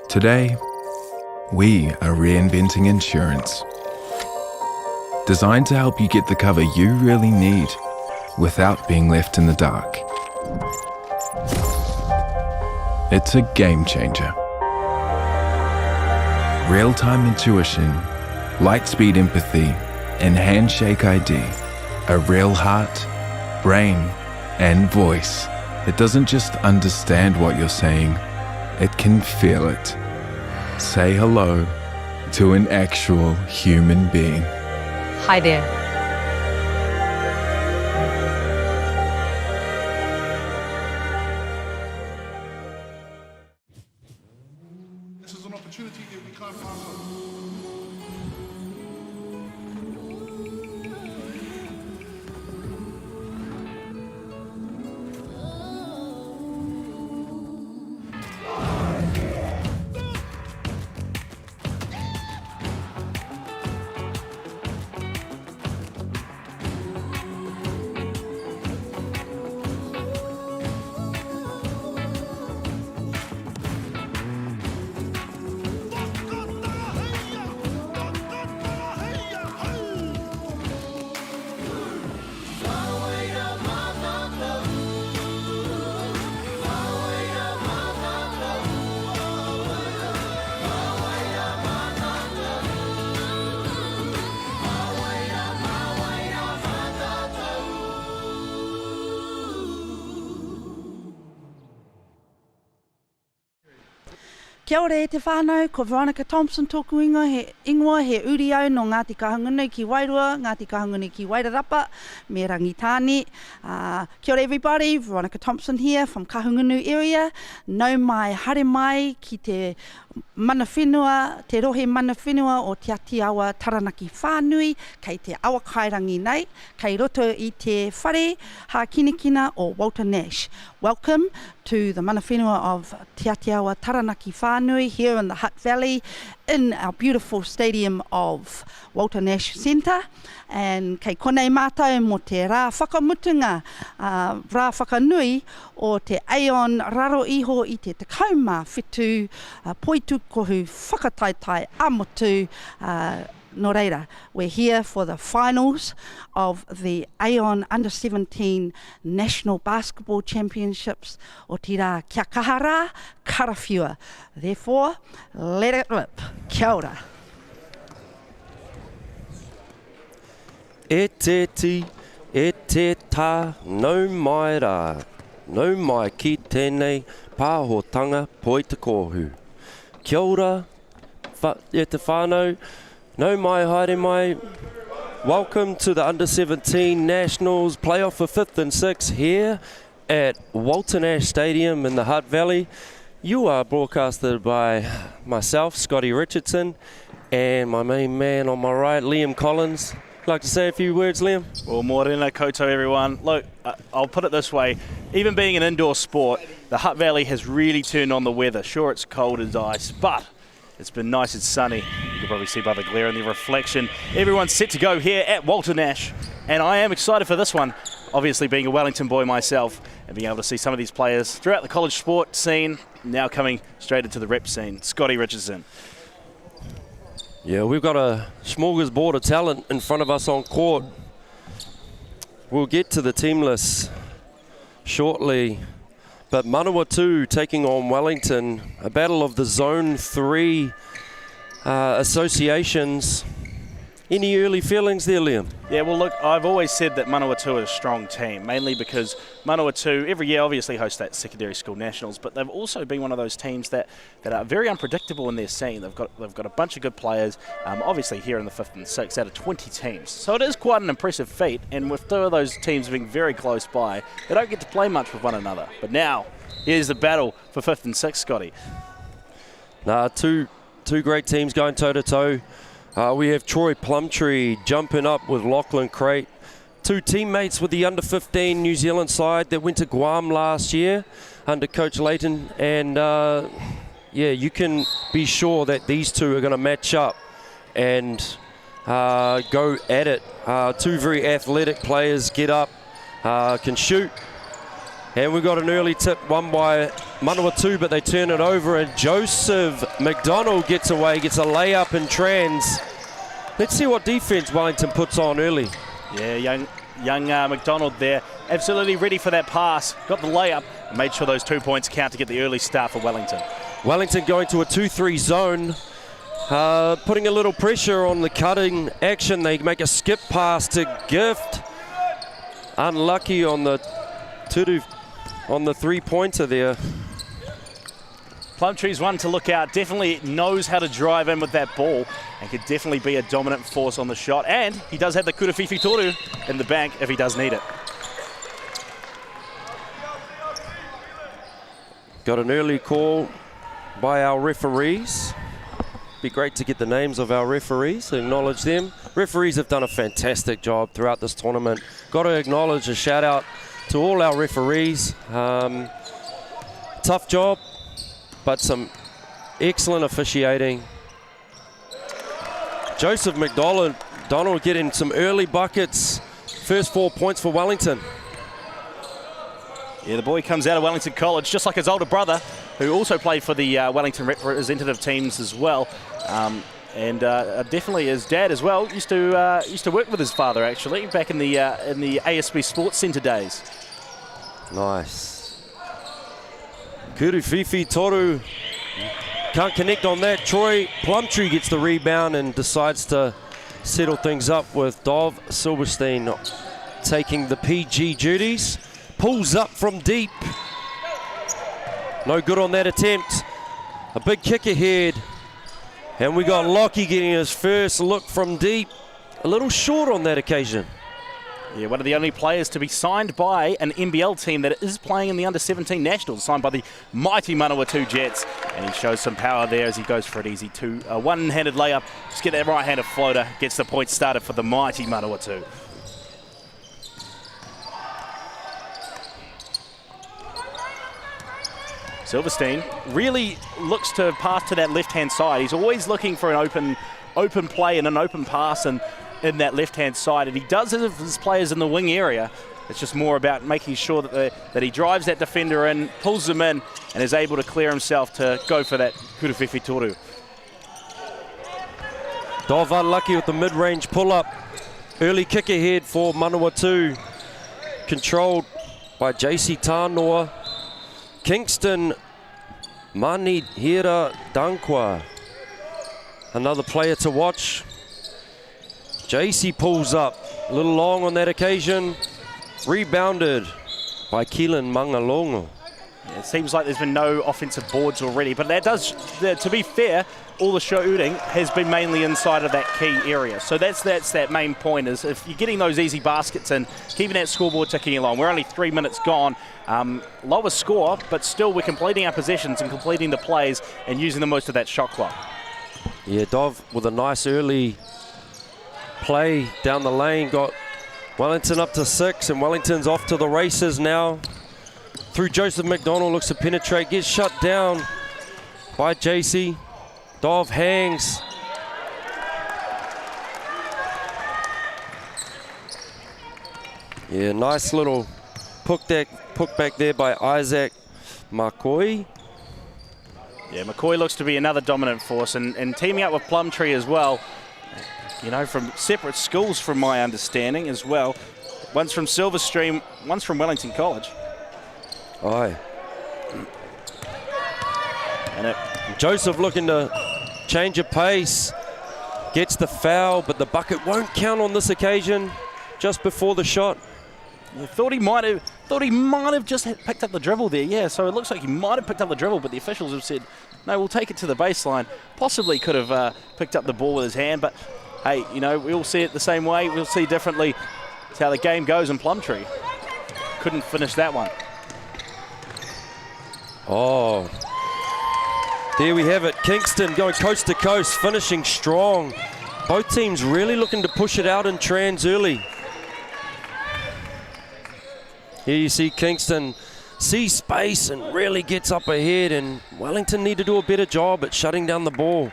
Today, we are reinventing insurance. Designed to help you get the cover you really need without being left in the dark. It's a game changer. Real-time intuition, light-speed empathy, and handshake ID. A real heart, brain, and voice. It doesn't just understand what you're saying, it can feel it. Say hello to an actual human being. Hi there. This is an opportunity that we can't pass on. Kia ora e te whānau, ko Veronica Thompson tōku ingoa he uri au no Ngāti Kahungunu ki Wairua, Ngāti Kahungunu ki Wairarapa, me Rangitāne. Kia ora everybody, Veronica Thompson here from Kahungunu area. Nau mai, haere mai ki te mana whenua, te rohe mana whenua o Te Atiawa Taranaki Whānui, kei te awa kairangi nei, kei roto i te whare hākinakina o Walter Nash. Welcome to the mana whenua of Te Atiawa Taranaki Whānui here in the Hutt Valley in our beautiful stadium of Walter Nash Centre. And kei konei mātou mo te rā whakamutunga, rā whakanui o te Aon raro iho i te takauma whitu poitukohu whakataitai amotu. No reira, we're here for the finals of the Aon U17 National Basketball Championships o te rā kia kahara karawhiua. Therefore, let it rip. Kia ora. E te ti, e te tā, nau mai rā, nau mai ki tēnei pāhotanga poitakohu. Kia ora, e te whānau, nau mai, haere mai. Welcome to the Under-17 Nationals playoff for 5th and 6th here at Walter Nash Stadium in the Hutt Valley. You are broadcasted by myself, Scotty Richardson, and my main man on my right, Liam Collins. Like to say a few words, Liam? Well, morena koutou everyone. Look, I'll put it this way. Even being an indoor sport, the Hutt Valley has really turned on the weather. Sure, it's cold as ice, but it's been nice and sunny. You can probably see by the glare and the reflection. Everyone's set to go here at Walter Nash, and I am excited for this one. Obviously, being a Wellington boy myself, and being able to see some of these players throughout the college sport scene, now coming straight into the rep scene. Scotty Richardson. Yeah, we've got a smorgasbord of talent in front of us on court. We'll get to the team list shortly. But Manawatu taking on Wellington, a battle of the Zone 3 associations. Any early feelings there, Liam? Yeah, well, look, I've always said that Manawatu is a strong team, mainly because Manawatu every year obviously hosts that secondary school nationals, but they've also been one of those teams that are very unpredictable in their scene. They've got a bunch of good players, obviously here in the 5th and 6th out of 20 teams. So it is quite an impressive feat, and with 2 of those teams being very close by, they don't get to play much with one another. But now, here's the battle for 5th and 6th, Scotty. Two great teams going toe-to-toe. We have Troy Plumtree jumping up with Lachlan Crate. 2 teammates with the under-15 New Zealand side that went to Guam last year under Coach Leighton. And yeah, you can be sure that these 2 are going to match up and go at it. 2 very athletic players, get up, can shoot. And we've got an early tip won by Manawatu, but they turn it over, and Joseph McDonald gets away, gets a layup in trans. Let's see what defense Wellington puts on early. Yeah, young McDonald there, absolutely ready for that pass. Got the layup and made sure those 2 points count to get the early start for Wellington. Wellington going to a 2-3 zone, putting a little pressure on the cutting action. They make a skip pass to Gift. Unlucky on the three-pointer there. Plumtree's one to look out. Definitely knows how to drive in with that ball and could definitely be a dominant force on the shot. And he does have the Kurawhiwhi Toru in the bank if he does need it. Got an early call by our referees. Be great to get the names of our referees, acknowledge them. Referees have done a fantastic job throughout this tournament. Got to acknowledge a shout out to all our referees. Tough job, but some excellent officiating. Joseph McDonald getting some early buckets. First 4 points for Wellington. Yeah, the boy comes out of Wellington College, just like his older brother, who also played for the Wellington representative teams as well. And definitely his dad as well used to work with his father actually back in the ASB Sports Centre days. Nice. Kurawhiwhi Toru can't connect on that. Troy Plumtree gets the rebound and decides to settle things up with Dov Silverstein taking the PG duties. Pulls up from deep. No good on that attempt. A big kick ahead. And we got Lockie getting his first look from deep. A little short on that occasion. Yeah, one of the only players to be signed by an NBL team that is playing in the Under-17 Nationals, signed by the mighty Manawatu Jets. And he shows some power there as he goes for an easy one-handed layup. Just get that right-handed floater. Gets the point started for the mighty Manawatu. Silverstein really looks to pass to that left-hand side. He's always looking for an open play and an open pass in that left-hand side, and he does it with his players in the wing area. It's just more about making sure that he drives that defender in, pulls them in, and is able to clear himself to go for that Kurawhiwhi Toru. Dov unlucky with the mid-range pull-up. Early kick ahead for Manawatu, controlled by JC Tānoa. Kingston Mani Hira Dankwa, another player to watch. JC pulls up, a little long on that occasion. Rebounded by Keelan Mangalongo. It seems like there's been no offensive boards already, but that does, to be fair, all the shooting has been mainly inside of that key area. So that's that main point, is if you're getting those easy baskets and keeping that scoreboard ticking along. We're only 3 minutes gone. Lower score, but still we're completing our possessions and completing the plays and using the most of that shot clock. Yeah, Dov with a nice early play down the lane, got Wellington up to 6, and Wellington's off to the races now. Through Joseph McDonald, looks to penetrate, gets shut down by JC. Dov hangs. Yeah, nice little put back there by Isaac McCoy. Yeah, McCoy looks to be another dominant force, and teaming up with Plumtree as well. You know, from separate schools from my understanding as well. One's from Silverstream, one's from Wellington College. Aye. And Joseph looking to change of pace. Gets the foul, but the bucket won't count on this occasion. Just before the shot. I thought he might have just picked up the dribble there. Yeah, so it looks like he might have picked up the dribble, but the officials have said, no, we'll take it to the baseline. Possibly could have picked up the ball with his hand, but hey, you know, we all see it the same way. We'll see differently. It's how the game goes in Plumtree. Couldn't finish that one. Oh, there we have it. Kingston going coast to coast, finishing strong. Both teams really looking to push it out in trans early. Here you see Kingston sees space and really gets up ahead, and Wellington need to do a better job at shutting down the ball.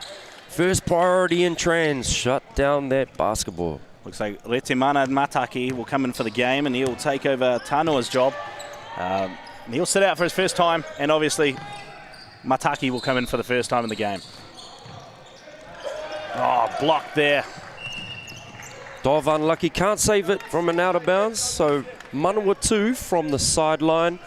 First priority in trans, shut down that basketball. Looks like Retemana Mataki will come in for the game, and he'll take over Tānoa's job. And he'll sit out for his first time, and obviously Mataki will come in for the first time in the game. Oh, blocked there. Dov unlucky, can't save it from an out of bounds, so Manawatu from the sideline.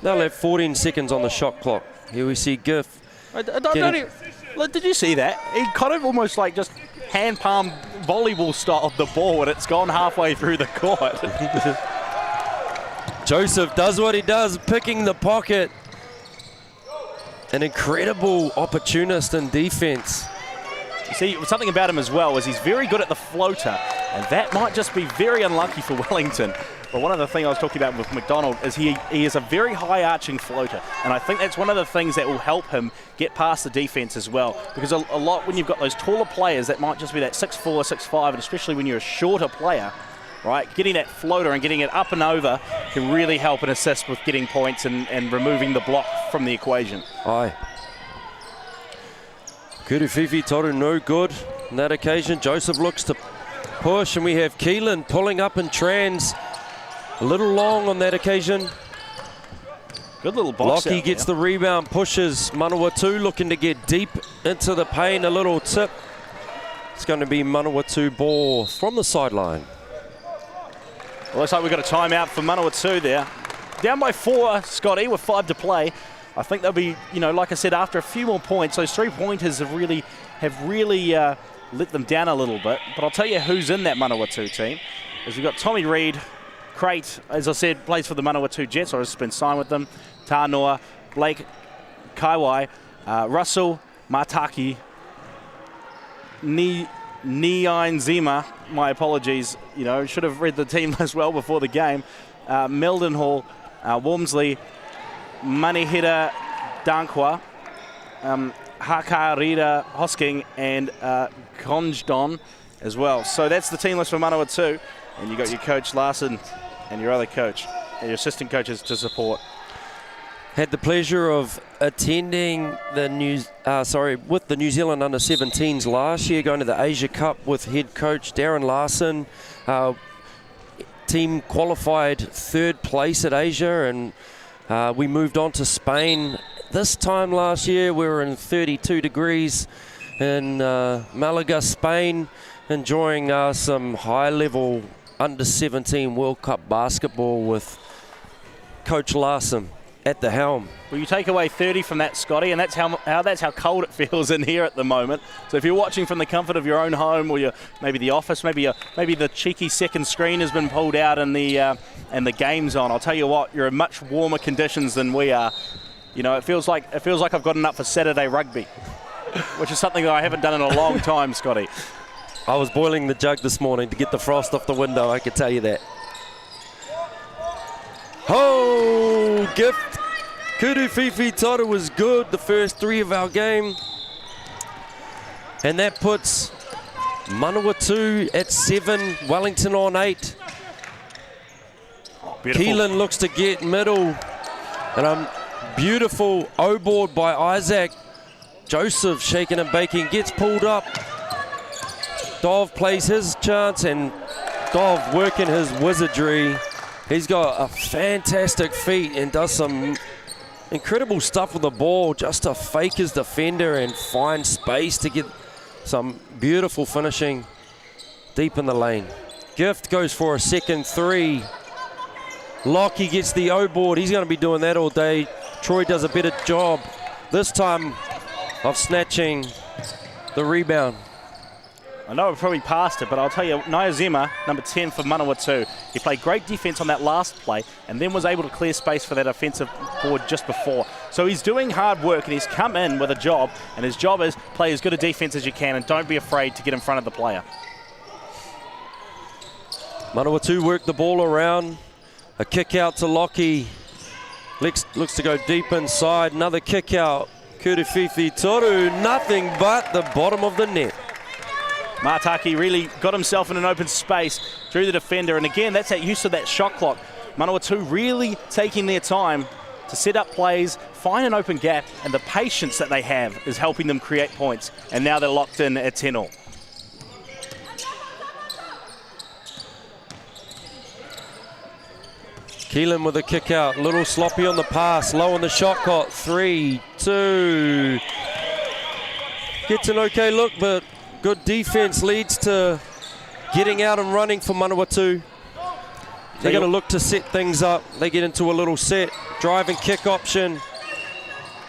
They'll have 14 seconds on the shot clock. Here we see Giff. Did you see that? He kind of almost like just hand palm volleyball style the ball, and it's gone halfway through the court. Joseph does what he does, picking the pocket. An incredible opportunist in defense. You see, something about him as well is he's very good at the floater, and that might just be very unlucky for Wellington. But one of the things I was talking about with McDonald is he is a very high-arching floater, and I think that's one of the things that will help him get past the defense as well. Because a lot when you've got those taller players that might just be that 6'4", 6'5", and especially when you're a shorter player, right, getting that floater and getting it up and over can really help and assist with getting points and removing the block from the equation. Aye. Kurufifi Toru no good on that occasion. Joseph looks to push, and we have Keelan pulling up in trans. A little long on that occasion. Good little box. Lockie gets the rebound, pushes. Manawatu looking to get deep into the paint. A little tip. It's going to be Manawatu ball from the sideline. Well, looks like we've got a timeout for Manawatu there. Down by 4, Scotty, with 5 to play. I think they'll be, you know, like I said, after a few more points, those 3-pointers have really let them down a little bit. But I'll tell you who's in that Manawatu team. Is we've got Tommy Reid, Crate, as I said, plays for the Manawatu Jets, or has been signed with them. Tānoa, Blake Kaiwai, Russell, Mataki, Zima, my apologies, you know, should have read the team list well before the game. Mildenhall, Wormsley, Manihira Dankwa, Hakarira Hosking, and Konjdon as well. So that's the team list for Manawatu. And you got your coach Larson and your other coach and your assistant coaches to support. Had the pleasure of attending with the New Zealand under-17s last year, going to the Asia Cup with head coach Darren Larson. Team qualified 3rd place at Asia, and we moved on to Spain. This time last year we were in 32 degrees in Malaga, Spain, enjoying some high-level under-17 World Cup basketball with Coach Larson at the helm. Well, you take away 30 from that, Scotty, and that's how cold it feels in here at the moment. So if you're watching from the comfort of your own home, or maybe the office, maybe the cheeky second screen has been pulled out and the game's on, I'll tell you what, you're in much warmer conditions than we are. You know, it feels like I've gotten up for Saturday rugby, which is something that I haven't done in a long time, Scotty. I was boiling the jug this morning to get the frost off the window, I can tell you that. Oh, gift. Kurufifi Toru was good the first 3 of our game. And that puts Manawatu at 7, Wellington on 8. Beautiful. Keelan looks to get middle. And beautiful O-board by Isaac. Joseph shaking and baking, gets pulled up. Dov plays his chance, and Dov working his wizardry. He's got a fantastic feet and does some incredible stuff with the ball, just to fake his defender and find space to get some beautiful finishing deep in the lane. Gift goes for a second 3. Lockie gets the O-board. He's going to be doing that all day. Troy does a better job this time of snatching the rebound. I know I've probably passed it, but I'll tell you, Nyazima, number 10 for Manawatu, he played great defense on that last play and then was able to clear space for that offensive board just before. So he's doing hard work, and he's come in with a job, and his job is play as good a defense as you can and don't be afraid to get in front of the player. Manawatu work the ball around. A kick out to Lockie. Looks to go deep inside. Another kick out. Kurufifi Toru, nothing but the bottom of the net. Mataki really got himself in an open space through the defender, and again, that's that use of that shot clock. Manawatu really taking their time to set up plays, find an open gap, and the patience that they have is helping them create points, and now they're locked in at 10-all. Keelan with a kick out, little sloppy on the pass, low on the shot clock, 3, 2. Gets an okay look, but good defense leads to getting out and running for Manawatu. They're going to look to set things up. They get into a little set, drive and kick option.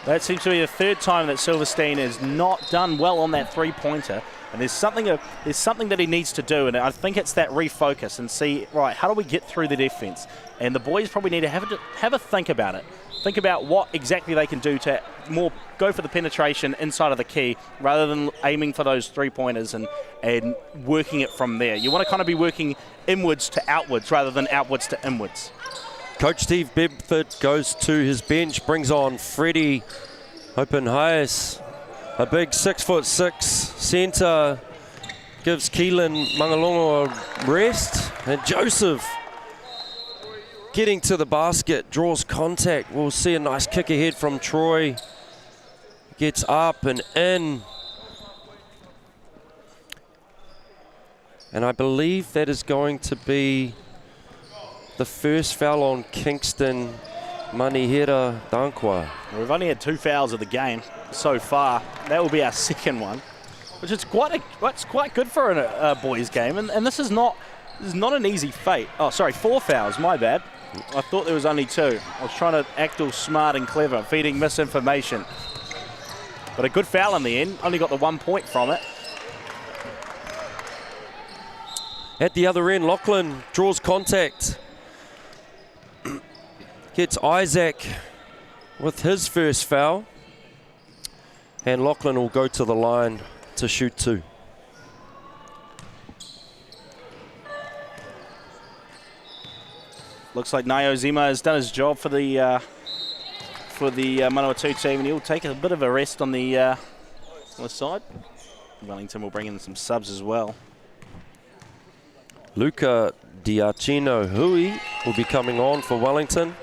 That seems to be the third time that Silverstein has not done well on that three-pointer. And there's something that he needs to do, and I think it's that refocus and see, right, how do we get through the defense? And the boys probably need to have a think about it. Think about what exactly they can do to more go for the penetration inside of the key rather than aiming for those three-pointers and working it from there. You want to kind of be working inwards to outwards rather than outwards to inwards. Coach Steve Bedford goes to his bench, brings on Freddie Open-Hayes. A big 6'6" centre, gives Keelan Mangalongo a rest, and Joseph getting to the basket, draws contact. We'll see a nice kick ahead from Troy. Gets up and in. And I believe that is going to be the first foul on Kingston Manihira Dankwa. We've only had 2 fouls of the game so far. That will be our second one, which is quite good for a boys' game. And this is not an easy fate. Oh, sorry, 4 fouls. My bad. I thought there was only 2. I was trying to act all smart and clever, feeding misinformation. But a good foul in the end. Only got the 1 point from it. At the other end, Lachlan draws contact. Gets Isaac with his first foul. And Lachlan will go to the line to shoot 2. Looks like Nayo Zima has done his job for the Manawatu team, and he'll take a bit of a rest on the side. Wellington will bring in some subs as well. Luca Diacino Hui will be coming on for Wellington.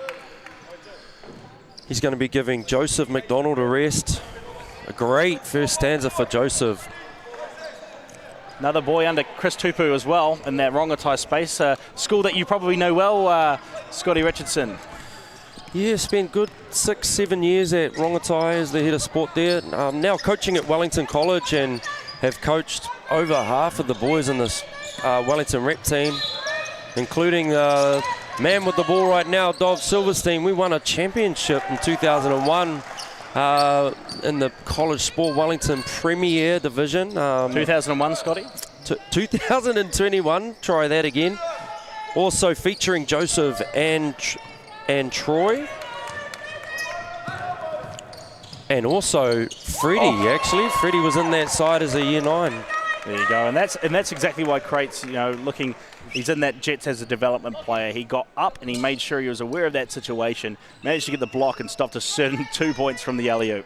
He's going to be giving Joseph McDonald a rest. A great first stanza for Joseph. Another boy under Chris Tupu as well in that Rongotai space. A school that you probably know well, Scotty Richardson. Yeah, spent good 6-7 years at Rongotai as the head of sport there. Now coaching at Wellington College and have coached over half of the boys in this Wellington rep team, including man with the ball right now, Dov Silverstein. We won a championship in 2001 in the College Sport Wellington Premier Division. 2001, Scotty? 2021, try that again. Also featuring Joseph and Troy. And also Freddie, actually. Freddie was in that side as a year 9. There you go, and that's exactly why Crate's, looking. He's in that Jets as a development player. He got up and he made sure he was aware of that situation. Managed to get the block and stopped a certain 2 points from the alley-oop.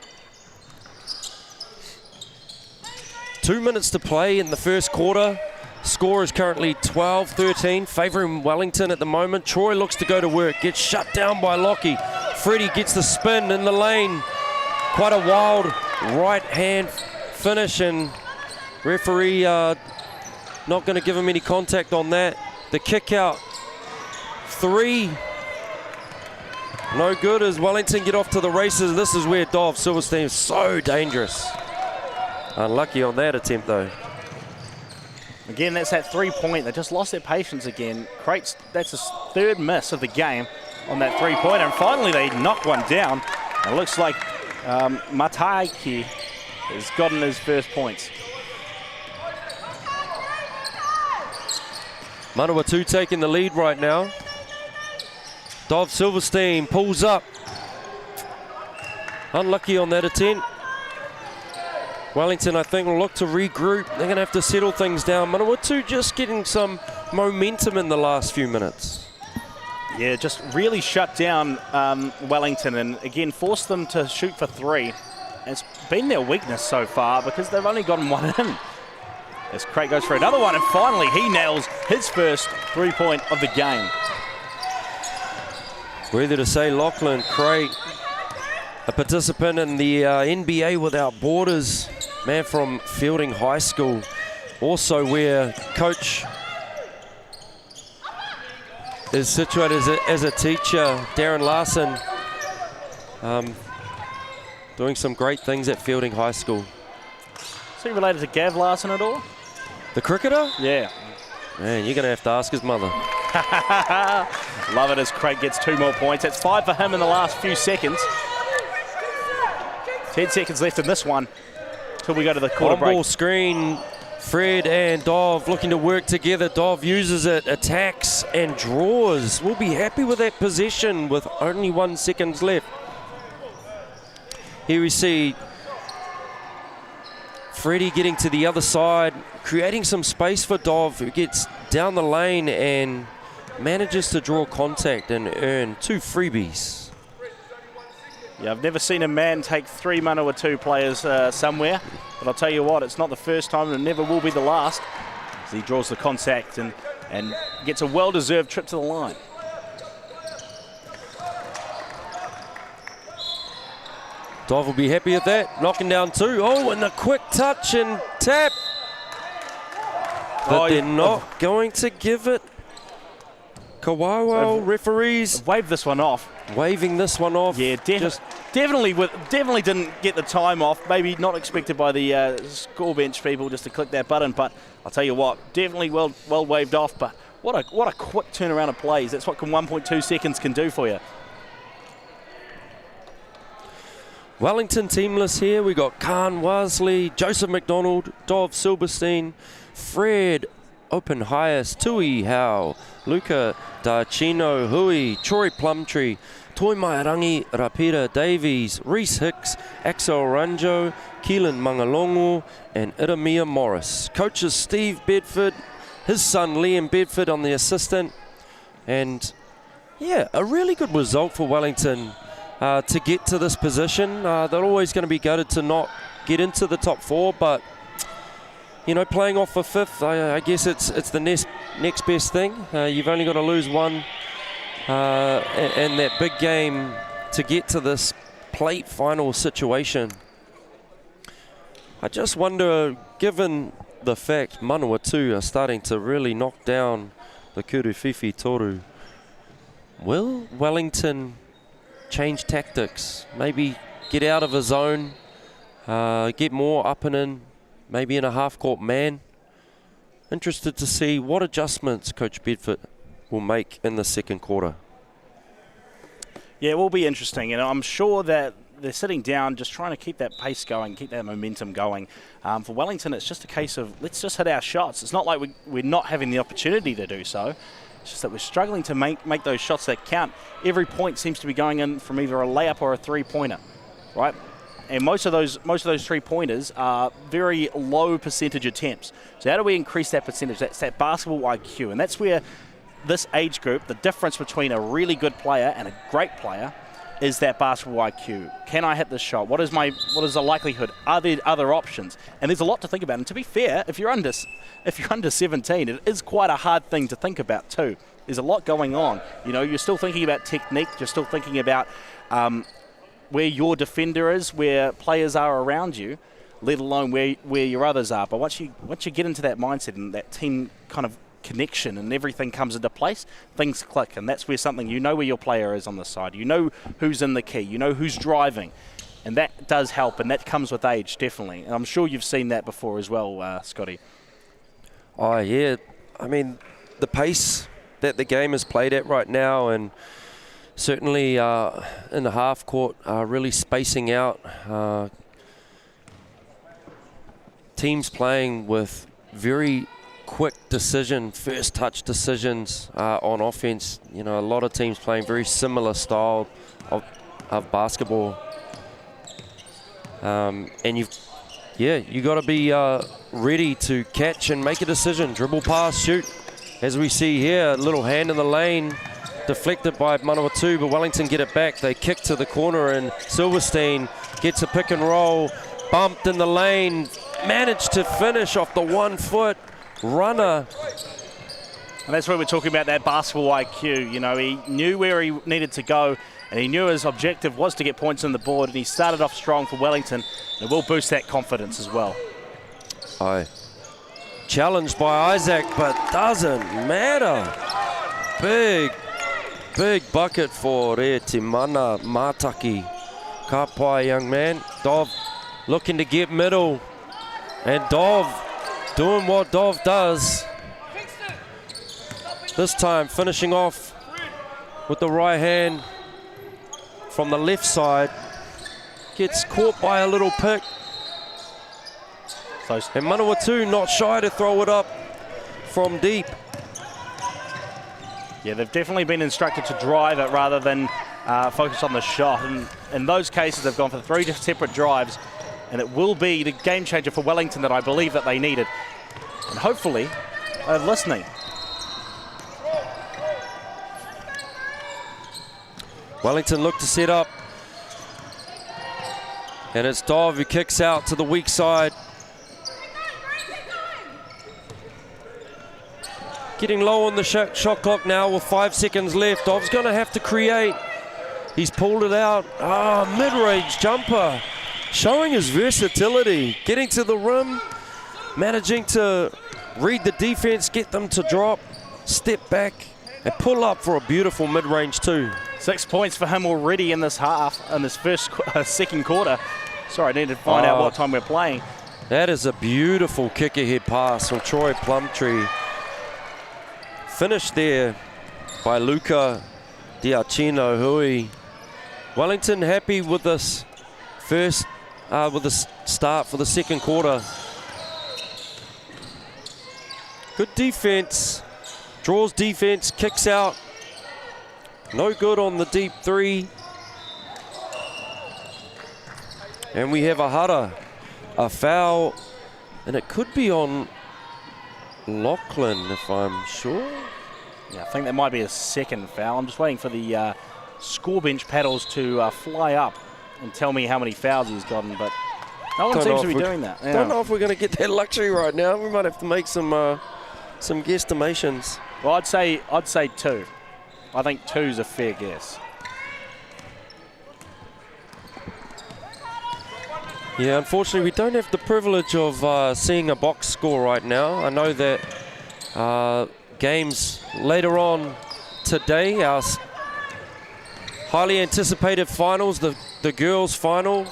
2 minutes to play in the first quarter. Score is currently 12-13, favouring Wellington at the moment. Troy looks to go to work, gets shut down by Lockie. Freddie gets the spin in the lane. Quite a wild right-hand finish, and referee not going to give him any contact on that. The kick out, 3. No good as Wellington get off to the races. This is where Dov Silverstein is so dangerous. Unlucky on that attempt though. Again, that's that 3-point. They just lost their patience again. Crates, that's his 3rd miss of the game on that 3-pointer. And finally they knock one down. It looks like Mataiki has gotten his first points. Manawatu taking the lead right now. Dov Silverstein pulls up. Unlucky on that attempt. Wellington, I think, will look to regroup. They're going to have to settle things down. Manawatu just getting some momentum in the last few minutes. Yeah, just really shut down Wellington and, again, forced them to shoot for 3. It's been their weakness so far because they've only gotten 1 in. As Crate goes for another one, and finally he nails his first 3-point of the game. Whether to say Lachlan Crate, a participant in the NBA Without Borders, man from Fielding High School, also where Coach is situated as a teacher. Darren Larson doing some great things at Fielding High School. Is he related to Gav Larson at all? The cricketer? Yeah. Man, you're going to have to ask his mother. Love it as Craig gets 2 more points. That's 5 for him in the last few seconds. 10 seconds left in this one till we go to the quarter break. On-ball screen, Fred and Dov looking to work together. Dov uses it, attacks and draws. We'll be happy with that possession with only 1 second left. Here we see Freddie getting to the other side, creating some space for Dov, who gets down the lane and manages to draw contact and earn 2 freebies. Yeah, I've never seen a man take 3 Manawatu players somewhere, but I'll tell you what, it's not the first time and it never will be the last, as he draws the contact and gets a well-deserved trip to the line. Dov will be happy at that, knocking down 2. Oh, and the quick touch and tap. But they're not going to give it. Kawawa referees Wave this one off. waving this one off. Yeah, definitely didn't get the time off. Maybe not expected by the score bench people just to click that button. But I'll tell you what, definitely well waved off. But what a quick turnaround of plays. That's what 1.2 seconds can do for you. Wellington teamless here. We got Khan Wasley, Joseph McDonald, Dov Silberstein, Fred Open Highest, Tui Howe, Luca Darchino, Hui, Troy Plumtree, Toi Mairangi, Rapira Davies, Reese Hicks, Axel Ranjo, Keelan Mangalongo, and Iramia Morris. Coaches Steve Bedford, his son Liam Bedford on the assistant. And yeah, a really good result for Wellington to get to this position. They're always going to be gutted to not get into the top 4, but you know, playing off for 5th, I guess it's the next best thing. You've only got to lose one in that big game to get to this plate final situation. I just wonder, given the fact Manawatu are starting to really knock down the Kuruwhiwhi Toru, will Wellington change tactics? Maybe get out of a zone, get more up and in, maybe in a half-court man. Interested to see what adjustments Coach Bedford will make in the second quarter. Yeah, it will be interesting, and I'm sure that they're sitting down just trying to keep that pace going, keep that momentum going. For Wellington, it's just a case of let's just hit our shots. It's not like we're not having the opportunity to do so. It's just that we're struggling to make those shots that count. Every point seems to be going in from either a layup or a 3-pointer, right? And most of those 3-pointers are very low percentage attempts. So how do we increase that percentage? That's that basketball IQ, and that's where this age group, the difference between a really good player and a great player is that basketball IQ. Can I hit this shot? What is the likelihood? Are there other options? And there's a lot to think about. And to be fair, if you're under 17, it is quite a hard thing to think about too. There's a lot going on. You know, you're still thinking about technique. You're still thinking about where your defender is, where players are around you, let alone where your others are. But once you get into that mindset and that team kind of connection and everything comes into place, things click, and that's where you know where your player is on the side. You know who's in the key. You know who's driving, and that does help, and that comes with age, definitely. And I'm sure you've seen that before as well, Scotty. Oh, yeah. I mean, the pace that the game is played at right now, and certainly in the half court, really spacing out. Teams playing with very quick first touch decisions on offense. You know, a lot of teams playing very similar style of basketball. And you got to be ready to catch and make a decision. Dribble, pass, shoot. As we see here, a little hand in the lane, deflected by Manawatu, but Wellington get it back. They kick to the corner, and Silverstein gets a pick and roll, bumped in the lane, managed to finish off the 1 foot runner. And that's where we're talking about that basketball IQ. You know, he knew where he needed to go, and he knew his objective was to get points on the board, and he started off strong for Wellington. It will boost that confidence as well. Challenged by Isaac, but doesn't matter. Big big bucket for Re Te Mana Mātaki. Ka pai, young man. Dov looking to get middle. And Dov doing what Dov does. This time finishing off with the right hand from the left side. Gets caught by a little pick. And Manawatu not shy to throw it up from deep. Yeah, they've definitely been instructed to drive it rather than focus on the shot. And in those cases, they've gone for 3 separate drives, and it will be the game changer for Wellington that I believe that they needed. And hopefully, they're listening. Wellington look to set up. And it's Dov who kicks out to the weak side. Getting low on the shot clock now with 5 seconds left. Dov's going to have to create. He's pulled it out. Mid-range jumper. Showing his versatility. Getting to the rim. Managing to read the defense, get them to drop, step back, and pull up for a beautiful mid-range too. 6 points for him already in this half, in this second quarter. Sorry, I need to find out what time we're playing. That is a beautiful kick-ahead pass from Troy Plumtree. Finished there by Luca Diacino Hui. Wellington happy with this first, with the start for the second quarter. Good defense, draws defense, kicks out. No good on the deep three. And we have a Hutt, a foul, and it could be on Lachlan, if I'm sure. Yeah, I think that might be a second foul. I'm just waiting for the score bench paddles to fly up and tell me how many fouls he's gotten, but no one seems to be doing that. Don't know if we're going to get that luxury right now. We might have to make some guesstimations. Well, I'd say 2. I think 2's a fair guess. Yeah, unfortunately, we don't have the privilege of seeing a box score right now. I know that games later on today, our highly anticipated finals, the girls' final,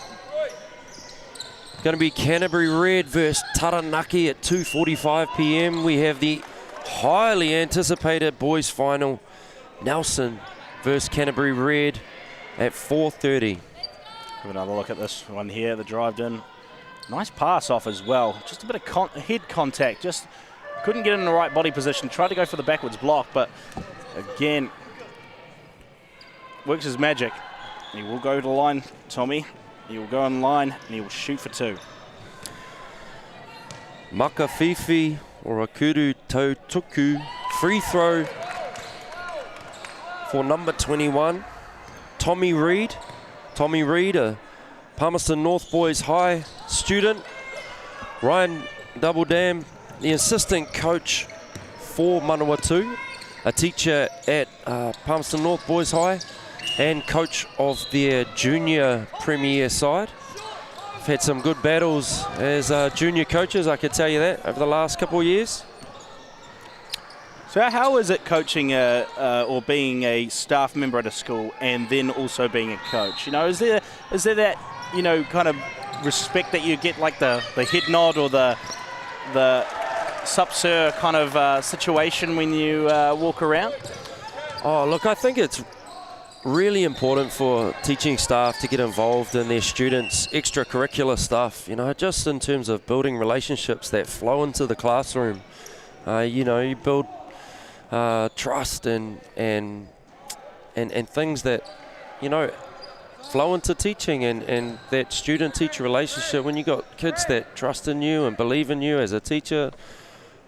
going to be Canterbury Red versus Taranaki at 2:45 p.m. We have the highly anticipated boys' final, Nelson versus Canterbury Red at 4:30. Have another look at this one here, the drive in. Nice pass off as well. Just a bit of head contact. Just couldn't get in the right body position. Tried to go for the backwards block, but again, works his magic. He will go to the line, Tommy. He will go on line and he will shoot for 2. Makafifi or Akuru Tautuku. Free throw for number 21, Tommy Reid. Tommy Reid, a Palmerston North Boys High student. Ryan Doubledam, the assistant coach for Manawatu, a teacher at Palmerston North Boys High and coach of their junior premier side. We've had some good battles as junior coaches, I could tell you that, over the last couple of years. So how is it coaching or being a staff member at a school and then also being a coach? You know, is there that, you know, kind of respect that you get, like the head nod or the sup sir kind of situation when you walk around? Oh, look, I think it's really important for teaching staff to get involved in their students' extracurricular stuff, you know, just in terms of building relationships that flow into the classroom. You know, you build trust and things that, you know, flow into teaching and that student-teacher relationship. When you got kids that trust in you and believe in you as a teacher,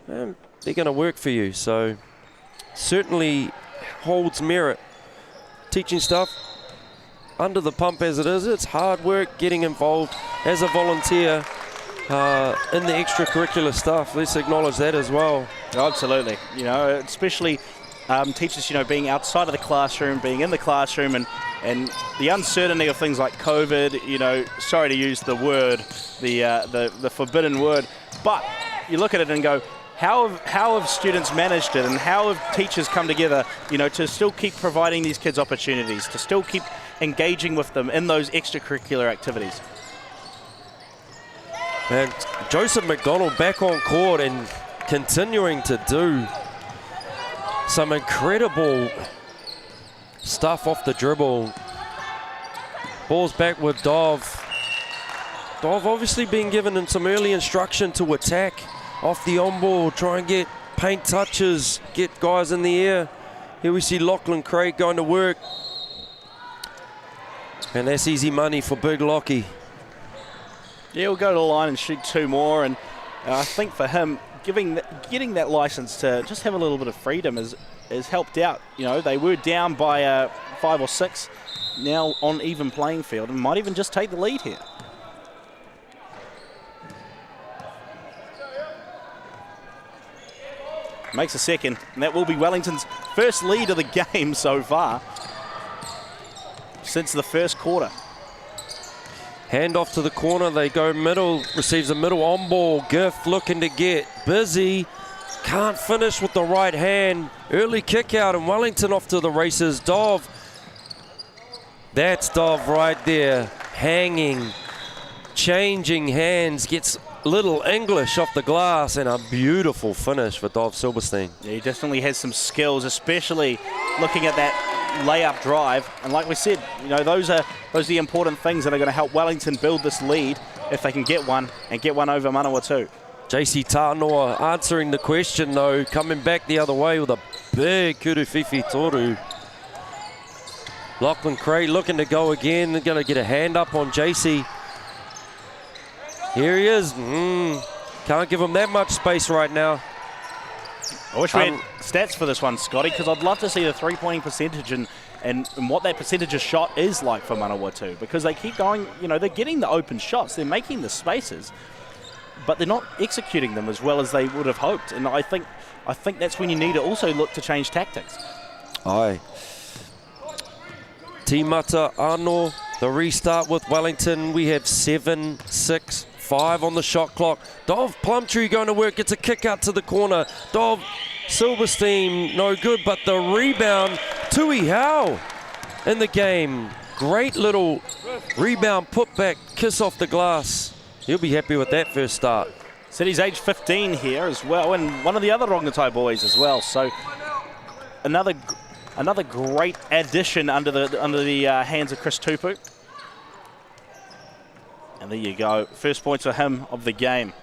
they're going to work for you. So certainly holds merit. Teaching stuff under the pump as it is, it's hard work getting involved as a volunteer in the extracurricular stuff. Let's acknowledge that as well. Absolutely. You know, especially teachers, you know, being outside of the classroom, being in the classroom, and the uncertainty of things like COVID, you know, sorry to use the word, the forbidden word, but you look at it and go, how have students managed it, and how have teachers come together, you know, to still keep providing these kids opportunities, to still keep engaging with them in those extracurricular activities? And Joseph McDonald back on court and continuing to do some incredible stuff off the dribble. Ball's back with Dov. Dov obviously been given some early instruction to attack off the on-ball, try and get paint touches, get guys in the air. Here we see Lachlan Craig going to work. And that's easy money for Big Lockie. Yeah, we'll go to the line and shoot 2 more, and I think for him, getting that license to just have a little bit of freedom has helped out. You know, they were down by 5 or 6, now on even playing field, and might even just take the lead here. Makes a second, and that will be Wellington's first lead of the game so far since the first quarter. Hand off to the corner, they go middle, receives a middle on ball. Gift looking to get busy, can't finish with the right hand. Early kick out, and Wellington off to the races. Dov, that's Dov right there, hanging, changing hands, gets little English off the glass, and a beautiful finish for Dov Silverstein. Yeah, he definitely has some skills, especially looking at that layup drive. And like we said, you know, those are the important things that are going to help Wellington build this lead if they can get one, and get one over Manawatu. JC Tānoa answering the question though, coming back the other way with a big kuruwhiwhi toru. Lachlan Craig looking to go again, they're going to get a hand up on JC. Here he is. Can't give him that much space right now. I wish we had stats for this one, Scotty, because I'd love to see the three-pointing percentage and what that percentage of shot is like for Manawatu, because they keep going, you know, they're getting the open shots, they're making the spaces, but they're not executing them as well as they would have hoped. And I think that's when you need to also look to change tactics. Aye. Tīmata Anō, the restart with Wellington. We have 7-6-5 on the shot clock. Dov Plumtree going to work, gets a kick out to the corner. Dov Silverstein, no good, but the rebound, Tui Hau in the game. Great little rebound, put back, kiss off the glass. He'll be happy with that first start. Said he's age 15 here as well, and one of the other Rongotai boys as well. So another great addition under the hands of Chris Tupu. And there you go, first points for him of the game.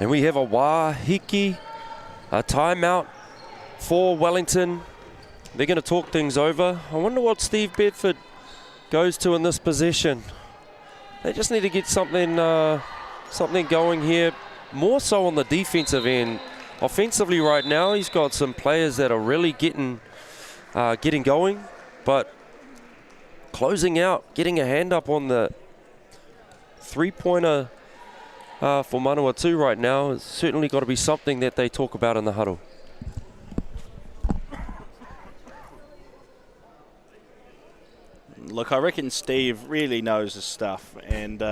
And we have a Wahiki, a timeout for Wellington. They're going to talk things over. I wonder what Steve Bedford goes to in this possession. They just need to get something going here, more so on the defensive end. Offensively right now, he's got some players that are really getting going, but closing out, getting a hand up on the three-pointer for Manawatu right now has certainly got to be something that they talk about in the huddle. Look, I reckon Steve really knows his stuff, and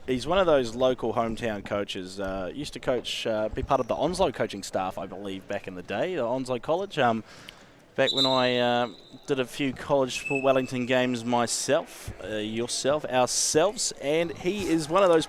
he's one of those local hometown coaches. Used to coach, be part of the Onslow coaching staff, I believe, back in the day, the Onslow College. Back when I did a few college for Wellington games myself, ourselves, and he is one of those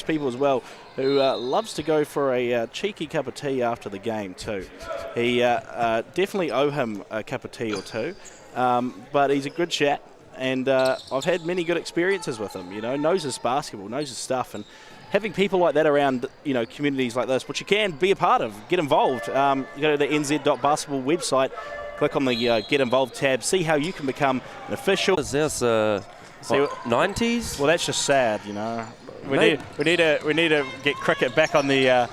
people as well who loves to go for a cheeky cup of tea after the game too. He definitely owe him a cup of tea or two, but he's a good chat. And I've had many good experiences with him, you know, knows his basketball, knows his stuff, and having people like that around, you know, communities like this, which you can be a part of, get involved. You go to the nz.basketball website, click on the Get Involved tab, see how you can become an official. Is this 90s? Well, that's just sad, you know. We need to get cricket back on the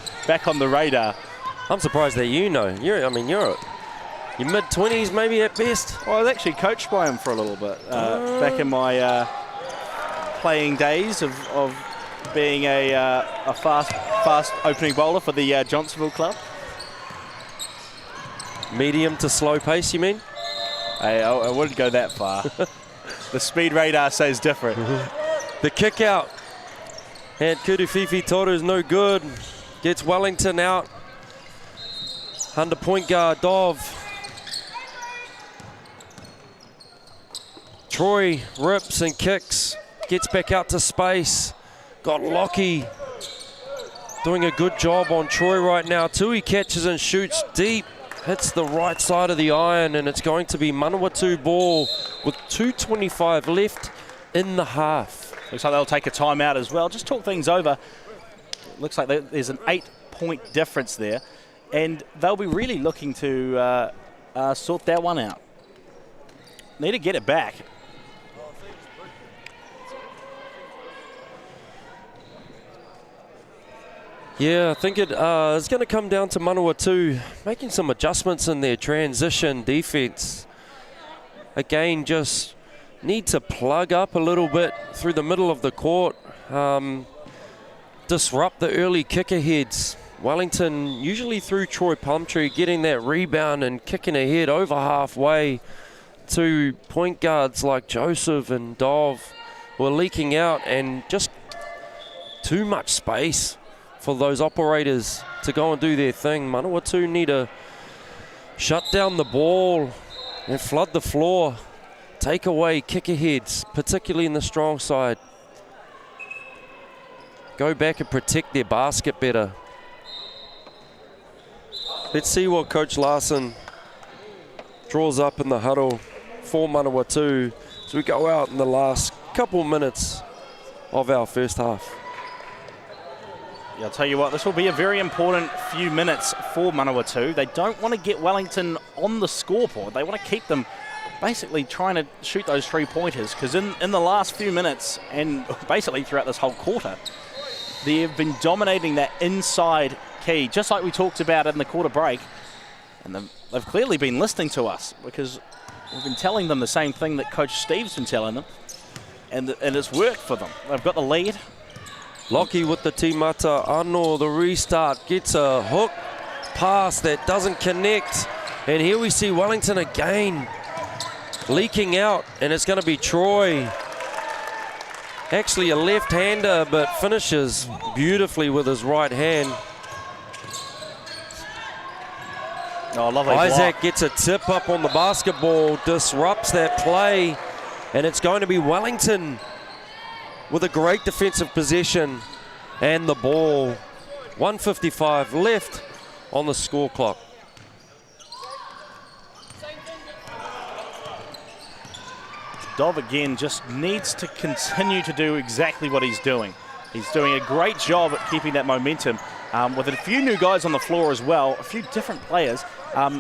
radar. I'm surprised that you know. You're your mid-20s maybe at best. Well, I was actually coached by him for a little bit back in my playing days of being a fast opening bowler for the Johnsonville club. Medium to slow pace, you mean? Hey, I wouldn't go that far. The speed radar says different. The kick out. And kuruwhiwhi toru is no good. gets Wellington out. Under point guard, Dov. Troy rips and kicks, gets back out to space. Got Lockie doing a good job on Troy right now. Tui catches and shoots deep. Hits the right side of the iron, and it's going to be Manawatu ball with 2:25 left in the half. Looks like they'll take a timeout as well. Just talk things over. Looks like there's an 8-point difference there, and they'll be really looking to sort that one out. Need to get it back. Yeah, I think it's going to come down to Manawatu making some adjustments in their transition defense. Again, just need to plug up a little bit through the middle of the court, disrupt the early kick aheads. Wellington usually through Troy Plumtree getting that rebound and kicking ahead over halfway to point guards like Joseph and Dov were leaking out, and just too much space for those operators to go and do their thing. Manawatu need to shut down the ball and flood the floor. Take away kick aheads, particularly in the strong side. Go back and protect their basket better. Let's see what Coach Larson draws up in the huddle for Manawatu as we go out in the last couple minutes of our first half. Yeah, I'll tell you what, this will be a very important few minutes for Manawatu. They don't want to get Wellington on the scoreboard. They want to keep them basically trying to shoot those 3-pointers, because in the last few minutes and basically throughout this whole quarter, they've been dominating that inside key, just like we talked about in the quarter break. And they've clearly been listening to us, because we've been telling them the same thing that Coach Steve's been telling them, and it's worked for them. They've got the lead. Lockie with the Timata. Ano, the restart, gets a hook pass that doesn't connect. And here we see Wellington again leaking out, and it's going to be Troy. Actually a left-hander, but finishes beautifully with his right hand. Oh, lovely Isaac block. gets a tip up on the basketball, disrupts that play, and it's going to be Wellington with a great defensive possession and the ball. 1:55 left on the score clock. Dov again just needs to continue to do exactly what he's doing. He's doing a great job at keeping that momentum with a few new guys on the floor as well, a few different players.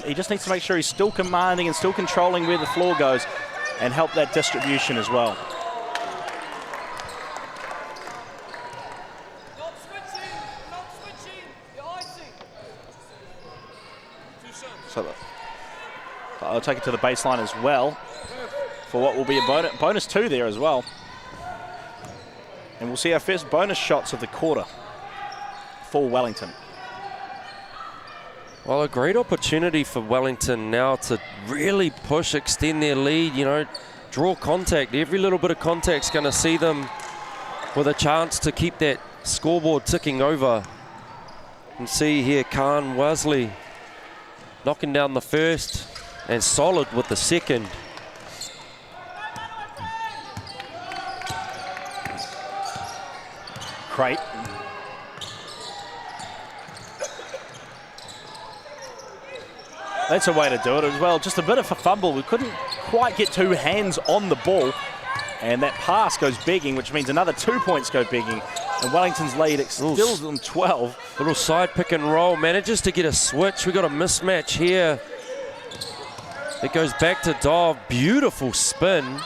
He just needs to make sure he's still commanding and still controlling where the floor goes and help that distribution as well. So I'll take it to the baseline as well for what will be a bonus 2 there as well. And we'll see our first bonus shots of the quarter for Wellington. Well, a great opportunity for Wellington now to really push, extend their lead, you know, draw contact. Every little bit of contact's going to see them with a chance to keep that scoreboard ticking over. And see here, Khan Wesley knocking down the first and solid with the second. Crate. That's a way to do it as well. Just a bit of a fumble. We couldn't quite get 2 hands on the ball. And that pass goes begging, which means another 2 points go begging. And Wellington's lead extends on 12. Little side pick and roll. Manages to get a switch. We got a mismatch here. It goes back to Dov. Beautiful spin.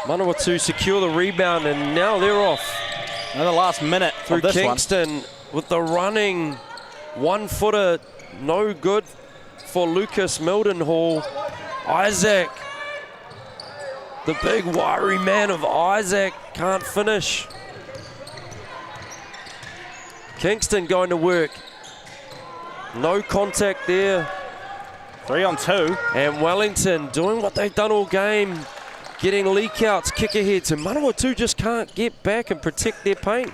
Manawatu secure the rebound, and now they're off. Another last minute Through of this Kingston with the running one-footer. No good for Lucas Mildenhall. Isaac, the big wiry man of Isaac, can't finish. Kingston going to work. No contact there. 3 on 2. And Wellington doing what they've done all game, getting leak outs, kick aheads, and Manawatu just can't get back and protect their paint.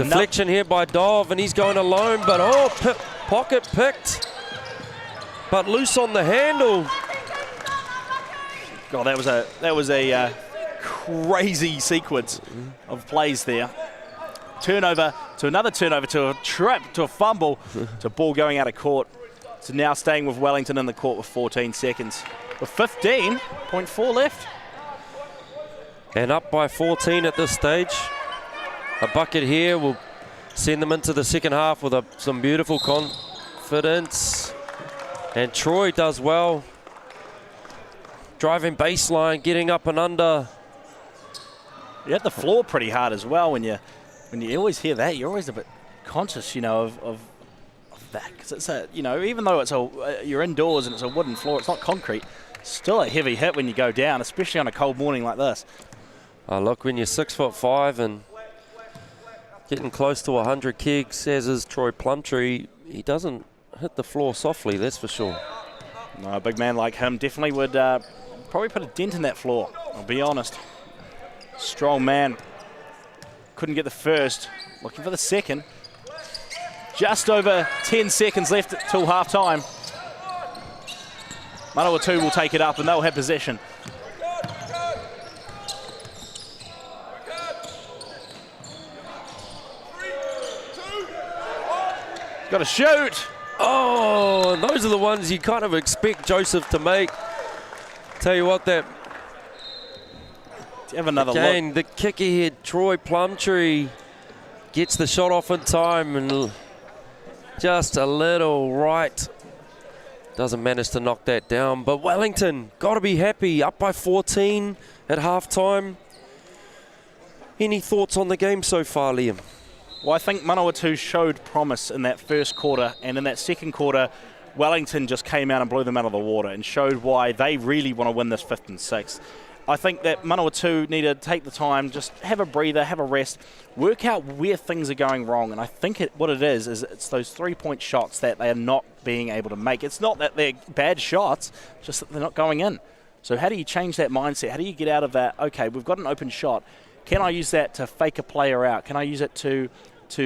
Deflection here by Dov, and he's going alone, but pocket picked, but loose on the handle. God, that was a crazy sequence of plays there. Turnover to another turnover to a trap to a fumble to a ball going out of court. So now staying with Wellington in the court with 14 seconds. With 15.4 left. And up by 14 at this stage. A bucket here will send them into the second half with some beautiful confidence. And Troy does well. Driving baseline, getting up and under. You hit the floor pretty hard as well when you always hear that. You're always a bit conscious, you know, of that, because it's a, you know, even though it's you're indoors and it's a wooden floor, it's not concrete. Still a heavy hit when you go down, especially on a cold morning like this. Look, when you're 6'5" and getting close to 100 kegs, as is Troy Plumtree, he doesn't hit the floor softly, that's for sure. No, a big man like him definitely would probably put a dent in that floor, I'll be honest. Strong man. Couldn't get the first, looking for the second. Just over 10 seconds left till half time. Manawatu will take it up and they'll have possession. Got to shoot. Oh, and those are the ones you kind of expect Joseph to make. Tell you what, that have another again, look. the kicker here, Troy Plumtree, gets the shot off in time and just a little right. Doesn't manage to knock that down, but Wellington got to be happy, up by 14 at halftime. Any thoughts on the game so far, Liam? Well, I think Manawatu showed promise in that first quarter, and in that second quarter, Wellington just came out and blew them out of the water and showed why they really want to win this 5th and 6th. I think that Manawatu need to take the time, just have a breather, have a rest, work out where things are going wrong. And I think what it is it's those 3-point shots that they are not being able to make. It's not that they're bad shots, just that they're not going in. So how do you change that mindset? How do you get out of that, okay, we've got an open shot. Can I use that to fake a player out? Can I use it to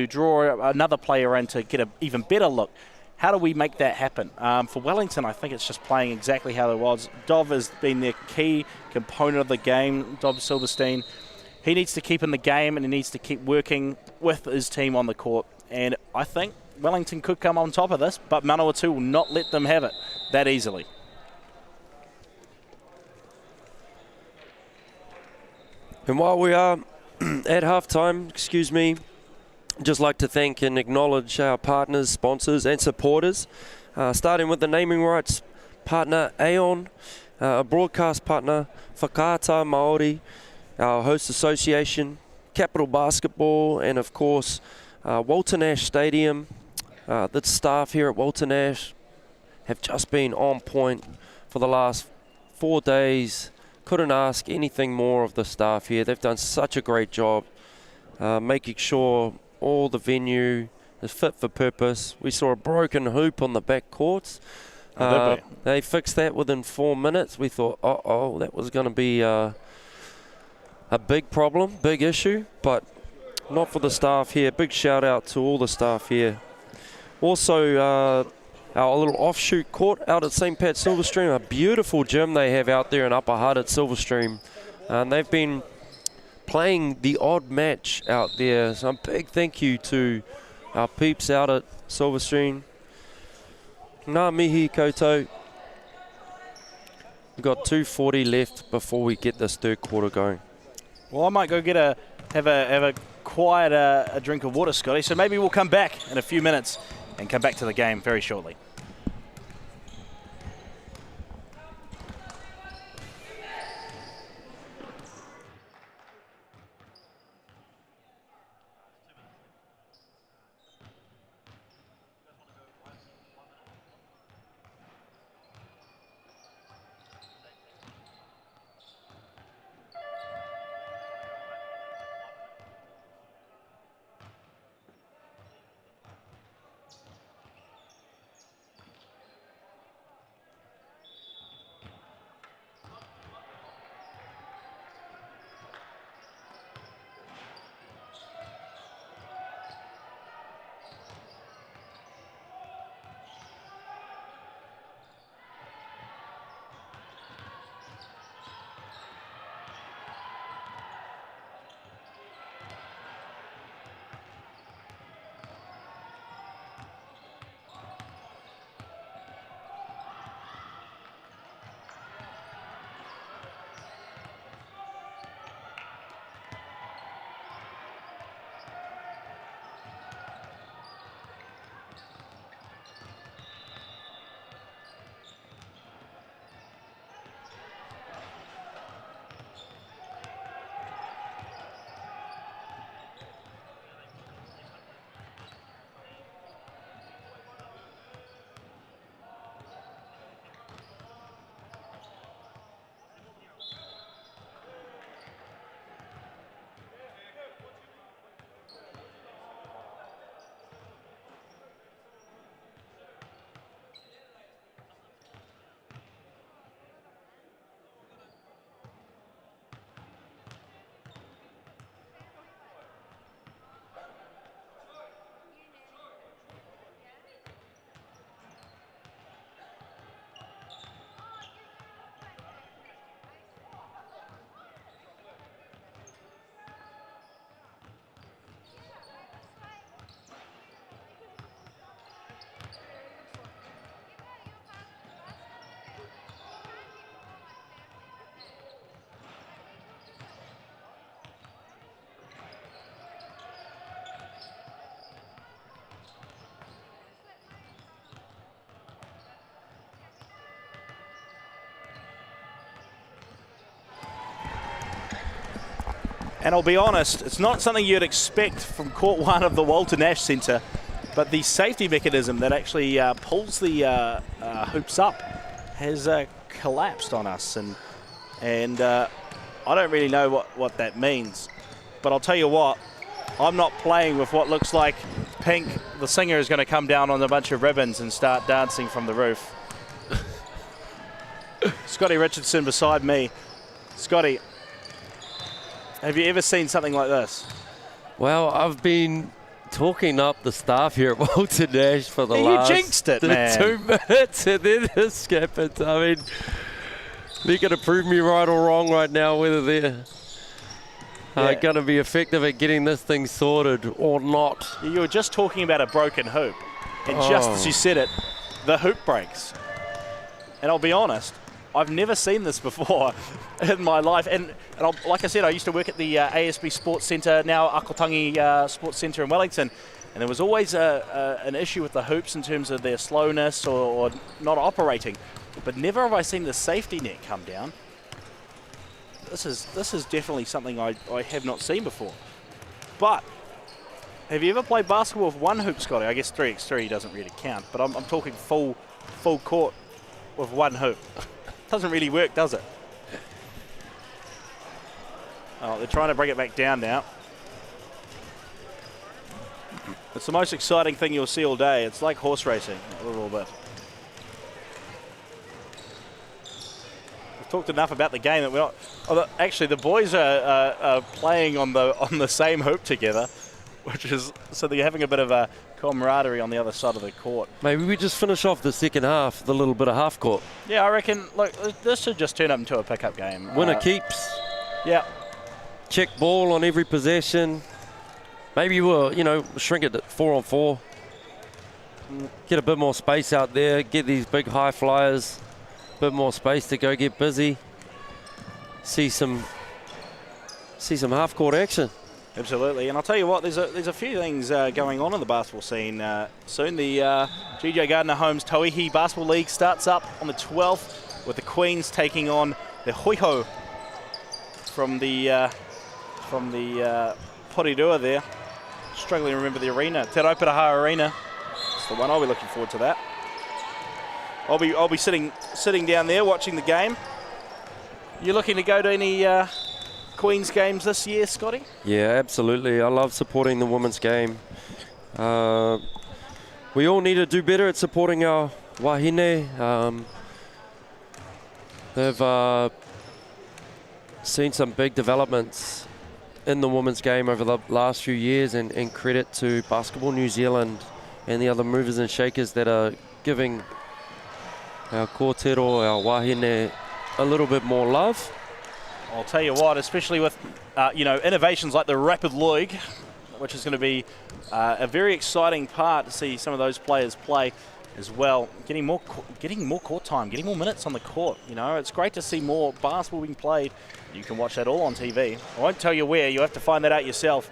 draw another player in to get an even better look? How do we make that happen? For Wellington, I think it's just playing exactly how it was. Dov has been their key component of the game, Dov Silverstein. He needs to keep in the game and he needs to keep working with his team on the court. And I think Wellington could come on top of this, but Manawatu will not let them have it that easily. And while we are at halftime, just like to thank and acknowledge our partners, sponsors and supporters, starting with the naming rights partner Aon, a broadcast partner Whakaata Māori, our host association, Capital Basketball, and of course Walter Nash Stadium. The staff here at Walter Nash have just been on point for the last 4 days. Couldn't ask anything more of the staff here. They've done such a great job making sure all the venue is fit for purpose. We saw a broken hoop on the back courts. They fixed that within 4 minutes. We thought, that was going to be a big problem, big issue, but not for the staff here. Big shout out to all the staff here. Also, our little offshoot court out at St. Pat's Silverstream, a beautiful gym they have out there in Upper Hutt at Silverstream. And they've been playing the odd match out there. So a big thank you to our peeps out at Silverstream. Ngā mihi koutou. We've got 2:40 left before we get this third quarter going. Well, I might go have a quiet drink of water, Scotty. So maybe we'll come back in a few minutes and come back to the game very shortly. And I'll be honest, it's not something you'd expect from Court 1 of the Walter Nash Centre, but the safety mechanism that actually pulls the hoops up has collapsed on us. And I don't really know what that means. But I'll tell you what, I'm not playing with what looks like Pink, the singer, is going to come down on a bunch of ribbons and start dancing from the roof. Scotty Richardson beside me. Scotty, have you ever seen something like this? Well, I've been talking up the staff here at Walter Nash for the You last jinxed it, man. 2 minutes, and then this happened. I mean, they're going to prove me right or wrong right now, whether they're going to be effective at getting this thing sorted or not. You were just talking about a broken hoop, and just as you said it, the hoop breaks. And I'll be honest, I've never seen this before in my life. And like I said, I used to work at the ASB Sports Centre, now Akotangi Sports Centre in Wellington. And there was always an issue with the hoops in terms of their slowness or not operating. But never have I seen the safety net come down. This is definitely something I have not seen before. But have you ever played basketball with one hoop, Scotty? I guess 3x3 doesn't really count, but I'm talking full court with one hoop. Doesn't really work, does it? Oh, they're trying to bring it back down now. It's the most exciting thing you'll see all day. It's like horse racing a little bit. We've talked enough about the game that we're not. Oh, actually, the boys are playing on the same hoop together, which is so they're having a bit of a camaraderie on the other side of the court. Maybe we just finish off the second half, the little bit of half court. Yeah, I reckon. Look, this should just turn up into a pickup game. Winner keeps. Yeah. Check ball on every possession. Maybe we'll, shrink it to 4-on-4. Get a bit more space out there. Get these big high flyers. A bit more space to go get busy. See some half court action. Absolutely, and I'll tell you what, there's a few things going on in the basketball scene soon. The GJ Gardner Holmes Tauihi Basketball League starts up on the 12th with the Queens taking on the Hoiho from the Porirua there. Struggling to remember the arena. Te Rauparaha Arena. It's the one. I'll be looking forward to that. I'll be sitting down there watching the game. You looking to go to any Queens games this year, Scotty? Yeah, absolutely. I love supporting the women's game. We all need to do better at supporting our wahine. They've seen some big developments in the women's game over the last few years, and credit to Basketball New Zealand and the other movers and shakers that are giving our kōtero, our wahine, a little bit more love. I'll tell you what, especially with innovations like the Rapid Loig, which is going to be a very exciting part to see some of those players play as well. Getting more court time, getting more minutes on the court. It's great to see more basketball being played. You can watch that all on TV. I won't tell you where. You have to find that out yourself.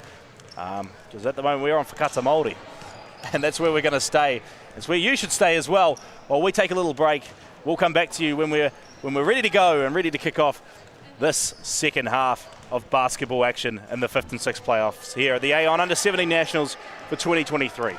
Because at the moment we're on Whakata Māori, and that's where we're going to stay. It's where you should stay as well. While we take a little break, we'll come back to you when we're ready to go and ready to kick off this second half of basketball action in the 5th and 6th playoffs here at the Aon U17 Nationals for 2023.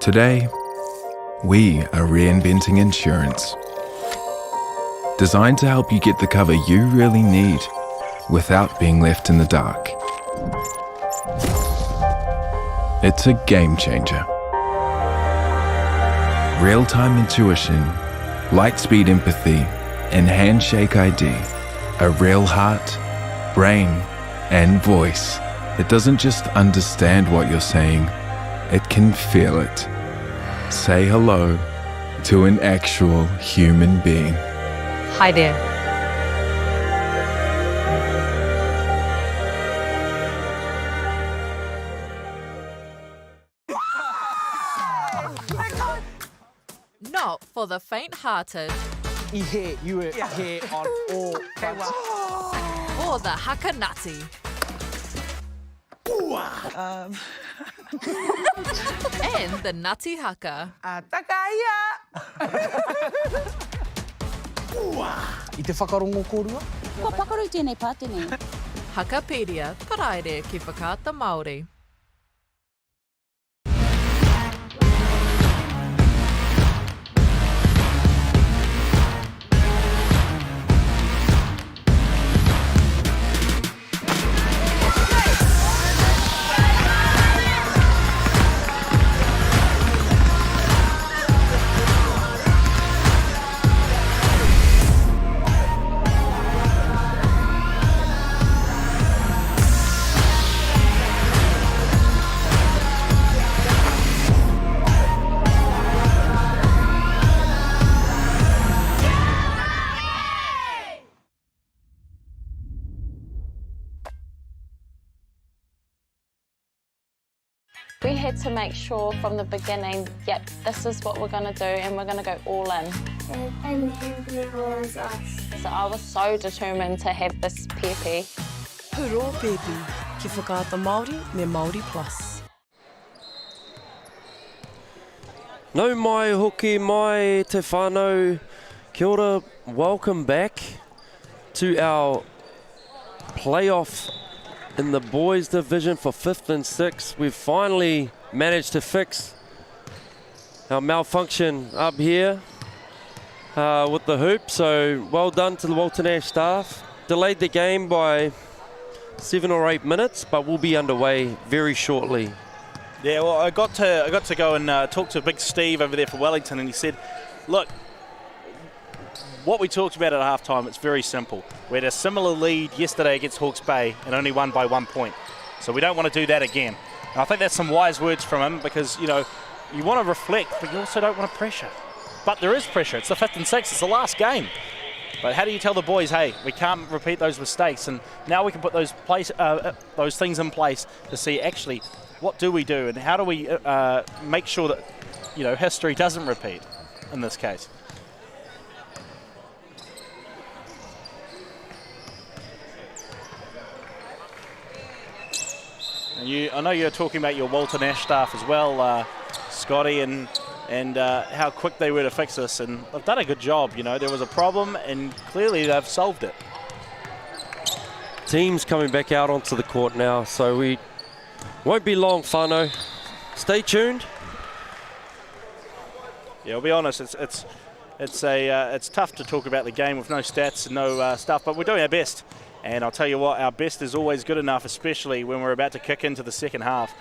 Today, we are reinventing insurance. Designed to help you get the cover you really need without being left in the dark. It's a game changer. Real-time intuition, light-speed empathy, and handshake ID. A real heart, brain, and voice that doesn't just understand what you're saying, it can feel it. Say hello to an actual human being. Hi there. Not for the faint-hearted You were here on all fronts. or the hakanati. And the nutty haka. I te whakarongo kōrua? Kua pakaru tēnei pātene. Hakapedia, paraire ki whakaata Māori. We had to make sure from the beginning, yep, this is what we're going to do and we're going to go all in. And then there was us. So I was so determined to have this pepe. Puro pepe, ki whakaata Māori me Māori Plus. Nau mai hoki mai te whānau. Kia ora, welcome back to our playoff in the boys division for 5th and 6th. We've finally managed to fix our malfunction up here with the hoop, so well done to the Walter Nash staff. Delayed the game by 7 or 8 minutes, but we'll be underway very shortly. Yeah, well, I got to go and talk to Big Steve over there for Wellington, and he said, look, what we talked about at halftime, it's very simple. We had a similar lead yesterday against Hawke's Bay and only won by 1 point. So we don't want to do that again. And I think that's some wise words from him because, you know, you want to reflect, but you also don't want to pressure. But there is pressure. It's the 5th and 6th. It's the last game. But how do you tell the boys, hey, we can't repeat those mistakes? And now we can put those things in place to see actually what do we do and how do we make sure that, you know, history doesn't repeat in this case. And I know you're talking about your Walter Nash staff as well, Scotty, and how quick they were to fix this. And they've done a good job. You know, there was a problem, and clearly they've solved it. Teams coming back out onto the court now, so we won't be long, whānau. Stay tuned. Yeah, I'll be honest. It's tough to talk about the game with no stats and no stuff, but we're doing our best. And I'll tell you what, our best is always good enough, especially when we're about to kick into the second half.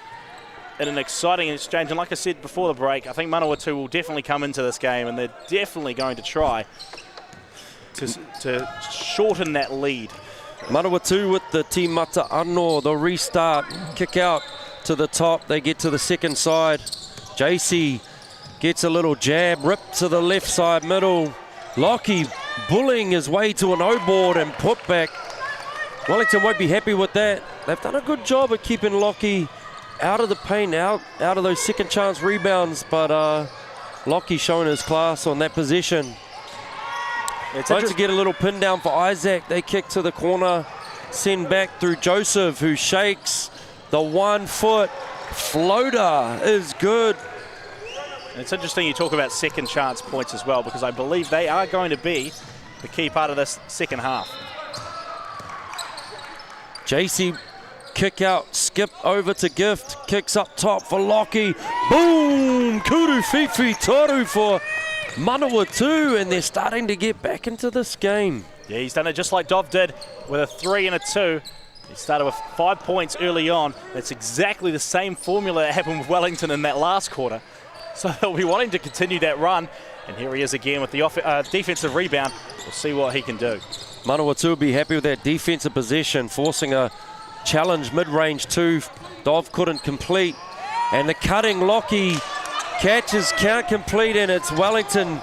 In an exciting exchange, and like I said before the break, I think Manawatu will definitely come into this game, and they're definitely going to try to shorten that lead. Manawatu with the Tīmata Anō, the restart, kick out to the top, they get to the second side. JC gets a little jab, rip to the left side middle. Lockie bullying his way to an O-board and put back. Wellington won't be happy with that. They've done a good job of keeping Lockie out of the paint, out of those second chance rebounds, but Lockie showing his class on that possession. Trying to get a little pin down for Isaac. They kick to the corner, send back through Joseph, who shakes. The 1 foot floater is good. And it's interesting you talk about second chance points as well, because I believe they are going to be the key part of this second half. JC Kick out, skip over to Gift. Kicks up top for Lockie. Boom! Kuru Fifi Toru for Manawatu, and they're starting to get back into this game. Yeah, he's done it just like Dov did with a 3 and a 2. He started with 5 points early on. That's exactly the same formula that happened with Wellington in that last quarter. So they'll be wanting to continue that run. And here he is again with the defensive rebound. We'll see what he can do. Manawatu will be happy with that defensive possession, forcing a challenge mid-range 2. Dov couldn't complete. And the cutting Lockie catches, can't complete, and it's Wellington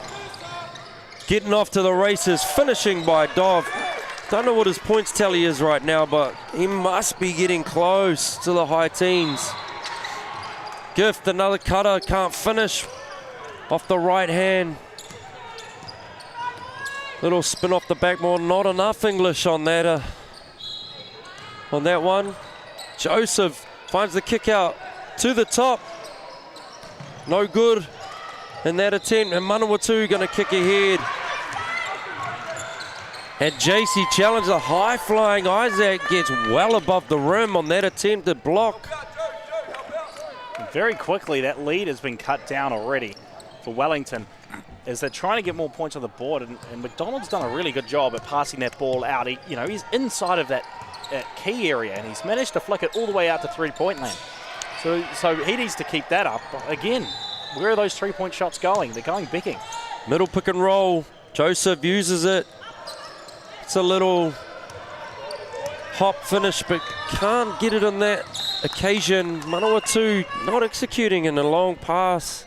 getting off to the races, finishing by Dov. Don't know what his points tally is right now, but he must be getting close to the high teens. Gift, another cutter, can't finish off the right hand. Little spin off the backboard, not enough English on that one. Joseph finds the kick out to the top. No good in that attempt, and Manawatu going to kick ahead. And JC challenges a high-flying Isaac, gets well above the rim on that attempted block. Very quickly, that lead has been cut down already for Wellington as they're trying to get more points on the board, and McDonald's done a really good job at passing that ball out. He's inside of that key area, and he's managed to flick it all the way out to three-point land. So he needs to keep that up. But again, where are those three-point shots going? They're going bicking. Middle pick and roll. Joseph uses it. It's a little hop finish, but can't get it on that occasion. Manawatu not executing in a long pass,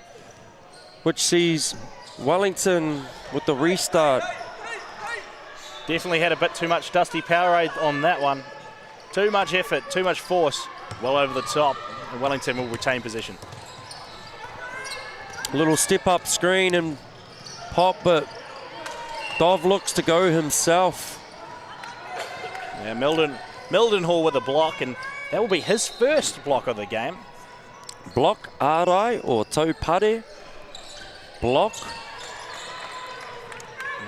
which sees Wellington with the restart. Definitely had a bit too much Dusty Powerade on that one. Too much effort, too much force, well over the top, and Wellington will retain possession. A little step up screen and pop, but Dov looks to go himself. Yeah, Mildenhall with a block, and that will be his first block of the game. Block, arai or taupare. Block.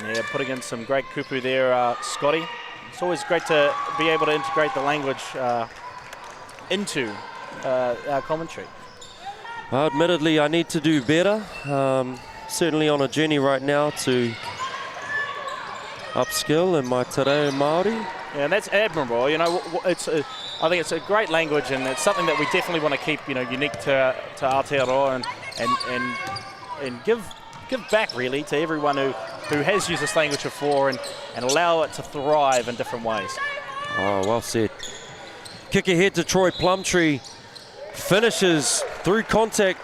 Yeah, putting in some great kupu there, Scotty. It's always great to be able to integrate the language into our commentary. Admittedly, I need to do better. Certainly on a journey right now to upskill in my te reo Māori. Yeah, and that's admirable. I think it's a great language, and it's something that we definitely want to keep, unique to Aotearoa and give back really to everyone who has used this language before and allow it to thrive in different ways. Oh, well said. Kick ahead to Troy Plumtree. Finishes through contact.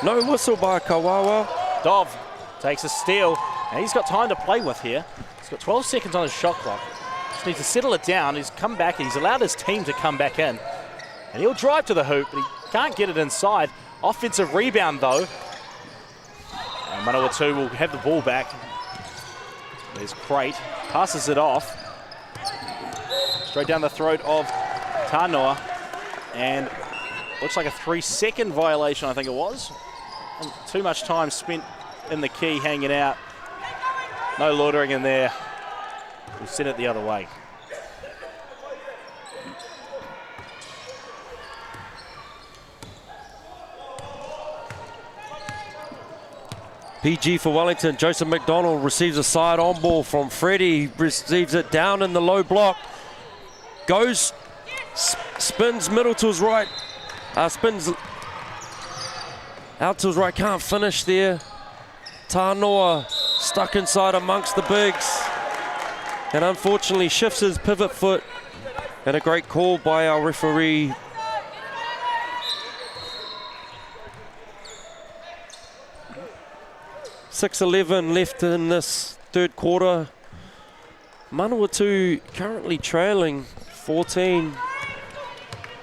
No whistle by Kawawa. Dov takes a steal, and he's got time to play with here. He's got 12 seconds on his shot clock. Just needs to settle it down. He's come back. He's allowed his team to come back in. And he'll drive to the hoop, but he can't get it inside. Offensive rebound, though. And Manawatu will have the ball back. There's Crate. Passes it off. Straight down the throat of Tanoa. And looks like a 3-second violation, I think it was. And too much time spent in the key hanging out. No loitering in there. We'll send it the other way. PG for Wellington. Joseph McDonald receives a side on ball from Freddie. Receives it down in the low block. Goes, spins middle to his right. Spins out to his right. Can't finish there. Tanoa stuck inside amongst the bigs. And unfortunately shifts his pivot foot. And a great call by our referee. .6:11 left in this third quarter. Manawatu currently trailing 14.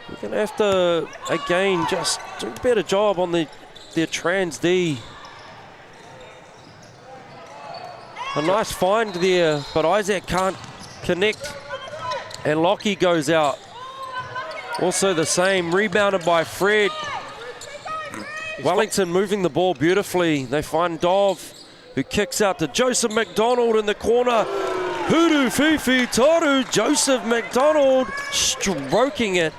We're going to have to, again, just do a better job on their trans D. A nice find there, but Isaac can't connect. And Lockie goes out. Also the same, rebounded by Fred. Wellington moving the ball beautifully. They find Dov, who kicks out to Joseph McDonald in the corner. Huru Fifi Toru, Joseph McDonald stroking it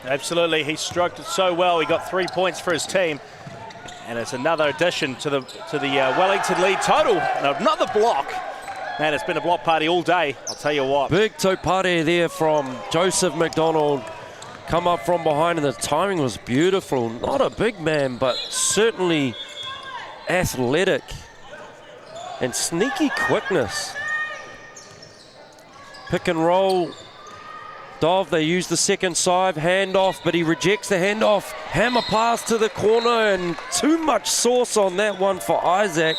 Absolutely, he stroked it so well. He got 3 points for his team. And it's another addition to the Wellington lead total. And another block. Man, it's been a block party all day, I'll tell you what. Big topare there from Joseph McDonald. Come up from behind, and the timing was beautiful. Not a big man, but certainly athletic and sneaky quickness. Pick and roll. Dov, they use the second side, handoff, but he rejects the handoff. Hammer pass to the corner, and too much sauce on that one for Isaac.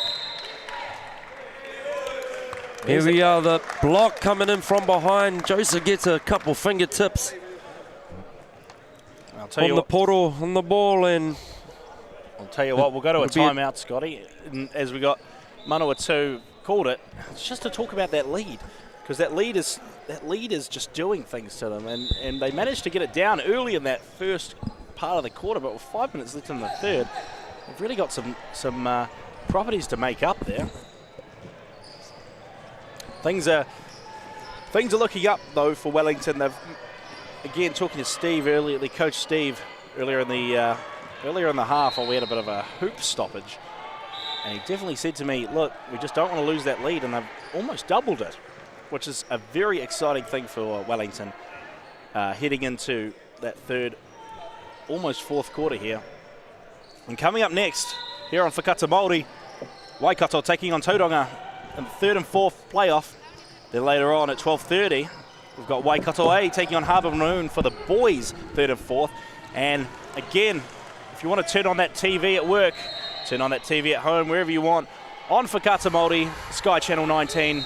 Here we are, the block coming in from behind. Joseph gets a couple fingertips on the portal, on the ball, and I'll tell you what, we'll go to a timeout, Scotty. And as we got Manawatu called it, it's just to talk about that lead, because that lead is just doing things to them, and they managed to get it down early in that first part of the quarter, but with 5 minutes left in the third, they've really got some properties to make up there. Things are looking up though for Wellington. They've again talking to Steve earlier, the coach Steve earlier in the half. We had a bit of a hoop stoppage, and he definitely said to me, "Look, we just don't want to lose that lead," and they've almost doubled it, which is a very exciting thing for Wellington heading into that third, almost fourth quarter here. And coming up next here on Whakata Māori, Waikato taking on Tauranga in the third and fourth playoff. Then later on at 12:30, we've got Waikato A taking on Harbour Maroon for the boys' third and fourth. And again, if you want to turn on that TV at work, turn on that TV at home, wherever you want, on Whakata Māori, Sky Channel 19,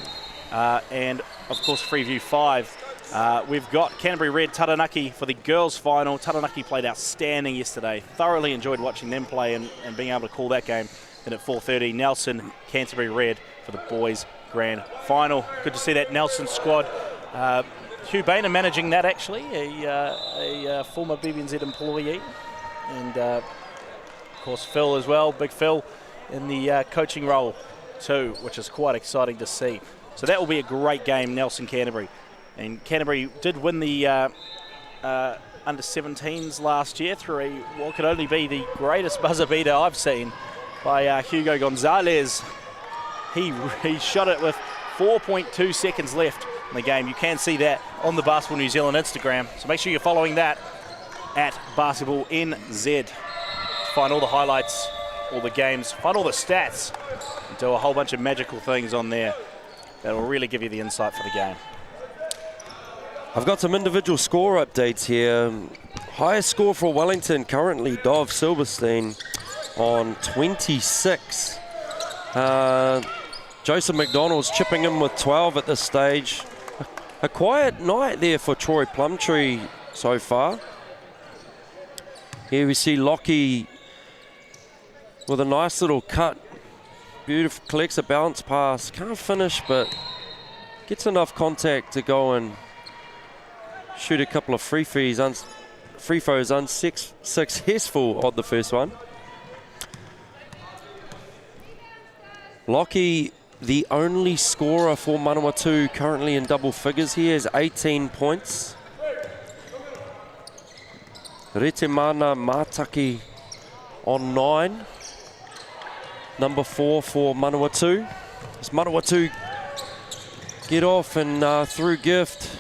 and of course Freeview 5. We've got Canterbury Red Taranaki for the girls' final. Taranaki played outstanding yesterday. Thoroughly enjoyed watching them play and being able to call that game. Then at 4:30, Nelson, Canterbury Red for the boys' grand final. Good to see that Nelson squad. Hugh Boehner managing that, actually, a former BBNZ employee. And of course Phil as well, Big Phil in the coaching role too, which is quite exciting to see. So that will be a great game, Nelson Canterbury. And Canterbury did win the under-17s last year through what could only be the greatest buzzer beater I've seen by Hugo Gonzalez. He shot it with 4.2 seconds left in the game. You can see that on the Basketball New Zealand Instagram. So make sure you're following that at Basketball NZ. Find all the highlights, all the games, find all the stats, and do a whole bunch of magical things on there that will really give you the insight for the game. I've got some individual score updates here. Highest score for Wellington currently, Dov Silverstein on 26. Joseph McDonald's chipping in with 12 at this stage. A quiet night there for Troy Plumtree so far. Here we see Lockie with a nice little cut. Beautiful, collects a bounce pass. Can't finish, but gets enough contact to go and shoot a couple of free throws unsuccessful on the first one. Lockie, the only scorer for Manawatu currently in double figures here, is 18 points. Retemana Mātaki on 9. Number 4 for Manawatu. As Manawatu get off and through gift,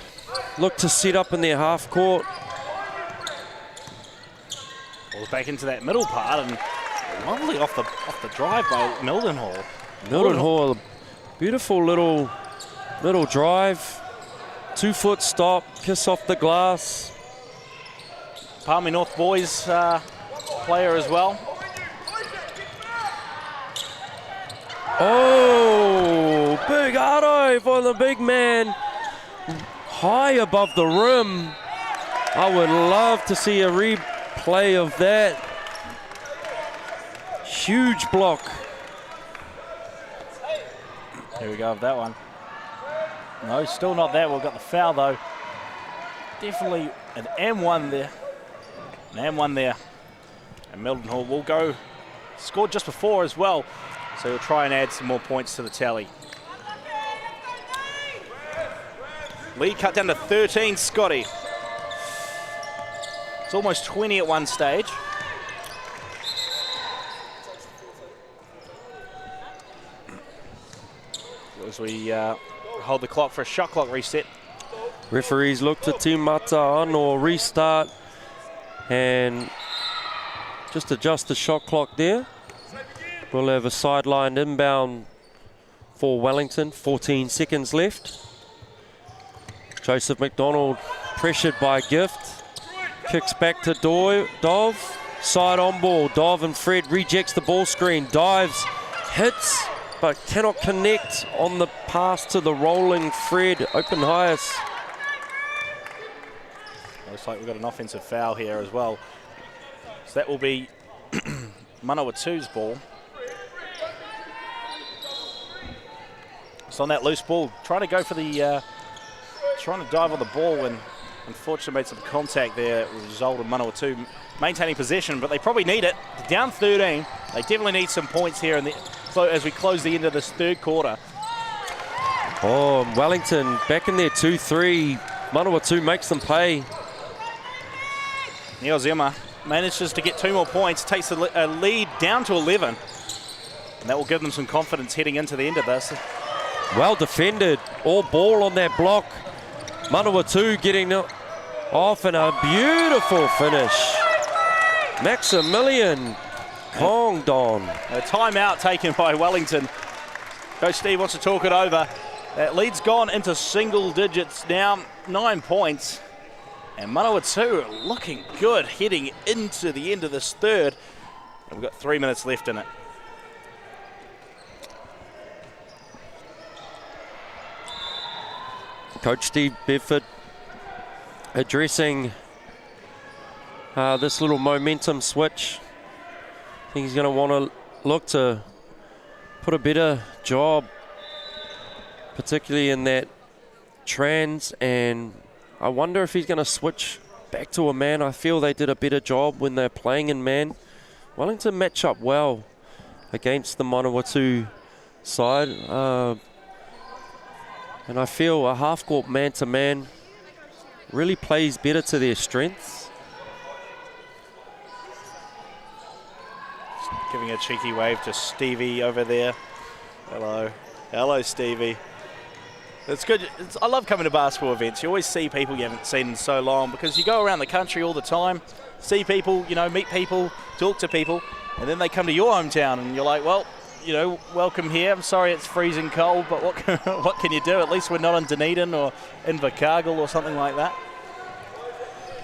look to set up in their half court. Well, back into that middle part, and lovely off the drive by Mildenhall. Mildenhall, beautiful little drive, 2-foot stop, kiss off the glass. Palmy North boys player as well. Oh, big arrow for the big man, high above the rim. I would love to see a replay of that. Huge block. Here we go with that one. No, still not that. We've got the foul though. Definitely an M1 there. An M1 there. And Mildenhall will go. Scored just before as well. So he'll try and add some more points to the tally. Lead cut down to 13, Scotty. It's almost 20 at one stage. As we hold the clock for a shot clock reset. Referees look to timata on or restart and just adjust the shot clock there. We'll have a sidelined inbound for Wellington, 14 seconds left. Joseph McDonald pressured by Gift. Kicks back to Dov. Side on ball. Dov and Fred rejects the ball screen. Dives, hits, but cannot connect on the pass to the rolling Fred. Open highest. Looks like we've got an offensive foul here as well. So that will be Manawatu's ball. So on that loose ball, trying to go for the, trying to dive on the ball, and unfortunately made some contact there. It resulted in Manawatu maintaining possession, but they probably need it. Down 13, they definitely need some points here as we close the end of this third quarter. Oh, Wellington back in there, 2-3. Manawatu makes them pay. Neil Zema manages to get 2 more points, takes a lead down to 11. And that will give them some confidence heading into the end of this. Well defended, all ball on that block. Manawatu getting off and a beautiful finish. Maximilian Kongdon. A timeout taken by Wellington. Coach Steve wants to talk it over. That lead's gone into single digits now, 9 points. And Manawatu are looking good heading into the end of this third. And we've got 3 minutes left in it. Coach Steve Bedford addressing this little momentum switch. I think he's going to want to look to put a better job, particularly in that trans, and I wonder if he's going to switch back to a man. I feel they did a better job when they're playing in man. Wellington match up well against the Manawatu side. And I feel a half-court man-to-man really plays better to their strengths. Just giving a cheeky wave to Stevie over there. Hello. Hello, Stevie. It's good. I love coming to basketball events. You always see people you haven't seen in so long, because you go around the country all the time, see people, you know, meet people, talk to people, and then they come to your hometown and you're like, well, you know, welcome here. I'm sorry it's freezing cold, but what can you do? At least we're not in Dunedin or Invercargill or something like that.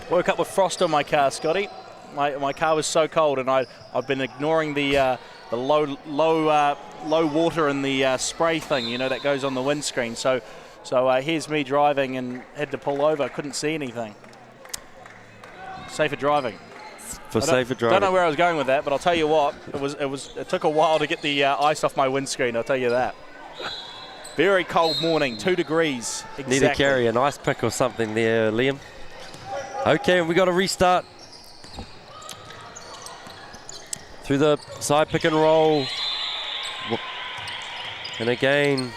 Woke up with frost on my car, Scotty. My car was so cold, and I've been ignoring the low water and the spray thing, you know, that goes on the windscreen. So here's me driving and had to pull over. Couldn't see anything. Safer driving. For safer driving. Don't know where I was going with that, but I'll tell you what, it took a while to get the ice off my windscreen, I'll tell you that. Very cold morning, 2 degrees exactly. Need to carry an ice pick or something there, Liam. Okay, and we got to restart. Through the side pick and roll. And again,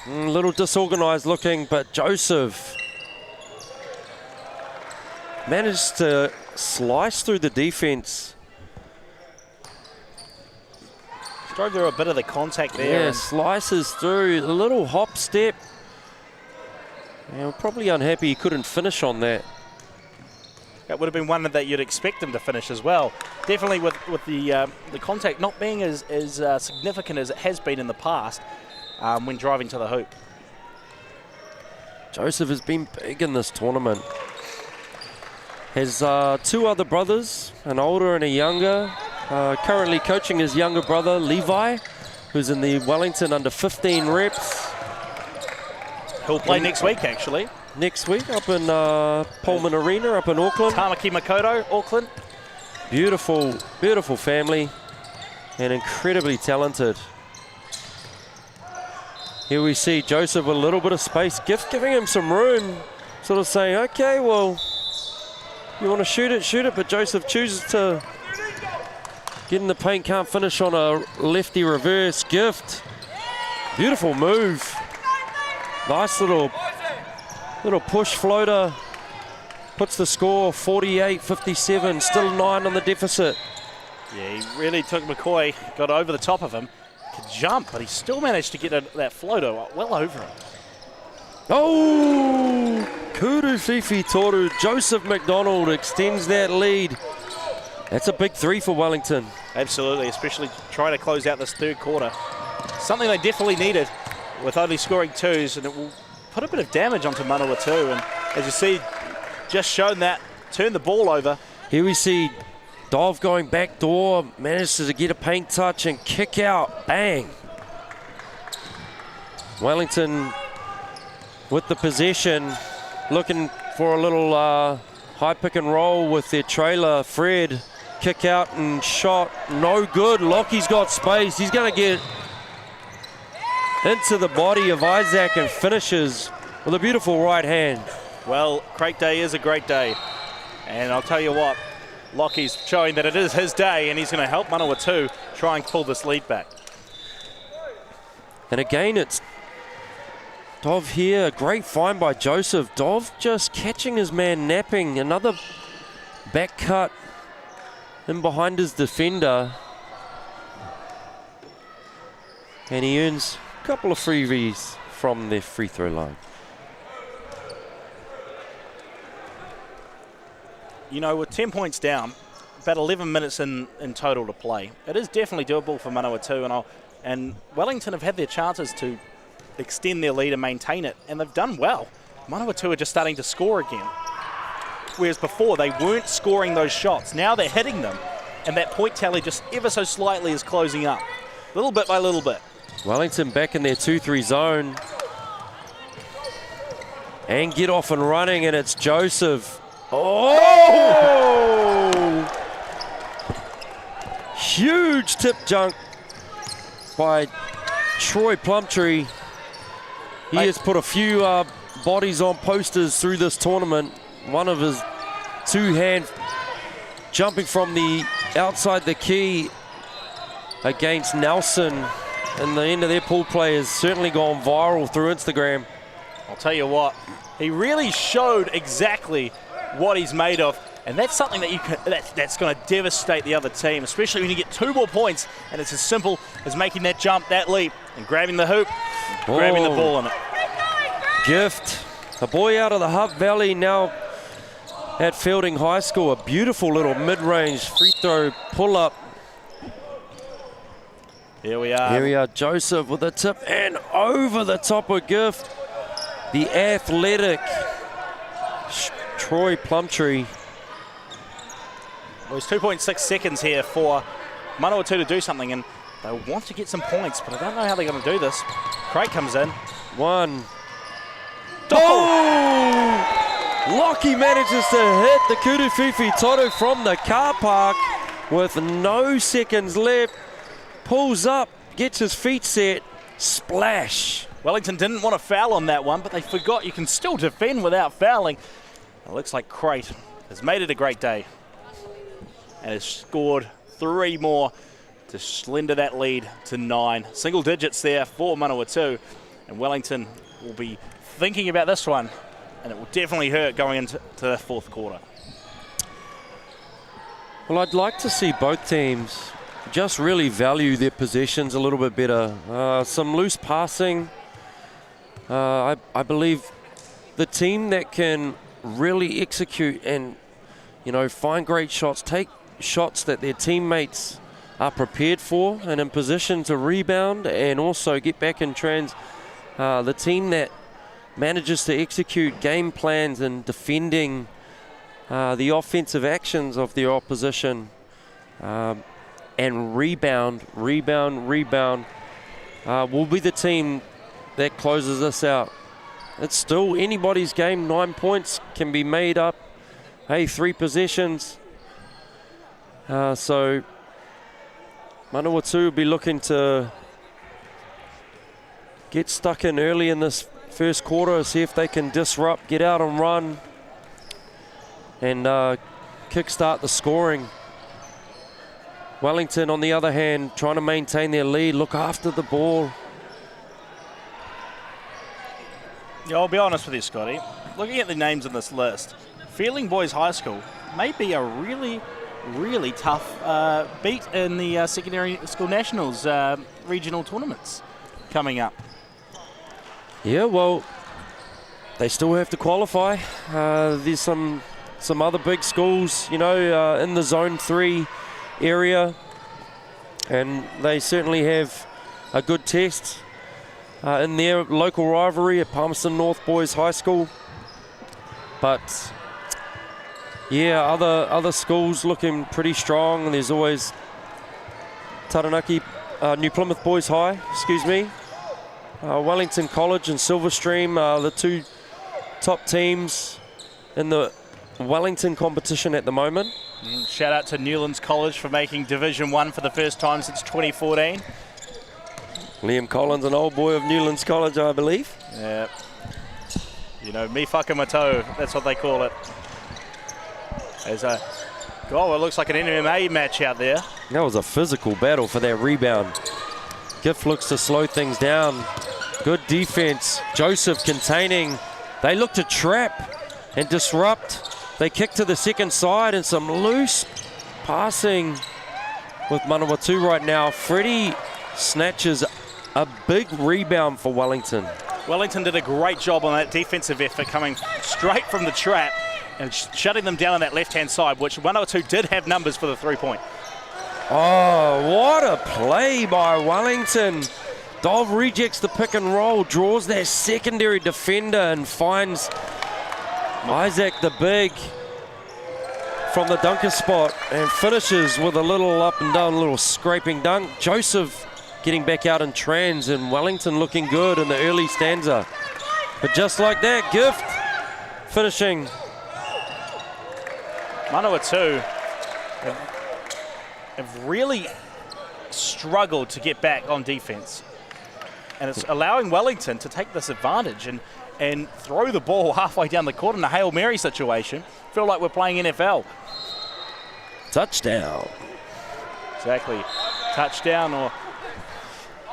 a little disorganized looking, but Joseph managed to slice through the defense. Drove through a bit of the contact there. Yeah, slices through, a little hop step. Yeah, probably unhappy he couldn't finish on that. That would have been one that you'd expect him to finish as well. Definitely with the contact not being as significant as it has been in the past when driving to the hoop. Joseph has been big in this tournament. Has 2 other brothers, an older and a younger. Currently coaching his younger brother, Levi, who's in the Wellington under 15 reps. He'll play next week, actually. Next week up in Pullman Arena up in Auckland. Tamaki Makoto, Auckland. Beautiful, beautiful family and incredibly talented. Here we see Joseph with a little bit of space. Gift giving him some room, sort of saying, okay, well, you want to shoot it, but Joseph chooses to get in the paint, can't finish on a lefty reverse. Gift, beautiful move. Nice little push floater puts the score 48-57, still 9 on the deficit. Yeah, he really took McCoy, got over the top of him, could jump, but he still managed to get that floater well over him. Oh, Kuru Fifi Toru. Joseph McDonald extends that lead. That's a big 3 for Wellington. Absolutely, especially trying to close out this third quarter. Something they definitely needed with only scoring 2s, and it will put a bit of damage onto Manawatu. And as you see, just shown that, turned the ball over. Here we see Dov going back door, manages to get a paint touch and kick out. Bang. Wellington with the possession, looking for a little high pick and roll with their trailer. Fred, kick out and shot, no good. Lockie's got space. He's going to get into the body of Isaac and finishes with a beautiful right hand. Well, Crate Day is a great day. And I'll tell you what, Lockie's showing that it is his day, and he's going to help Manawatu try and pull this lead back. And again, it's Dov here, a great find by Joseph. Dov just catching his man napping. Another back cut in behind his defender. And he earns a couple of freebies from the free throw line. You know, with 10 points down, about 11 minutes in total to play, it is definitely doable for Manawatu, and Wellington have had their chances to extend their lead and maintain it, and they've done well. Manawatu are just starting to score again, whereas before they weren't scoring those shots. Now they're hitting them, and that point tally just ever so slightly is closing up, little bit by little bit. Wellington back in their 2-3 zone, and get off and running, and it's Joseph. Oh! Huge tip junk by Troy Plumtree. He has put a few bodies on posters through this tournament. One of his two-hand jumping from the outside the key against Nelson, and the end of their pool play has certainly gone viral through Instagram. I'll tell you what, he really showed exactly what he's made of, and that's something that that's going to devastate the other team, especially when you get 2 more points, and it's as simple as making that jump, that leap, and grabbing the hoop, grabbing the ball in it. Gift, a boy out of the Hutt Valley, now at Fielding High School. A beautiful little mid-range free throw pull-up. Here we are. Here we are, Joseph with a tip and over the top of Gift. The athletic Troy Plumtree. Well, it's 2.6 seconds here for Manawatu to do something, and they want to get some points, but I don't know how they're going to do this. Craig comes in. One. Oh! Lockie manages to hit the Kuru Fifi Toru from the car park with no seconds left. Pulls up, gets his feet set, splash. Wellington didn't want to foul on that one, but they forgot you can still defend without fouling. It looks like Crate has made it a great day and has scored 3 more to slender that lead to 9. Single digits there for Manawatu, and Wellington will be thinking about this one, and it will definitely hurt going into the 4th quarter. Well, I'd like to see both teams just really value their possessions a little bit better. Some loose passing. I believe the team that can really execute and, you know, find great shots, take shots that their teammates are prepared for and in position to rebound and also get back in trends. The team that manages to execute game plans and defending the offensive actions of their opposition and rebound will be the team that closes this out. It's still anybody's game. 9 points can be made up. Hey, 3 possessions. So Manawatu will be looking to get stuck in early in this first quarter, see if they can disrupt, get out and run, and kickstart the scoring. Wellington, on the other hand, trying to maintain their lead, look after the ball. Yeah, I'll be honest with you, Scotty. Looking at the names on this list, Feeling Boys High School may be a really, really tough beat in the Secondary School Nationals regional tournaments coming up. Yeah, well, they still have to qualify. There's some other big schools, you know, in the Zone 3 area, and they certainly have a good test in their local rivalry at Palmerston North Boys High School. But yeah, other schools looking pretty strong, and there's always Taranaki, New Plymouth Boys High, Wellington College and Silverstream, the two top teams in the Wellington competition at the moment. Shout out to Newlands College for making Division 1 for the first time since 2014. Liam Collins, an old boy of Newlands College, I believe. Yeah. You know, mi whakamato, that's what they call it. There's it looks like an MMA match out there. That was a physical battle for that rebound. Gift looks to slow things down. Good defense. Joseph containing. They look to trap and disrupt. They kick to the second side and some loose passing with Manawatu right now. Freddie snatches a big rebound for Wellington. Wellington did a great job on that defensive effort, coming straight from the trap and shutting them down on that left-hand side, which Manawatu did have numbers for the three-point. Oh, what a play by Wellington. Dov rejects the pick and roll, draws their secondary defender and finds Isaac the Big from the dunker spot and finishes with a little up and down, little scraping dunk. Joseph getting back out in trans, and Wellington looking good in the early stanza. But just like that, Gift finishing. Manawatu have really struggled to get back on defense. And it's allowing Wellington to take this advantage and throw the ball halfway down the court in a Hail Mary situation. Feel like we're playing NFL. Touchdown. Exactly. Touchdown or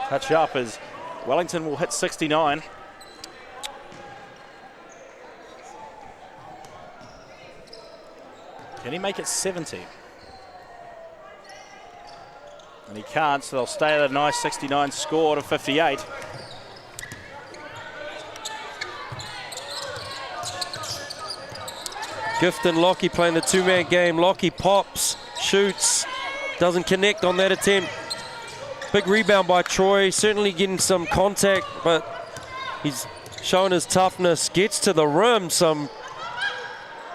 touch up as Wellington will hit 69. Can he make it 70? And he can't, so they'll stay at a nice 69 score to 58. Gift and Lockie playing the two-man game. Lockie pops, shoots, doesn't connect on that attempt. Big rebound by Troy, certainly getting some contact, but he's showing his toughness. Gets to the rim, some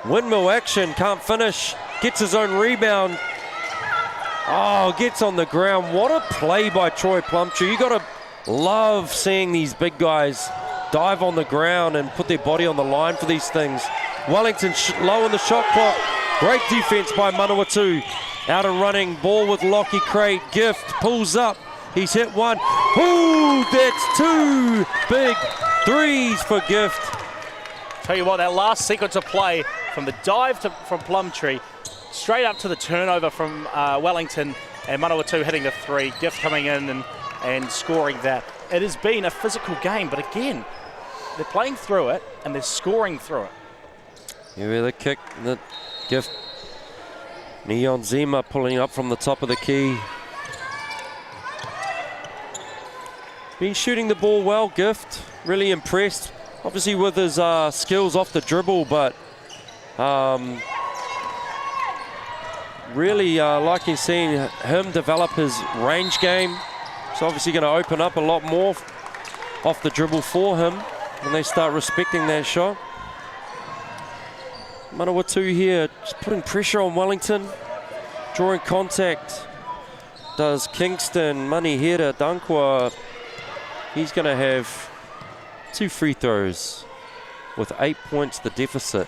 windmill action, can't finish. Gets his own rebound. Oh, gets on the ground. What a play by Troy Plumtree. You got to love seeing these big guys dive on the ground and put their body on the line for these things. Wellington low in the shot clock. Great defense by Manawatu. Out and running, ball with Lockie Crate. Gift pulls up. He's hit one. Ooh, that's two big threes for Gift. Tell you what, that last sequence of play from the dive from Plumtree straight up to the turnover from Wellington, and Manawatu hitting the three. Gift coming in and scoring that. It has been a physical game, but again, they're playing through it and they're scoring through it. Here the kick, the Gift. Neon Zima pulling up from the top of the key. Been shooting the ball well, Gift. Really impressed. Obviously with his skills off the dribble, but really liking seeing him develop his range game. It's obviously going to open up a lot more off the dribble for him when they start respecting that shot. Manawatu here just putting pressure on Wellington, drawing contact. Does Kingston, Manihira, Dankwa. He's going to have 2 free throws with 8 points the deficit.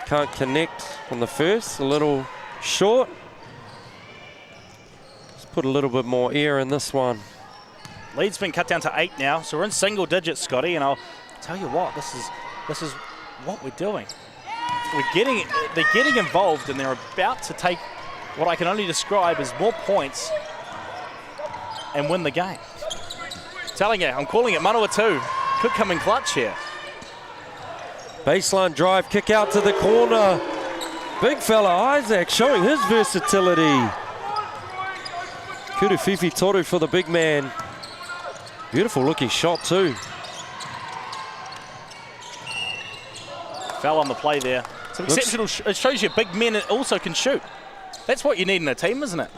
Can't connect on the first, a little short. Let's put a little bit more air in this one. Lead's been cut down to 8 now, so we're in single digits, Scotty, and I'll tell you what, this is what we're doing. They're getting involved, and they're about to take what I can only describe as more points and win the game. Telling you, I'm calling it Manawatu. Could come in clutch here. Baseline drive, kick out to the corner. Big fella Isaac showing his versatility. Kurufifi Toru for the big man. Beautiful looking shot too. Foul on the play there. Some exceptional, it shows you big men also can shoot. That's what you need in a team, isn't it?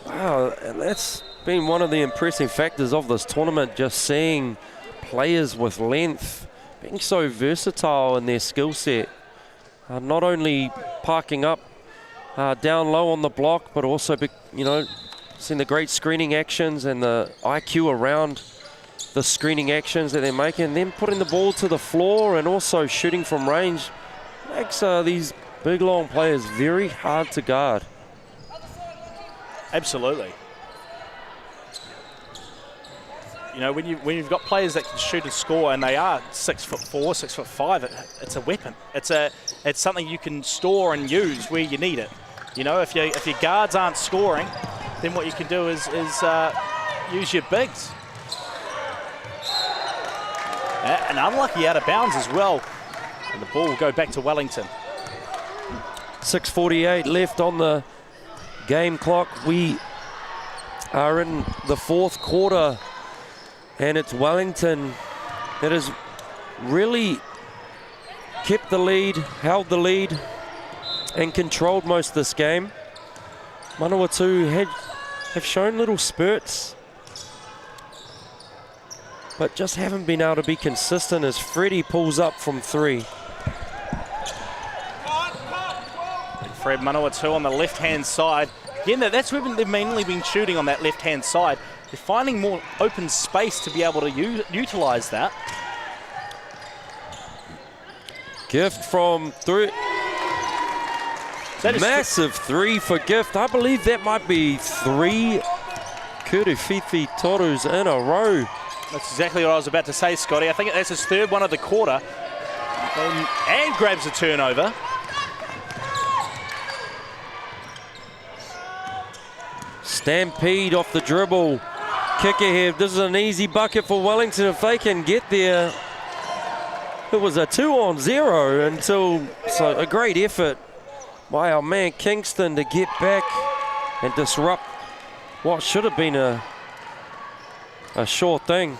Wow, and that's been one of the impressive factors of this tournament, just seeing players with length being so versatile in their skill set. Not only parking up down low on the block, but also, seeing the great screening actions and the IQ around the screening actions that they're making, and then putting the ball to the floor and also shooting from range makes these big, long players very hard to guard. Absolutely. When you've got players that can shoot and score, and they are 6'4", 6'5", it's a weapon. It's something you can store and use where you need it. If your guards aren't scoring, then what you can do is use your bigs. And unlucky out of bounds as well. And the ball will go back to Wellington. 6:48 left on the game clock. We are in the fourth quarter, and it's Wellington that has really kept the lead, held the lead, and controlled most of this game. Manawatu have shown little spurts, but just haven't been able to be consistent as Freddie pulls up from three. Fred Manawatu on the left-hand side. Again, that's where they've mainly been shooting, on that left-hand side. They're finding more open space to be able to utilise that. Gift from three. Massive three for Gift. I believe that might be 3 Kurufifi Torus in a row. That's exactly what I was about to say, Scotty. I think that's his third one of the quarter. And grabs a turnover. Stampede off the dribble. Kick ahead. This is an easy bucket for Wellington if they can get there. It was a 2-on-0 until, so a great effort by our man Kingston to get back and disrupt what should have been a sure thing.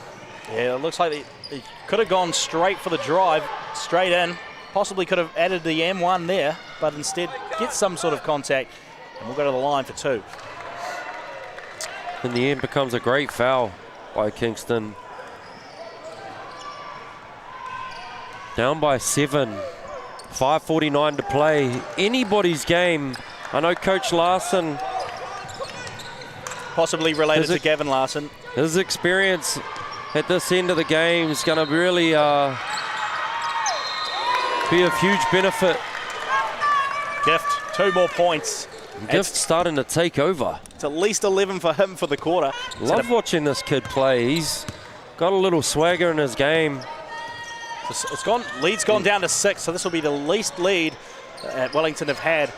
Yeah, it looks like he could have gone straight for the drive, straight in. Possibly could have added the M1 there, but instead gets some sort of contact, and we'll go to the line for 2. In the end, becomes a great foul by Kingston. Down by 7. 5:49 to play. Anybody's game. I know Coach Larson. Possibly related to Gavin Larson. His experience at this end of the game is going to really be of huge benefit. Gift, 2 more points. Gift starting to take over. It's at least 11 for him for the quarter. Love watching this kid play. He's got a little swagger in his game. Lead's gone down to 6, so this will be the least lead that Wellington have had.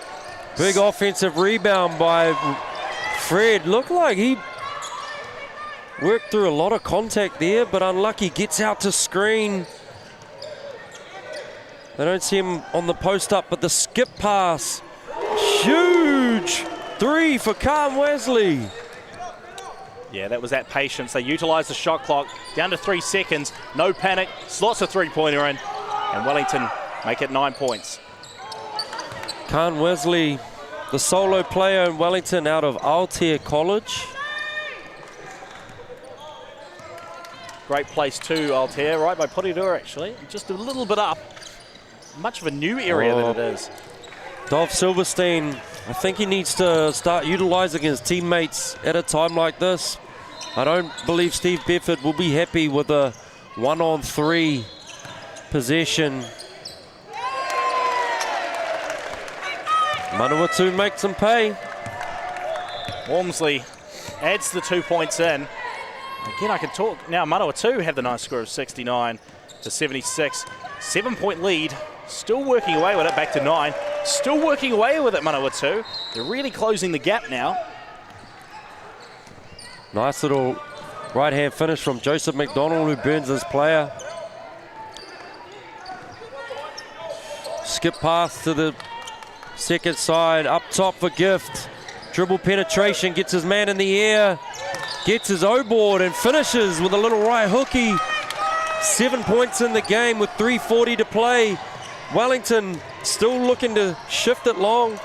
Big offensive rebound by Fred. Looked like he worked through a lot of contact there, but unlucky. Gets out to screen. They don't see him on the post up, but the skip pass. Huge 3 for Khan Wesley. Yeah, that was that patience. They utilised the shot clock down to 3 seconds. No panic. Slots a 3-pointer in, and Wellington make it 9 points. Khan Wesley, the solo player in Wellington out of Altair College. Great place too, Altair, right by Porirua actually. Just a little bit up. Much of a new area than it is. Dolph Silverstein, I think he needs to start utilising his teammates at a time like this. I don't believe Steve Bedford will be happy with a 1-on-3 possession. Manawatu makes them pay. Walmsley adds the 2 points in. Again, I can talk. Now Manawatu have the nice score of 69 to 76. 7-point lead. Still working away with it, back to 9. Still working away with it, Manawatu. They're really closing the gap now. Nice little right-hand finish from Joseph McDonald, who burns his player. Skip pass to the second side, up top for Gift. Dribble penetration, gets his man in the air, gets his O-board and finishes with a little right hooky. 7 points in the game with 3:40 to play. Wellington still looking to shift it long.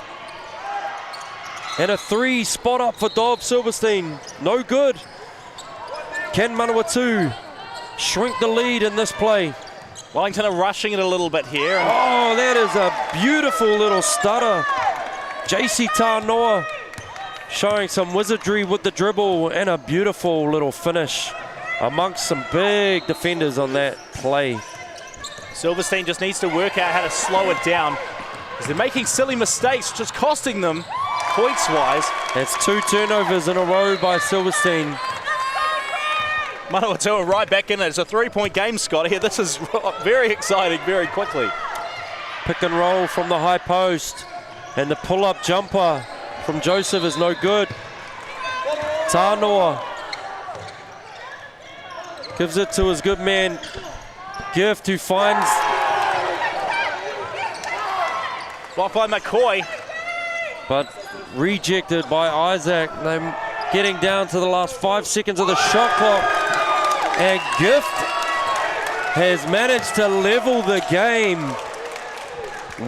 And a 3 spot up for Dov Silverstein. No good. Can Manawatu shrink the lead in this play? Wellington are rushing it a little bit here. Oh, that is a beautiful little stutter. JC Tanoa showing some wizardry with the dribble and a beautiful little finish amongst some big defenders on that play. Silverstein just needs to work out how to slow it down because they're making silly mistakes, just costing them points-wise. That's 2 turnovers in a row by Silverstein. Manawatu right back in it. It's a 3-point game, Scott. Here, this is very exciting very quickly. Pick and roll from the high post. And the pull-up jumper from Joseph is no good. Tanoa gives it to his good man, Gift, who finds... Blocked by McCoy. But rejected by Isaac. They're getting down to the last 5 seconds of the shot clock. And Gift has managed to level the game.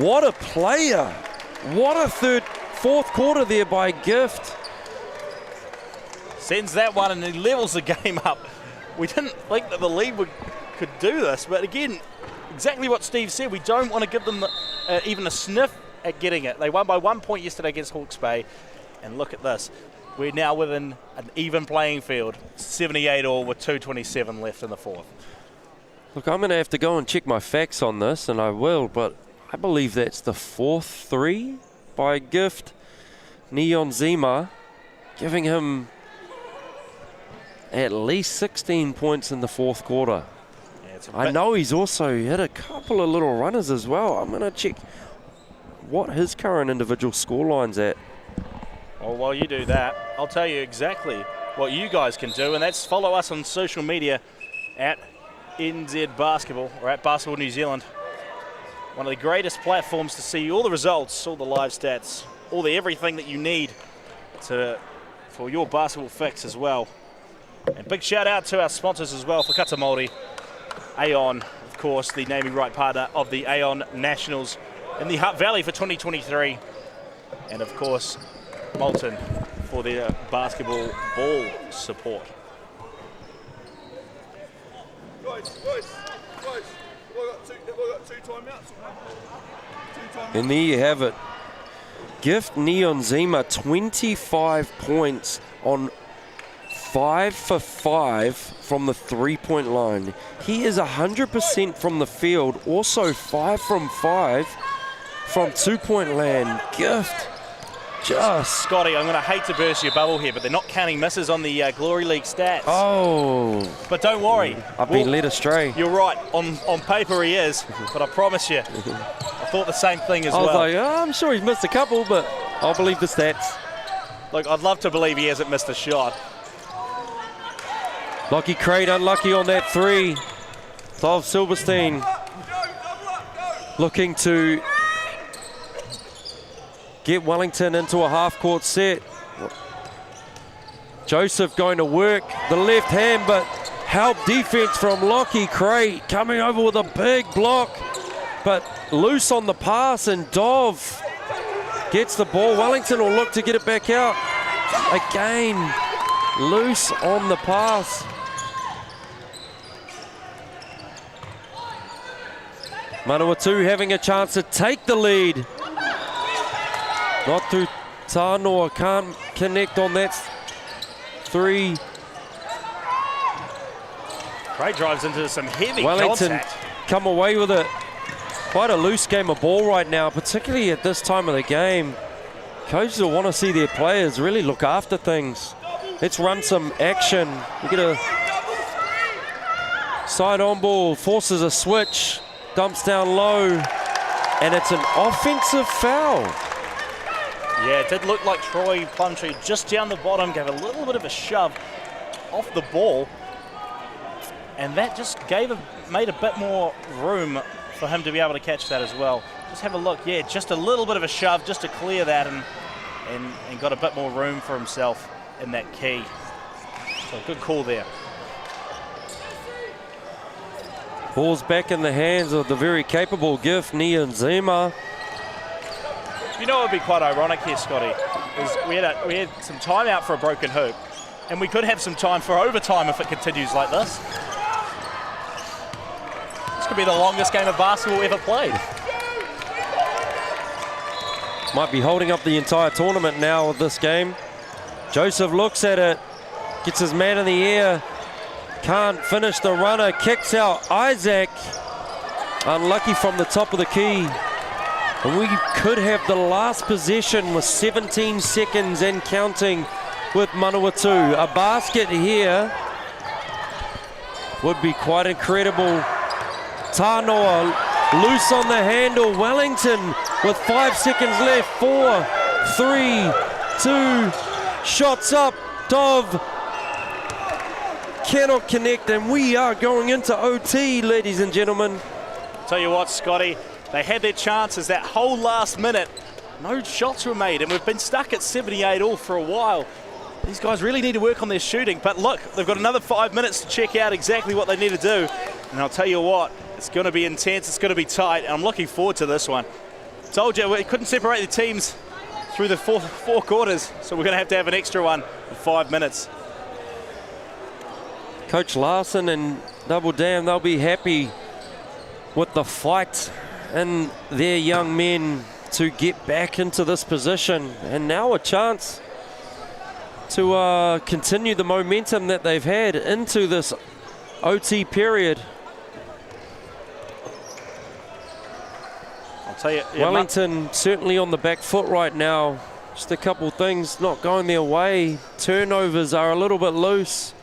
What a player. What a fourth quarter there by Gift. Sends that one and he levels the game up. We didn't think that the lead could do this, but again, exactly what Steve said. We don't want to give them even a sniff at getting it. They won by 1 point yesterday against Hawke's Bay. And look at this. We're now within an even playing field. 78 all with 2:27 left in the fourth. Look, I'm going to have to go and check my facts on this, and I will, but I believe that's the 4th 3 by Gift. Neon Zima giving him at least 16 points in the fourth quarter. Yeah, I know he's also hit a couple of little runners as well. I'm going to check what his current individual scoreline's at. Well, while you do that, I'll tell you exactly what you guys can do, and that's follow us on social media at NZ Basketball or at Basketball New Zealand. One of the greatest platforms to see all the results, all the live stats, all the everything that you need for your basketball fix as well. And big shout out to our sponsors as well for Kata Māori. Aon, of course, the naming right partner of the Aon Nationals in the Hutt Valley for 2023. And of course, Molten for their basketball ball support. Guys, we've got two timeouts. And there you have it. Gift Neon Zima 25 points on 5 for 5 from the 3-point line. He is 100% from the field, also 5 from 5 from 2-point land. Gift just... Scotty, I'm going to hate to burst your bubble here, but they're not counting misses on the Glory League stats. Oh. But don't worry. I've been led astray. You're right. On paper he is, but I promise you, I thought the same thing as well. I was like, oh, I'm sure he's missed a couple, but I'll believe the stats. Look, I'd love to believe he hasn't missed a shot. Lockie Crate unlucky on that 3. Dov Silverstein looking to get Wellington into a half-court set. Joseph going to work the left hand, but help defense from Lockie Crate coming over with a big block, but loose on the pass, and Dov gets the ball. Wellington will look to get it back out. Again, loose on the pass. Manawatu having a chance to take the lead. Not through Tanoa, can't connect on that 3. Crate drives into some heavy Wellington contact. Come away with it. Quite a loose game of ball right now, particularly at this time of the game. Coaches will want to see their players really look after things. Let's run some action. We get a side on ball, forces a switch, dumps down low, and it's an offensive foul. Yeah, it did look like Troy Plumtree just down the bottom, gave a little bit of a shove off the ball, and that just made a bit more room for him to be able to catch that as well. Just have a look. Yeah, just a little bit of a shove just to clear that and got a bit more room for himself in that key. So good call there. Ball's back in the hands of the very capable Gift, Nia Nzima. You know what would be quite ironic here, Scotty, is we had some time out for a broken hoop, and we could have some time for overtime if it continues like this. This could be the longest game of basketball ever played. Might be holding up the entire tournament now of this game. Joseph looks at it, gets his man in the air, can't finish the runner, kicks out Isaac. Unlucky from the top of the key. And we could have the last possession with 17 seconds and counting with Manawatu. A basket here would be quite incredible. Tanoa loose on the handle. Wellington with 5 seconds left. 4, 3, 2. Shots up. Dov cannot connect, and we are going into OT, ladies and gentlemen. Tell you what, Scotty, they had their chances that whole last minute. No shots were made, and we've been stuck at 78 all for a while. These guys really need to work on their shooting, but look, they've got another 5 minutes to check out exactly what they need to do. And I'll tell you what, it's going to be intense, it's going to be tight, and I'm looking forward to this one. Told you, we couldn't separate the teams through the four quarters, so we're going to have an extra one for 5 minutes. Coach Larson and Double Dam, they'll be happy with the fight and their young men to get back into this position. And now a chance to continue the momentum that they've had into this OT period. I'll tell you, Wellington certainly on the back foot right now. Just a couple things not going their way. Turnovers are a little bit loose.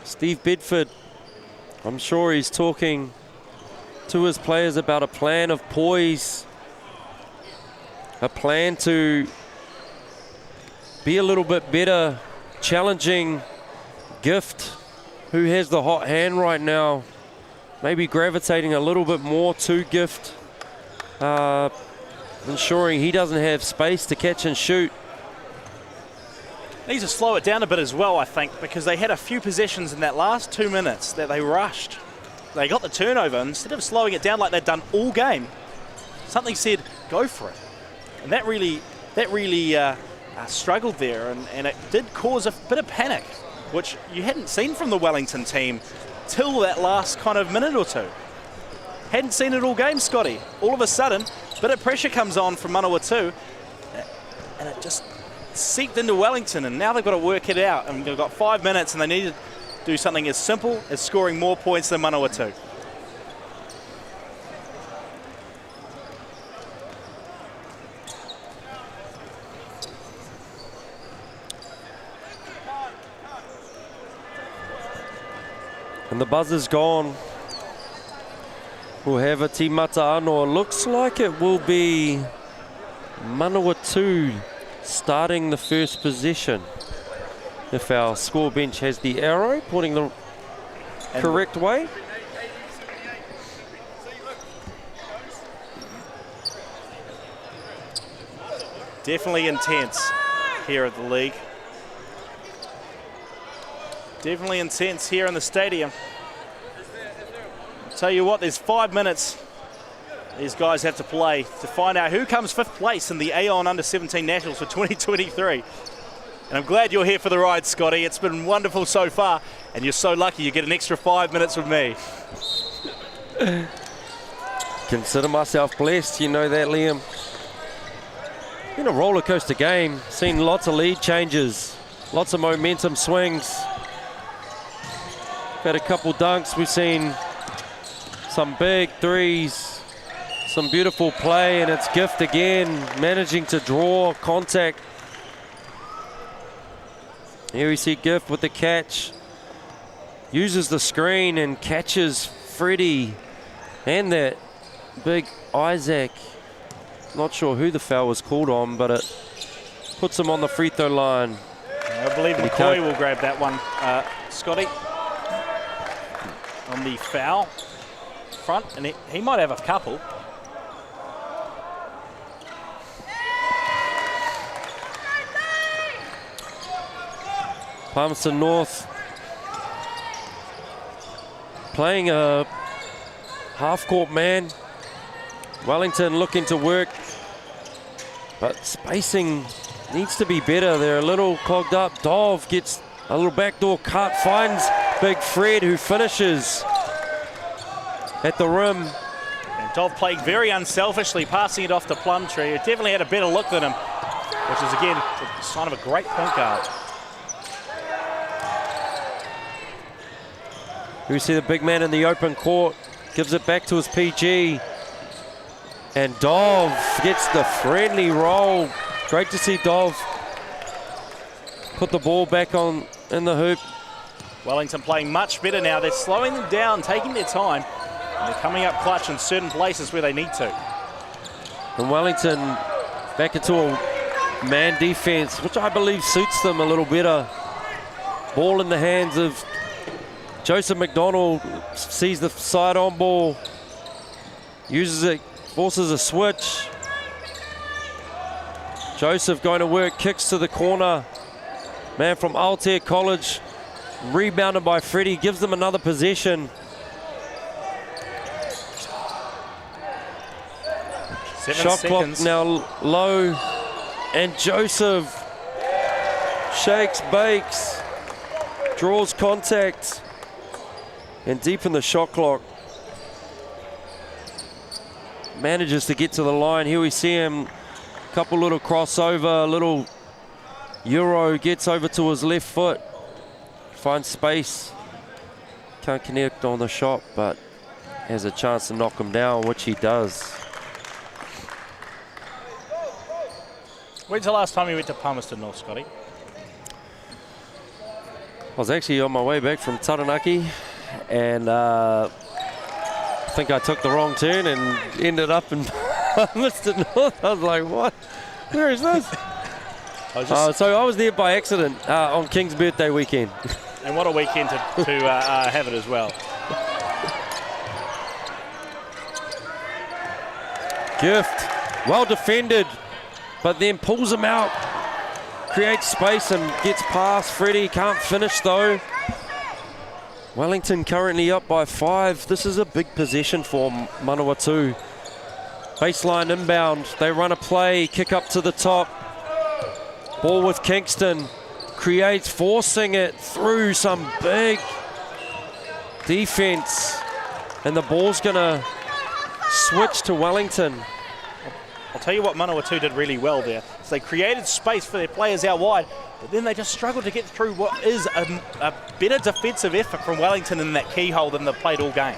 Steve Bedford, I'm sure he's talking to his players about a plan of poise, a plan to be a little bit better, challenging Gift, who has the hot hand right now, maybe gravitating a little bit more to Gift, ensuring he doesn't have space to catch and shoot. Needs to slow it down a bit as well, I think, because they had a few possessions in that last 2 minutes that they rushed. They got the turnover. Instead of slowing it down like they'd done all game, something said, go for it. And that really struggled there, and it did cause a bit of panic, which you hadn't seen from the Wellington team till that last kind of minute or two. Hadn't seen it all game, Scotty. All of a sudden, a bit of pressure comes on from Manawatu, and it just seeped into Wellington, and now they've got to work it out. And they've got 5 minutes, and they need to do something as simple as scoring more points than Manawatu. And the buzzer's gone. We'll have a Timata Anoa. Looks like it will be Manawatu starting the first possession. If our score bench has the arrow pointing the correct way. Definitely intense here at the league. Definitely intense here in the stadium. I'll tell you what, there's 5 minutes these guys have to play to find out who comes 5th place in the Aon U17 Nationals for 2023. And I'm glad you're here for the ride, Scotty. It's been wonderful so far, and you're so lucky you get an extra 5 minutes with me. Consider myself blessed, you know that, Liam. Been a roller coaster game, seen lots of lead changes, lots of momentum swings. Had a couple dunks, we've seen some big threes, some beautiful play, and it's Gift again, managing to draw contact. Here we see Gift with the catch, uses the screen and catches Freddie and that big Isaac. Not sure who the foul was called on, but it puts him on the free throw line. I believe McCoy will grab that one, Scotty, on the foul. front, and he might have a couple. Palmerston North playing a half-court man. Wellington looking to work, but spacing needs to be better. They're a little clogged up. Dov gets a little backdoor cut, finds Big Fred, who finishes at the rim. And Dov playing very unselfishly, passing it off to Plumtree, who definitely had a better look than him, which is, again, a sign of a great point guard. We see the big man in the open court, gives it back to his PG. And Dov gets the friendly roll. Great to see Dov put the ball back on in the hoop. Wellington playing much better now. They're slowing them down, taking their time, and they're coming up clutch in certain places where they need to. And Wellington back into a man defense, which I believe suits them a little better. Ball in the hands of Joseph McDonald, sees the side on ball, uses it, forces a switch. Joseph going to work, kicks to the corner. Man from Altair College, rebounded by Freddie, gives them another possession. 7 Shot seconds. clock now low, and Joseph shakes, bakes, draws contact, and deep in the shot clock. Manages to get to the line. Here we see him, couple little crossover, little Euro, gets over to his left foot, finds space, can't connect on the shot, but has a chance to knock him down, which he does. When's the last time you went to Palmerston North, Scotty? I was actually on my way back from Taranaki, and I think I took the wrong turn and ended up in Palmerston North. I was like, what? Where is this? So I was there by accident on King's birthday weekend. And what a weekend to have it as well. Gift, well defended, but then pulls him out, creates space and gets past Freddie. Can't finish though. Wellington currently up by 5. This is a big possession for Manawatu. Baseline inbound, they run a play, kick up to the top. Ball with Kingston, creates, forcing it through some big defense. And the ball's gonna switch to Wellington. I'll tell you what Manawatu did really well there. So they created space for their players out wide, but then they just struggled to get through what is a better defensive effort from Wellington in that keyhole than they've played all game.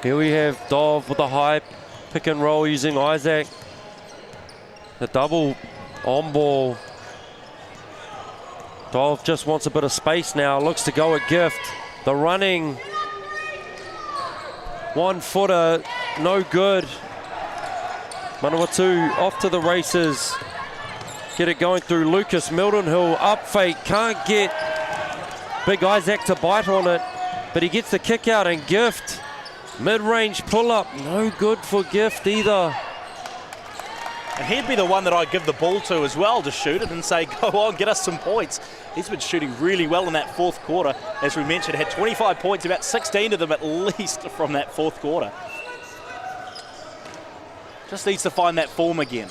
Here we have Dov with a high pick and roll using Isaac. The double on ball. Dov just wants a bit of space now, looks to go at Gift. The running 1-footer, no good. Manawatu off to the races. Get it going through Lucas Mildenhill, up fake, can't get Big Isaac to bite on it, but he gets the kick out, and Gift, mid-range pull-up, no good for Gift either. And he'd be the one that I'd give the ball to as well to shoot it and say, go on, get us some points. He's been shooting really well in that fourth quarter. As we mentioned, had 25 points, about 16 of them at least from that fourth quarter. Just needs to find that form again.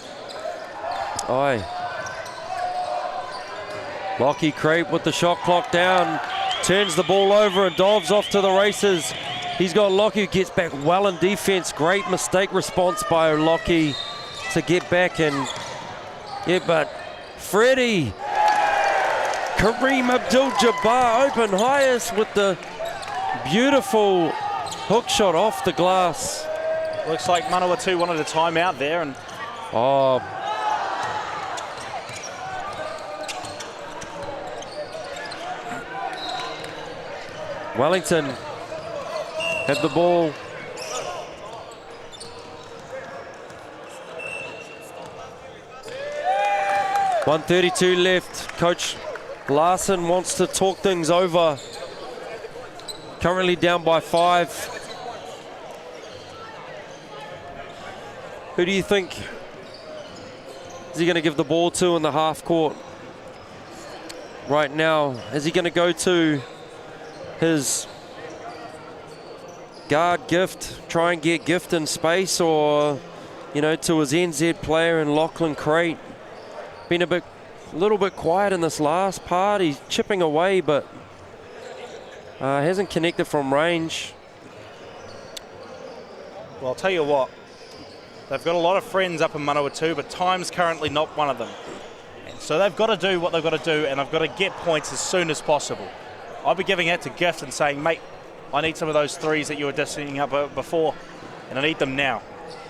Aye. Lockie Crape with the shot clock down, turns the ball over and Dov's off to the races. He's got Lockie, who gets back well in defense. Great mistake response by Lockie to get back, and yeah, but Freddie, Kareem Abdul-Jabbar open highest with the beautiful hook shot off the glass. Looks like Manawatu wanted a timeout there, and Wellington had the ball. .132 left. Coach Larson wants to talk things over. Currently down by 5. Who do you think is he going to give the ball to in the half court right now? Is he going to go to his guard Gift, try and get Gift in space, or, you know, to his NZ player in Lachlan Crate? Been a little bit quiet in this last part. He's chipping away, but hasn't connected from range. Well, I'll tell you what, they've got a lot of friends up in Manawatu, but time's currently not one of them. And so they've got to do what they've got to do, and they've got to get points as soon as possible. I'll be giving it to Gift and saying, mate, I need some of those threes that you were dishing up before, and I need them now.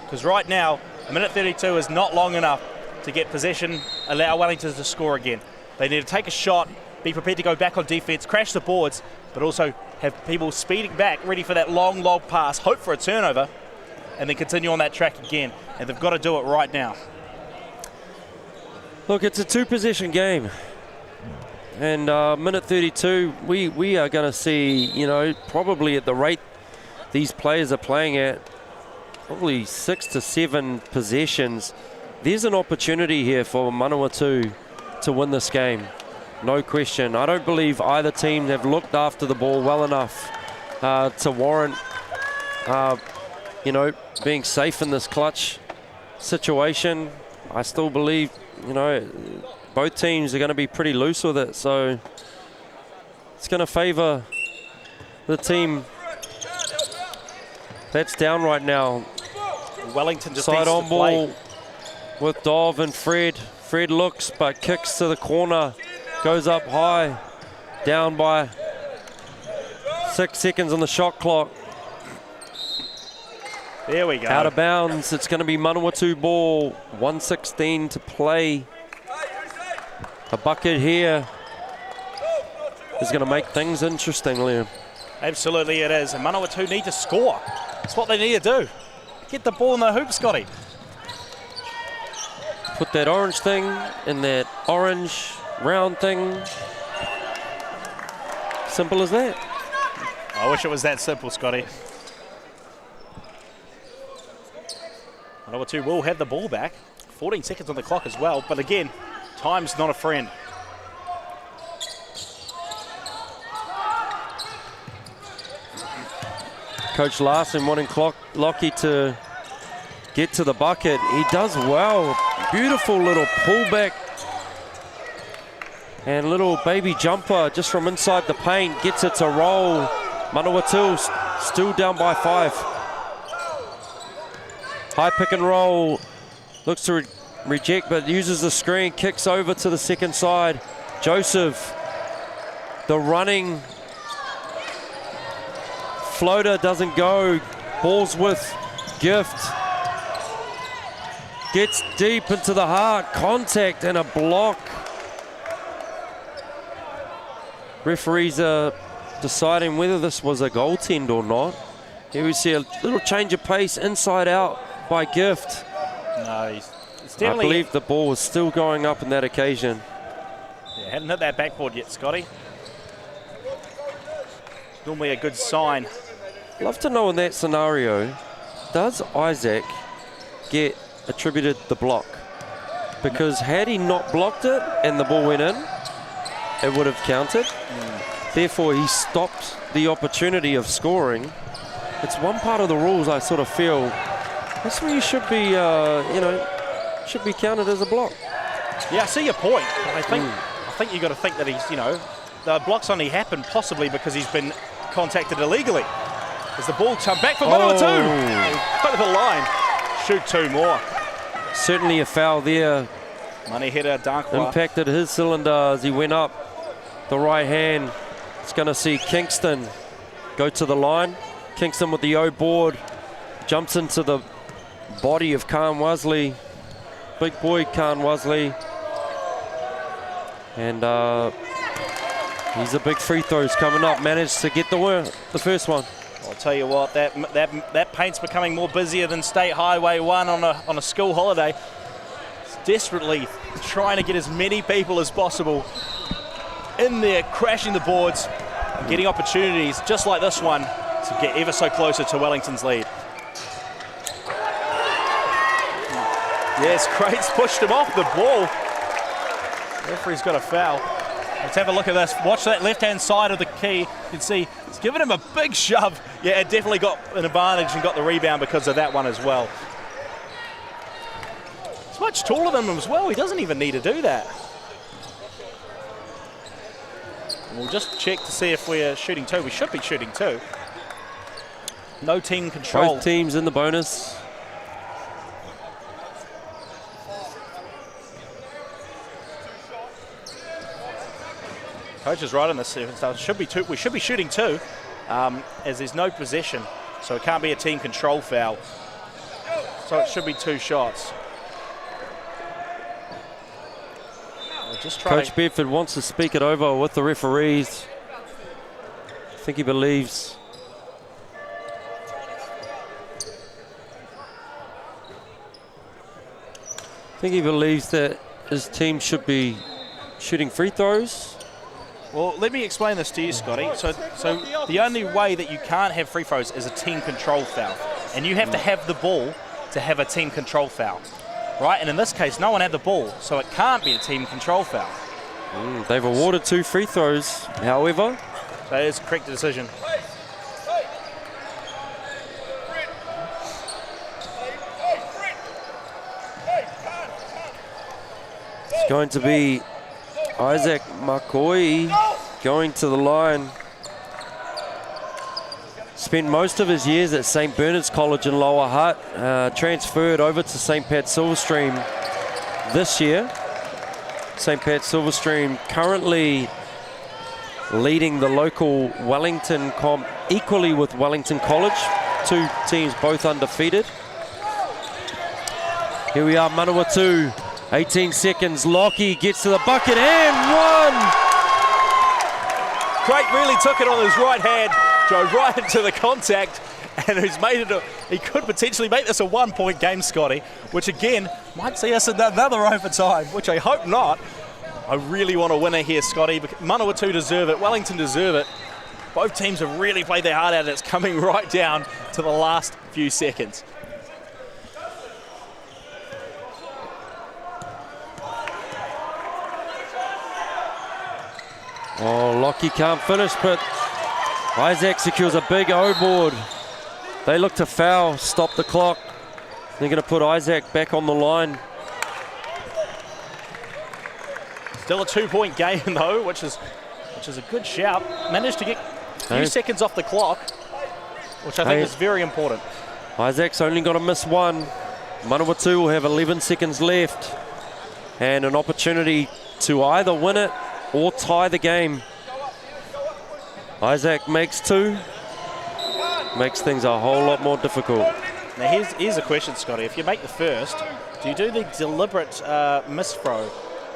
Because right now, a minute 32 is not long enough to get possession, allow Wellington to score again. They need to take a shot, be prepared to go back on defense, crash the boards, but also have people speeding back, ready for that long lob pass, hope for a turnover, and then continue on that track again. And they've got to do it right now. Look, it's a two-possession game. And minute 32, we are going to see, you know, probably at the rate these players are playing at, probably 6 to 7 possessions. There's an opportunity here for Manawatu to win this game. No question. I don't believe either team have looked after the ball well enough to warrant, you know, being safe in this clutch situation. I still believe, you know, both teams are going to be pretty loose with it, so it's going to favour the team that's down right now. Wellington just side needs on to ball play with Dov and Fred. Fred looks but kicks to the corner, goes up high, down by 6 seconds on the shot clock. There we go. Out of bounds. It's going to be Manawatu ball. 1:16 to play. A bucket here is going to make things interesting, Liam. Absolutely it is. And Manawatu need to score. That's what they need to do. Get the ball in the hoop, Scotty. Put that orange thing in that orange round thing. Simple as that. I wish it was that simple, Scotty. Manawatu will have the ball back. 14 seconds on the clock as well. But again, time's not a friend. Coach Larson wanting Lockie to get to the bucket. He does well. Beautiful little pullback and little baby jumper just from inside the paint. Gets it to roll. Manawatu still down by 5. High pick and roll. Looks to reject, but uses the screen. Kicks over to the second side. Joseph, the running floater doesn't go. Ball's with Gift. Gets deep into the heart. Contact and a block. Referees are deciding whether this was a goaltend or not. Here we see a little change of pace inside out by Gift. No, it's definitely... I believe the ball was still going up in that occasion. Yeah, hadn't hit that backboard yet, Scotty. Normally a good sign. Love to know in that scenario, does Isaac get attributed the block? Because had he not blocked it and the ball went in, it would have counted. Therefore, he stopped the opportunity of scoring. It's one part of the rules I sort of feel that's where you should be, you know, should be counted as a block. Yeah, I see your point. But I think you've got to think that he's, you know, the blocks only happened possibly because he's been contacted illegally. As the ball come back for Manawatu. Over the line. Shoot 2 more. Certainly a foul there. Money hitter, Dankwa. Impacted his cylinder as he went up the right hand. It's going to see Kingston go to the line. Kingston with the O board. Jumps into the body of Khan Wesley. Big boy Khan Wesley. And he's a big free throws coming up. Managed to get the first one. I'll tell you what, that paint's becoming more busier than State Highway 1 on a school holiday. It's desperately trying to get as many people as possible in there, crashing the boards, and getting opportunities just like this one to get ever so closer to Wellington's lead. Yes, Craig's pushed him off the ball. Referee's got a foul. Let's have a look at this. Watch that left-hand side of the key. You can see it's given him a big shove. Yeah, it definitely got an advantage and got the rebound because of that one as well. He's much taller than him as well. He doesn't even need to do that. And we'll just check to see if we're shooting two. We should be shooting two. No team control. Both teams in the bonus. Coach is right on this. So should be two. We should be shooting two, as there's no possession, so it can't be a team control foul. So it should be two shots. Coach Bedford wants to speak it over with the referees. I think he believes. That his team should be shooting free throws. Well, let me explain this to you, Scotty. So the only way that you can't have free throws is a team control foul. And you have to have the ball to have a team control foul, right? And in this case, no one had the ball, so it can't be a team control foul. They've awarded 2 free throws, however. So it is a correct decision. It's going to be Isaac McCoy going to the line. Spent most of his years at St. Bernard's College in Lower Hutt. Transferred over to St. Pat Silverstream this year. St. Pat Silverstream currently leading the local Wellington comp equally with Wellington College. 2 teams both undefeated. Here we are, Manawatu. 18 seconds, Lockie gets to the bucket and one! Craig really took it on his right hand, drove right into the contact, and he could potentially make this a 1-point game, Scotty, which again might see us in another overtime, which I hope not. I really want a winner here, Scotty. Manawatu deserve it, Wellington deserve it. Both teams have really played their heart out, and it's coming right down to the last few seconds. Oh, Lockie can't finish, but Isaac secures a big O-board. They look to foul, stop the clock. They're going to put Isaac back on the line. Still a 2-point game though, which is a good shout. Managed to get a few seconds off the clock, which I think is very important. Isaac's only got to miss one. Manawatu will have 11 seconds left and an opportunity to either win it or tie the game. Isaac makes 2. Makes things a whole lot more difficult. Now here's a question, Scotty. If you make the first, do you do the deliberate miss throw?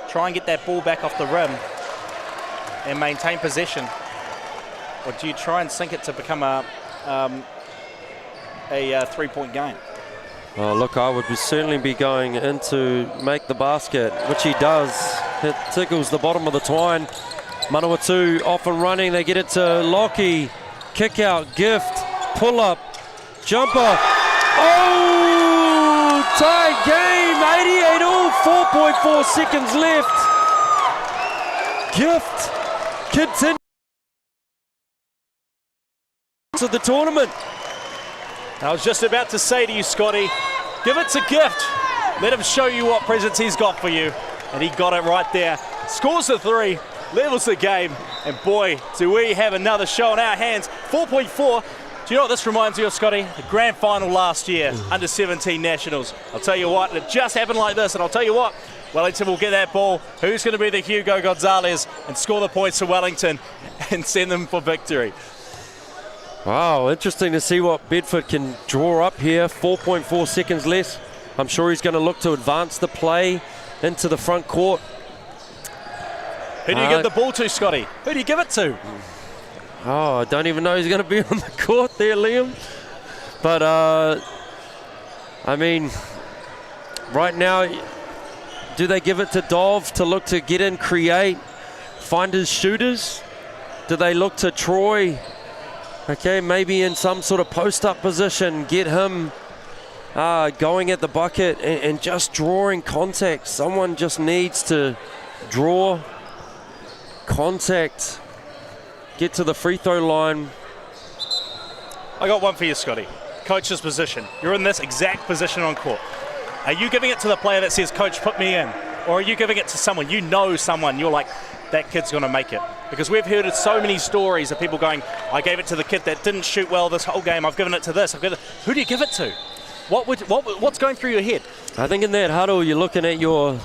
Try and get that ball back off the rim and maintain possession? Or do you try and sink it to become a 3-point game? Oh, look, I would certainly be going in to make the basket, which he does. It tickles the bottom of the twine. Manawatu off and running. They get it to Lockie. Kick out, gift, pull up, jumper. Oh, tied game, 88 all, 4.4 seconds left. Gift continues to the tournament. I was just about to say to you, Scotty, give it to Gift. Let him show you what presents he's got for you. And he got it right there. Scores the 3, levels the game, and boy, do we have another show in our hands. 4.4. Do you know what this reminds me of, Scotty? The grand final last year, under 17 nationals. I'll tell you what, it just happened like this, and I'll tell you what, Wellington will get that ball. Who's going to be the Hugo Gonzalez and score the points to Wellington and send them for victory? Wow, interesting to see what Bedford can draw up here. 4.4 seconds less. I'm sure he's going to look to advance the play into the front court. Who do you give the ball to, Scotty? Who do you give it to? Oh, I don't even know who's going to be on the court there, Liam. But, I mean, right now, do they give it to Dov to look to get in, create, find his shooters? Do they look to Troy? Okay, maybe in some sort of post-up position, get him going at the bucket and just drawing contact. Someone just needs to draw contact, get to the free throw line. I got one for you, Scotty. Coach's position. You're in this exact position on court. Are you giving it to the player that says, coach, put me in? Or are you giving it to someone, you know someone, you're like, that kid's going to make it? Because we've heard so many stories of people going, I gave it to the kid that didn't shoot well this whole game, I've given it to this. Who do you give it to? What's going through your head? I think in that huddle, you're looking at your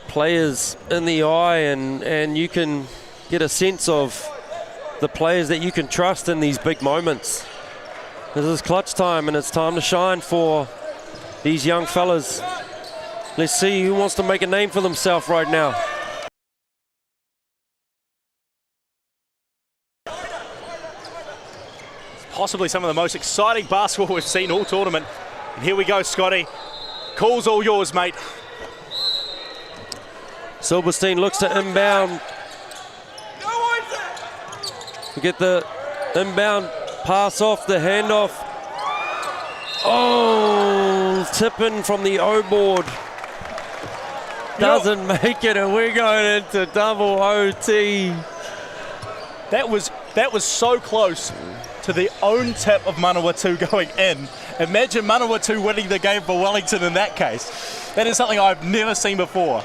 players in the eye and you can get a sense of the players that you can trust in these big moments. This is clutch time and it's time to shine for these young fellas. Let's see who wants to make a name for themselves right now. Possibly some of the most exciting basketball we've seen all tournament. And here we go, Scotty. Call's all yours, mate. Silverstein looks to inbound. We get the inbound pass off, the handoff. Oh, tipping from the O board. Doesn't make it, and we're going into double OT. That was so close to the own tip of Manawatu going in. Imagine Manawatu winning the game for Wellington in that case. That is something I've never seen before.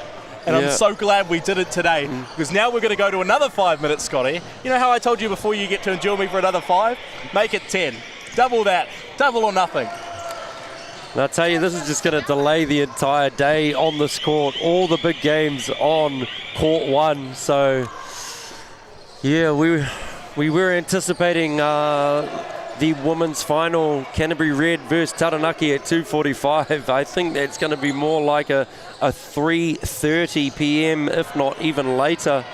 And I'm so glad we did it today, because now we're going to go to another 5 minutes, Scotty. You know how I told you before, you get to endure me for another 5? Make it 10. Double that. Double or nothing. And I tell you, this is just going to delay the entire day on this court. All the big games on court 1. So, yeah, we were anticipating the women's final, Canterbury Red versus Taranaki at 2:45. I think that's going to be more like a 3:30 p.m, if not even later.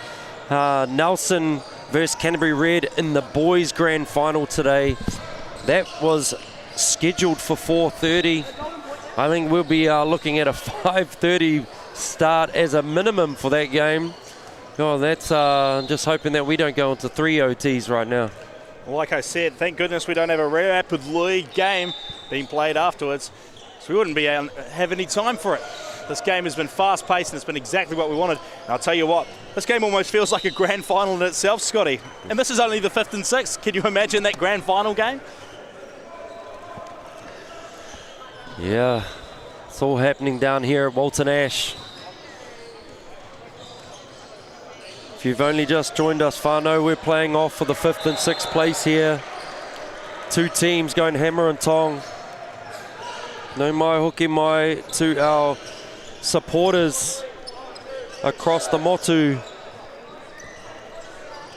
Nelson versus Canterbury Red in the boys' grand final today. That was scheduled for 4:30. I think we'll be looking at a 5:30 start as a minimum for that game. Oh, that's just hoping that we don't go into 3 OTs right now. Well, like I said, thank goodness we don't have a rapid league game being played afterwards, so we wouldn't be have any time for it. This game has been fast-paced and it's been exactly what we wanted. And I'll tell you what, this game almost feels like a grand final in itself, Scotty. And this is only the 5th and 6th. Can you imagine that grand final game? Yeah, it's all happening down here at Walter Nash. If you've only just joined us, whānau, we're playing off for the 5th and 6th place here. 2 teams going hammer and tong. No mai hoki mai to our supporters across the motu.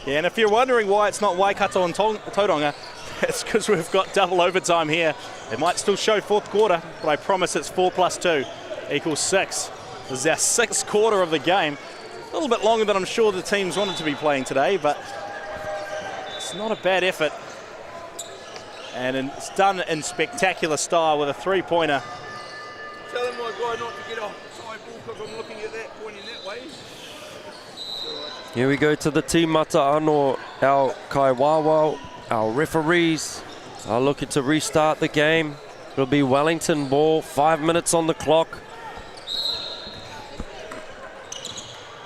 Yeah, and if you're wondering why it's not Waikato and Tauranga, it's because we've got double overtime here. It might still show 4th quarter, but I promise it's 4 + 2 = 6. This is our 6th quarter of the game. A little bit longer than I'm sure the teams wanted to be playing today, but it's not a bad effort. And it's done in spectacular style with a 3-pointer. Tell my guy not to get off the side ball because I'm looking at that, pointing that way. Here we go to the Tīmata Anō, our Kaiwawa, our referees are looking to restart the game. It'll be Wellington ball, 5 minutes on the clock.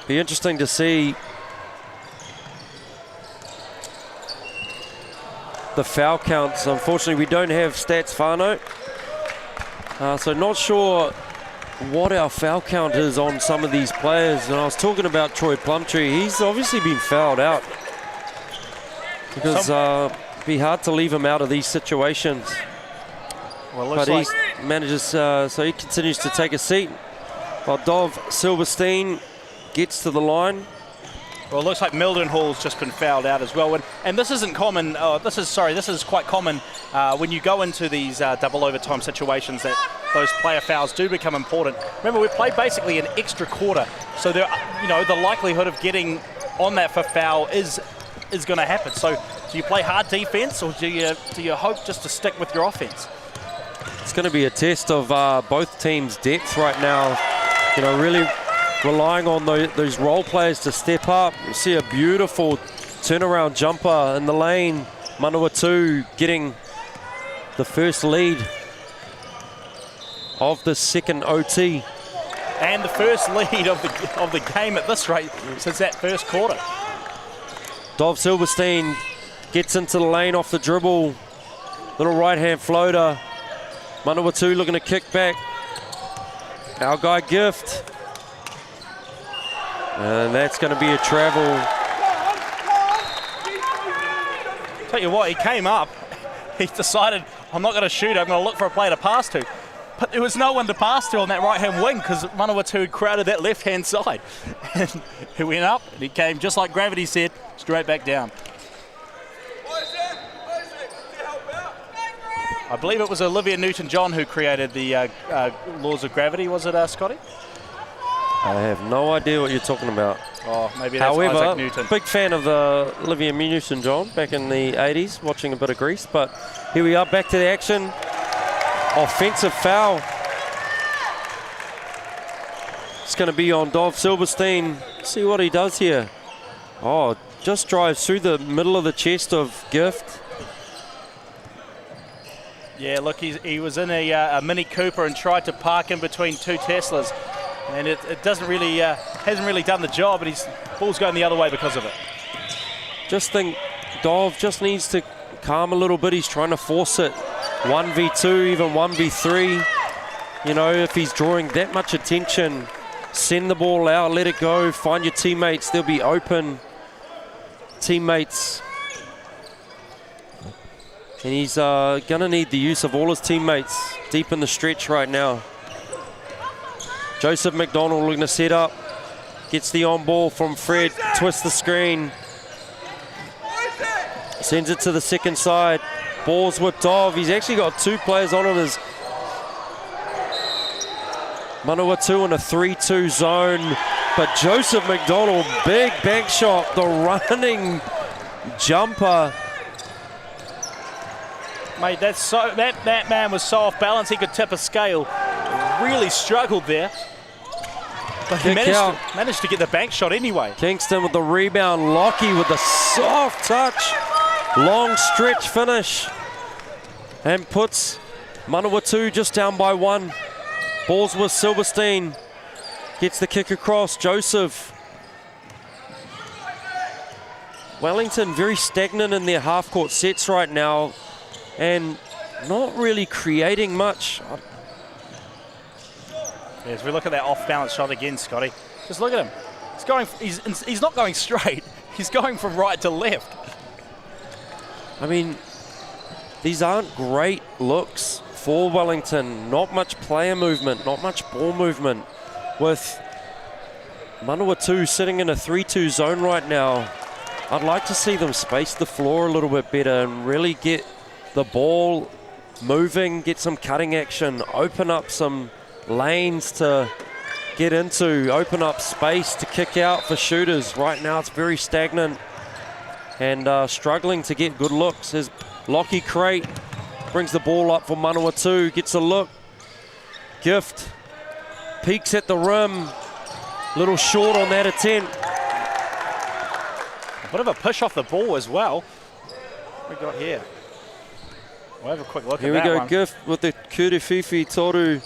Be interesting to see the foul counts. Unfortunately, we don't have stats, whānau. So not sure what our foul count is on some of these players. And I was talking about Troy Plumtree. He's obviously been fouled out, because it'd be hard to leave him out of these situations. Well, but he manages, so he continues to take a seat while Dov Silverstein gets to the line. Well, it looks like Mildenhall's just been fouled out as well. And this isn't common. This is quite common when you go into these double overtime situations, that those player fouls do become important. Remember, we played basically an extra quarter, so there, the likelihood of getting on that for foul is going to happen. So, do you play hard defense, or do you hope just to stick with your offense? It's going to be a test of both teams' depth right now. Really relying on those role players to step up. You see a beautiful turnaround jumper in the lane. Manawatu getting the first lead. of the second OT. And the first lead of the game at this rate since that first quarter. Dov Silverstein gets into the lane off the dribble. Little right-hand floater. Manawatu looking to kick back. Our guy Gift. And that's going to be a travel. Tell you what, he came up. He decided, I'm not going to shoot, I'm going to look for a player to pass to. But there was no one to pass to on that right-hand wing because Manawatu had crowded that left-hand side. And he went up, and he came, just like Gravity said, straight back down. I believe it was Olivia Newton-John who created the laws of gravity, was it, Scotty? I have no idea what you're talking about. Oh, maybe that's Isaac Newton. Big fan of Olivia Newton-John back in the 80s, watching a bit of Grease. But here we are, back to the action. Offensive foul. It's going to be on Dov Silverstein. See what he does here. Oh, just drives through the middle of the chest of Gift. Yeah, look, he was in a Mini Cooper and tried to park in between two Teslas. And it doesn't really, hasn't really done the job, but his ball's going the other way because of it. Just think Dov just needs to calm a little bit. He's trying to force it. 1v2, even 1v3. You know, if he's drawing that much attention, send the ball out, let it go, find your teammates. They'll be open. Teammates. And he's going to need the use of all his teammates deep in the stretch right now. Joseph McDonald looking to set up. Gets the on ball from Fred. Twists the screen. Sends it to the second side. Ball's with Dov. He's actually got two players on him. As Manawatu in a 3-2 zone. But Joseph McDonald, big bank shot. The running jumper. Mate, that man was so off balance he could tip a scale. Really struggled there. But he managed to get the bank shot anyway. Kingston with the rebound. Lockie with the soft touch. Long stretch finish. And puts Manawatu just down by one. Ball's with Silverstein. Gets the kick across. Joseph. Wellington very stagnant in their half-court sets right now. And not really creating much. As we look at that off-balance shot again, Scotty, just look at him. He's not going straight. He's going from right to left. I mean, these aren't great looks for Wellington. Not much player movement, not much ball movement. With Manawatu sitting in a 3-2 zone right now, I'd like to see them space the floor a little bit better and really get the ball moving, get some cutting action, open up some lanes to get into, open up space to kick out for shooters. Right now it's very stagnant and struggling to get good looks. As Lockie Crate brings the ball up for Manawatu, gets a look. Gift peeks at the rim, little short on that attempt. A bit of a push off the ball as well. What we got here? We'll have a quick look here at that we go, one. Gift with the Kurififi Toru.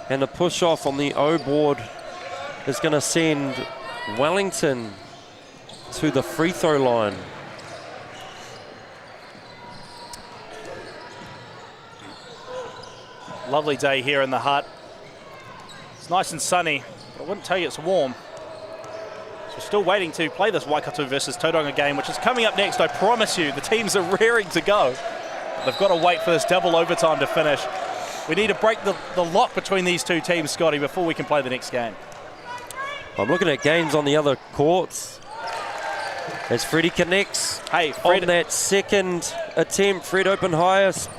And the push off on the O board is going to send Wellington to the free throw line. Lovely day here in the Hutt. It's nice and sunny, but I wouldn't tell you it's warm. So we're still waiting to play this Waikato versus Tauranga game, which is coming up next. I promise you, the teams are raring to go. They've got to wait for this double overtime to finish. We need to break the lock between these two teams, Scotty, before we can play the next game. I'm looking at games on the other courts. As Freddie connects on that second attempt, Fred open highest,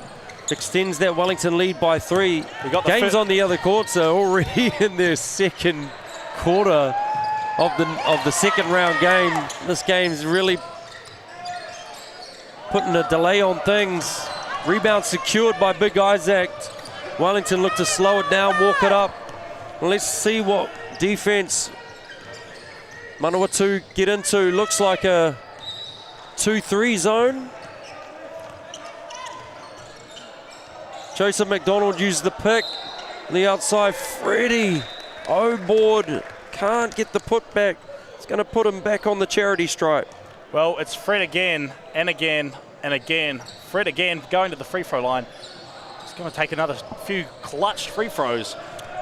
extends that Wellington lead by 3. Games on the other courts are already in their second quarter of the second round game. This game's really putting a delay on things. Rebound secured by Big Isaac. Wellington look to slow it down, walk it up. Let's see what defense Manawatu get into. Looks like a 2-3 zone. Joseph McDonald used the pick. On the outside, Freddie. O-board. Can't get the putback. It's going to put him back on the charity stripe. Well, it's Fred again and again and again. Fred again going to the free throw line. He's going to take another few clutch free throws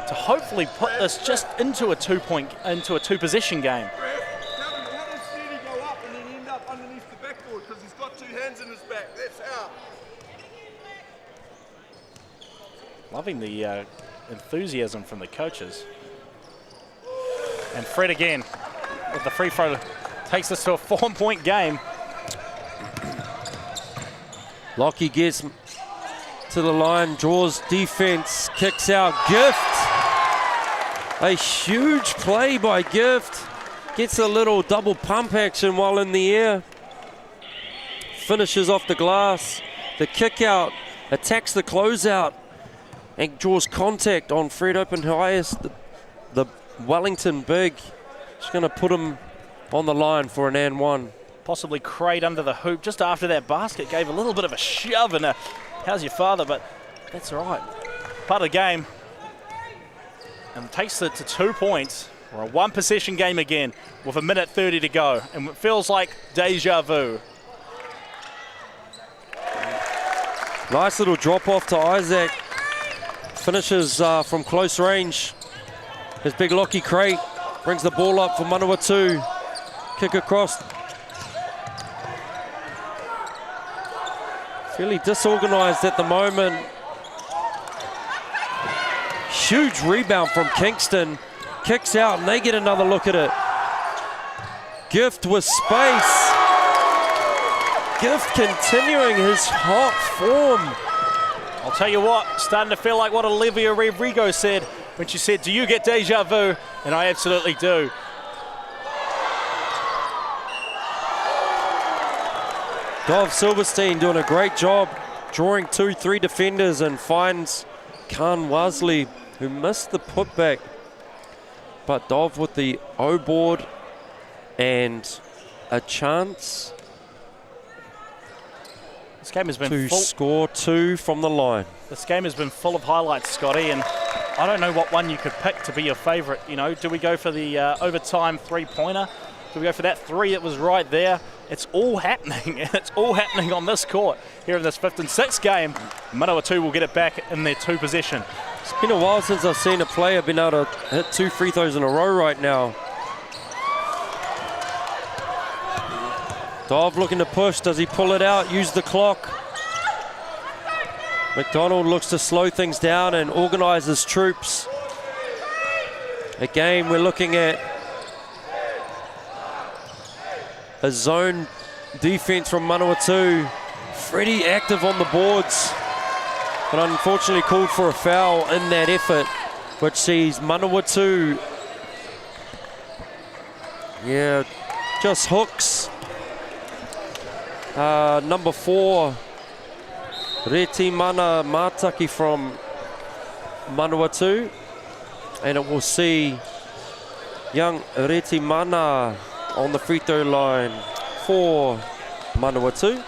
to hopefully put this just into a two-position game. How does Steady go up and then end up underneath the backboard because he's got 2 hands in his back? That's how. Loving the enthusiasm from the coaches. And Fred again with the free throw takes us to a 4-point game. Lockie gets to the line, draws defense, kicks out. Gift. A huge play by Gift. Gets a little double pump action while in the air. Finishes off the glass. The kick out attacks the closeout and draws contact on Fred Oppenhiest, the Wellington big. Just going to put him on the line for an and one. Possibly Crate under the hoop just after that basket. Gave a little bit of a shove and a how's your father, but that's all right. Part of the game. And takes it to 2 points. We're a 1-possession game again with 1:30 to go. And it feels like deja vu. Nice little drop off to Isaac. Finishes from close range. His big Lockie Crate brings the ball up for Manawatu. Kick across. Fairly disorganized at the moment. Huge rebound from Kingston. Kicks out and they get another look at it. Gift with space. Gift continuing his hot form. I'll tell you what, starting to feel like what Olivia Rodrigo said when she said, do you get deja vu? And I absolutely do. Dov Silverstein doing a great job drawing 2-3 defenders and finds Khan Wasley, who missed the putback. But Dov with the O-board and a chance this game has been to score 2 from the line. This game has been full of highlights, Scotty, and I don't know what one you could pick to be your favourite. You know, do we go for the overtime three-pointer? Do we go for that 3 that was right there? It's all happening, and it's all happening on this court here in this 5th and 6th game. Manawatu will get it back in their 2 position. It's been a while since I've seen a player been able to hit 2 free throws in a row right now. Dov looking to push. Does he pull it out? Use the clock. McDonald looks to slow things down and organise his troops. Again, we're looking at a zone defense from Manawatu. Freddie active on the boards, but unfortunately called for a foul in that effort, which sees Manawatu, just hooks. Number 4, Reti Mana Mataki from Manawatu, and it will see young Reti Mana on the free throw line for Manawatu.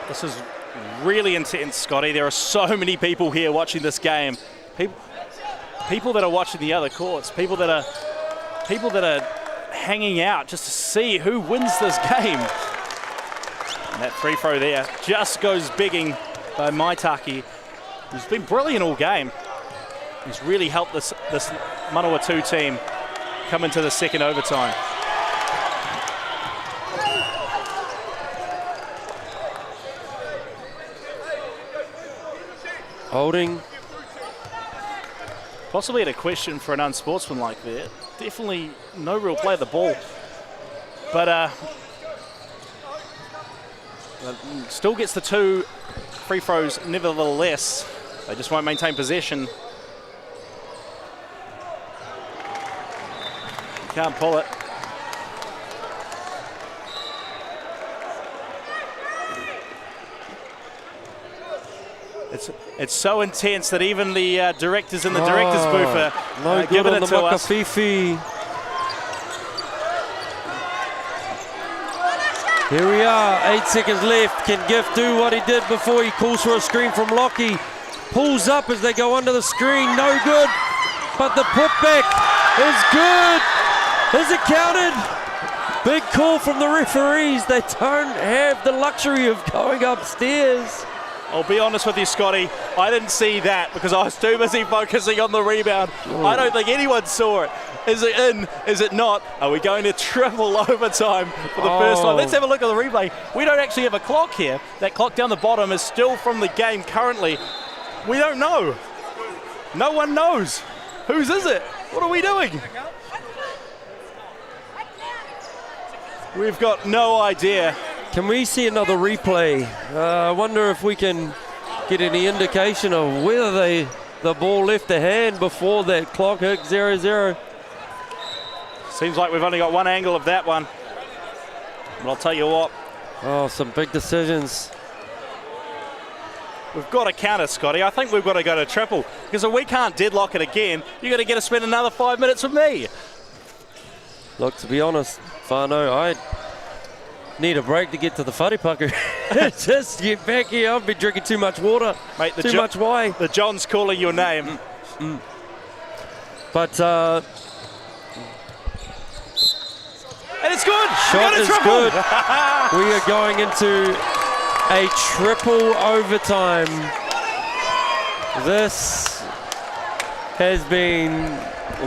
This is really intense, Scotty. There are so many people here watching this game. People that are watching the other courts. People that are hanging out just to see who wins this game. And that free throw there just goes bigging by Maitaki, who's been brilliant all game. He's really helped this Manawatu team come into the 2nd overtime. Holding. Possibly had a question for an unsportsmanlike there. Definitely no real play of the ball. But still gets the 2 free throws nevertheless. They just won't maintain possession. Can't pull it. It's so intense that even the directors in the director's booth are giving it to us. Here we are, 8 seconds left. Can Gift do what he did before? He calls for a screen from Lockie. Pulls up as they go under the screen, no good. But the putback is good. Is it counted? Big call from the referees. They don't have the luxury of going upstairs. I'll be honest with you, Scotty. I didn't see that because I was too busy focusing on the rebound. I don't think anyone saw it. Is it in? Is it not? Are we going to triple overtime for the first time? Let's have a look at the replay. We don't actually have a clock here. That clock down the bottom is still from the game currently. We don't know. No one knows. Whose is it? What are we doing? We've got no idea. Can we see another replay? I wonder if we can get any indication of whether the ball left the hand before that clock hit 0-0. Seems like we've only got one angle of that one. But I'll tell you what. Oh, some big decisions. We've got to counter, Scotty. I think we've got to go to triple. Because if we can't deadlock it again, you're going to get to spend another 5 minutes with me. Look, to be honest, Whānau, I need a break to get to the wharepaku. Just get back here. I've been drinking too much water. Mate, too much wine. The John's calling your name. But and it's good. Shot is good. We are going into a triple overtime. This has been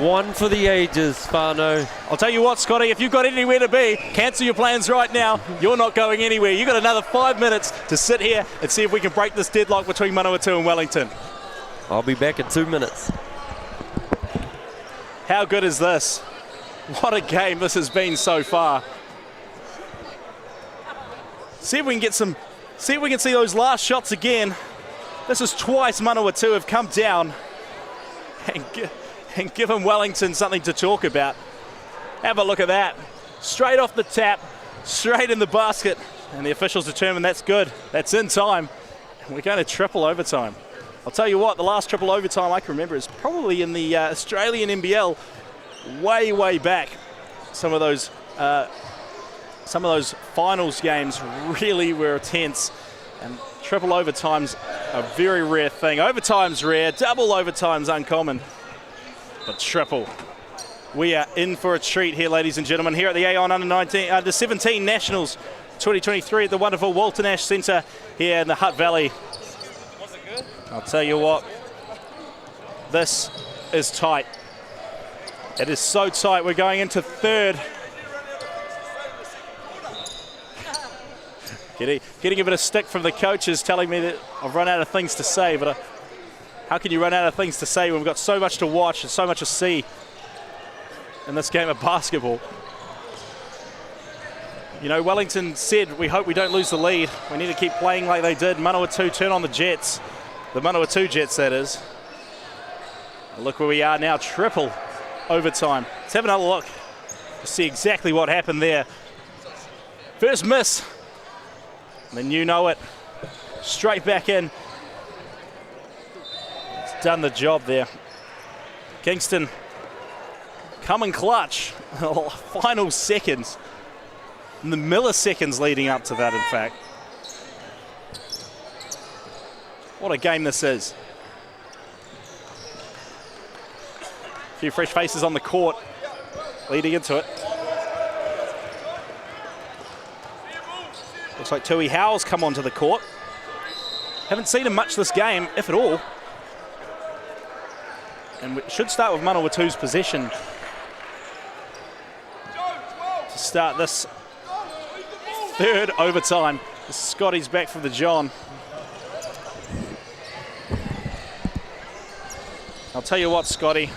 one for the ages, Whānau. I'll tell you what, Scotty, if you've got anywhere to be, cancel your plans right now. You're not going anywhere. You've got another 5 minutes to sit here and see if we can break this deadlock between Manawatu and Wellington. I'll be back in 2 minutes. How good is this? What a game this has been so far. See if we can get some, see if we can see those last shots again. This is twice Manawatu have come down and given Wellington something to talk about. Have a look at that. Straight off the tap, straight in the basket. And the officials determine that's good. That's in time. And we're going to triple overtime. I'll tell you what, the last triple overtime I can remember is probably in the Australian NBL way back. Some of those finals games really were tense. And triple overtime's a very rare thing. Overtime's rare, double overtime's uncommon. But triple. We are in for a treat here, ladies and gentlemen, here at the Aon U17 Nationals 2023 at the wonderful Walter Nash Centre here in the Hutt Valley. Was it good? I'll tell you what, this is tight. It is so tight. We're going into third. Getting a bit of stick from the coaches telling me that I've run out of things to say, but how can you run out of things to say when we've got so much to watch and so much to see in this game of basketball? You know, Wellington said, we hope we don't lose the lead. We need to keep playing like they did. Manawatu turn on the Jets. The Manawatu Jets, that is. Look where we are now, triple overtime. Let's have another look to see exactly what happened there. First miss, and then you know it. Straight back in. It's done the job there. Kingston coming clutch. Final seconds. And the milliseconds leading up to that, in fact. What a game this is. A few fresh faces on the court leading into it. Looks like Tui Howell's come onto the court. Haven't seen him much this game, if at all. And we should start with Manawatu's possession to start this third overtime. Scotty's back from the John. I'll tell you what, Scotty,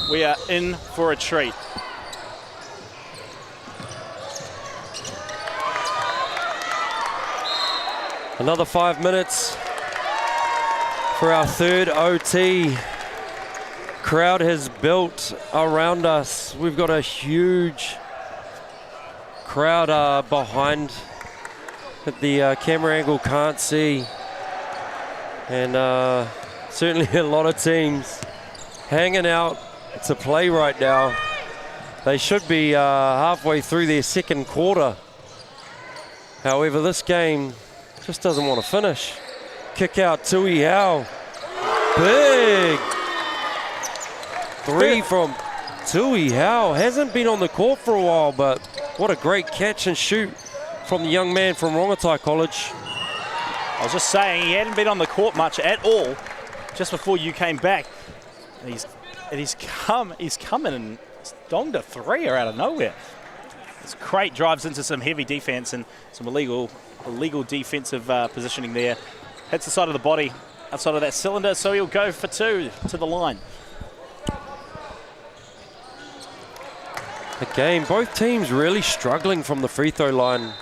we are in for a treat. Another 5 minutes for our third OT. Crowd has built around us. We've got a huge crowd behind that the camera angle can't see. And certainly a lot of teams hanging out to play right now. They should be halfway through their second quarter. However, this game just doesn't want to finish. Kick out Tui Hao. Big 3 from Tui Hao. Hasn't been on the court for a while, but what a great catch and shoot from the young man from Rongotai College. I was just saying, he hadn't been on the court much at all just before you came back. And he's come in and donged a 3 out of nowhere. This Crate drives into some heavy defense and some illegal defensive positioning there. Hits the side of the body outside of that cylinder, so he'll go for 2 to the line. Again, both teams really struggling from the free throw line.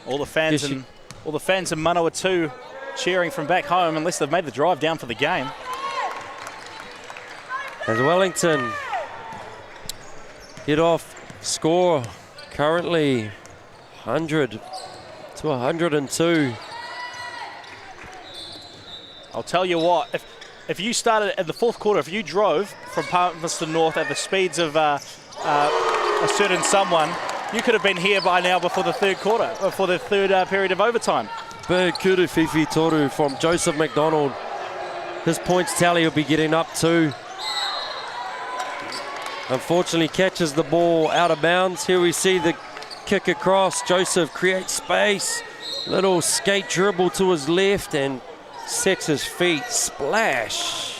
All the fans in Manawatu cheering from back home, unless they've made the drive down for the game. As Wellington hit off score currently 100 to 102. I'll tell you what, if you started at the fourth quarter, if you drove from Palmerston North at the speeds of a certain someone, you could have been here by now before the third quarter, for the third period of overtime. Big kuru fifi toru from Joseph McDonald. His points tally will be getting up too. Unfortunately catches the ball out of bounds. Here we see the kick across. Joseph creates space. Little skate dribble to his left and sets his feet. Splash.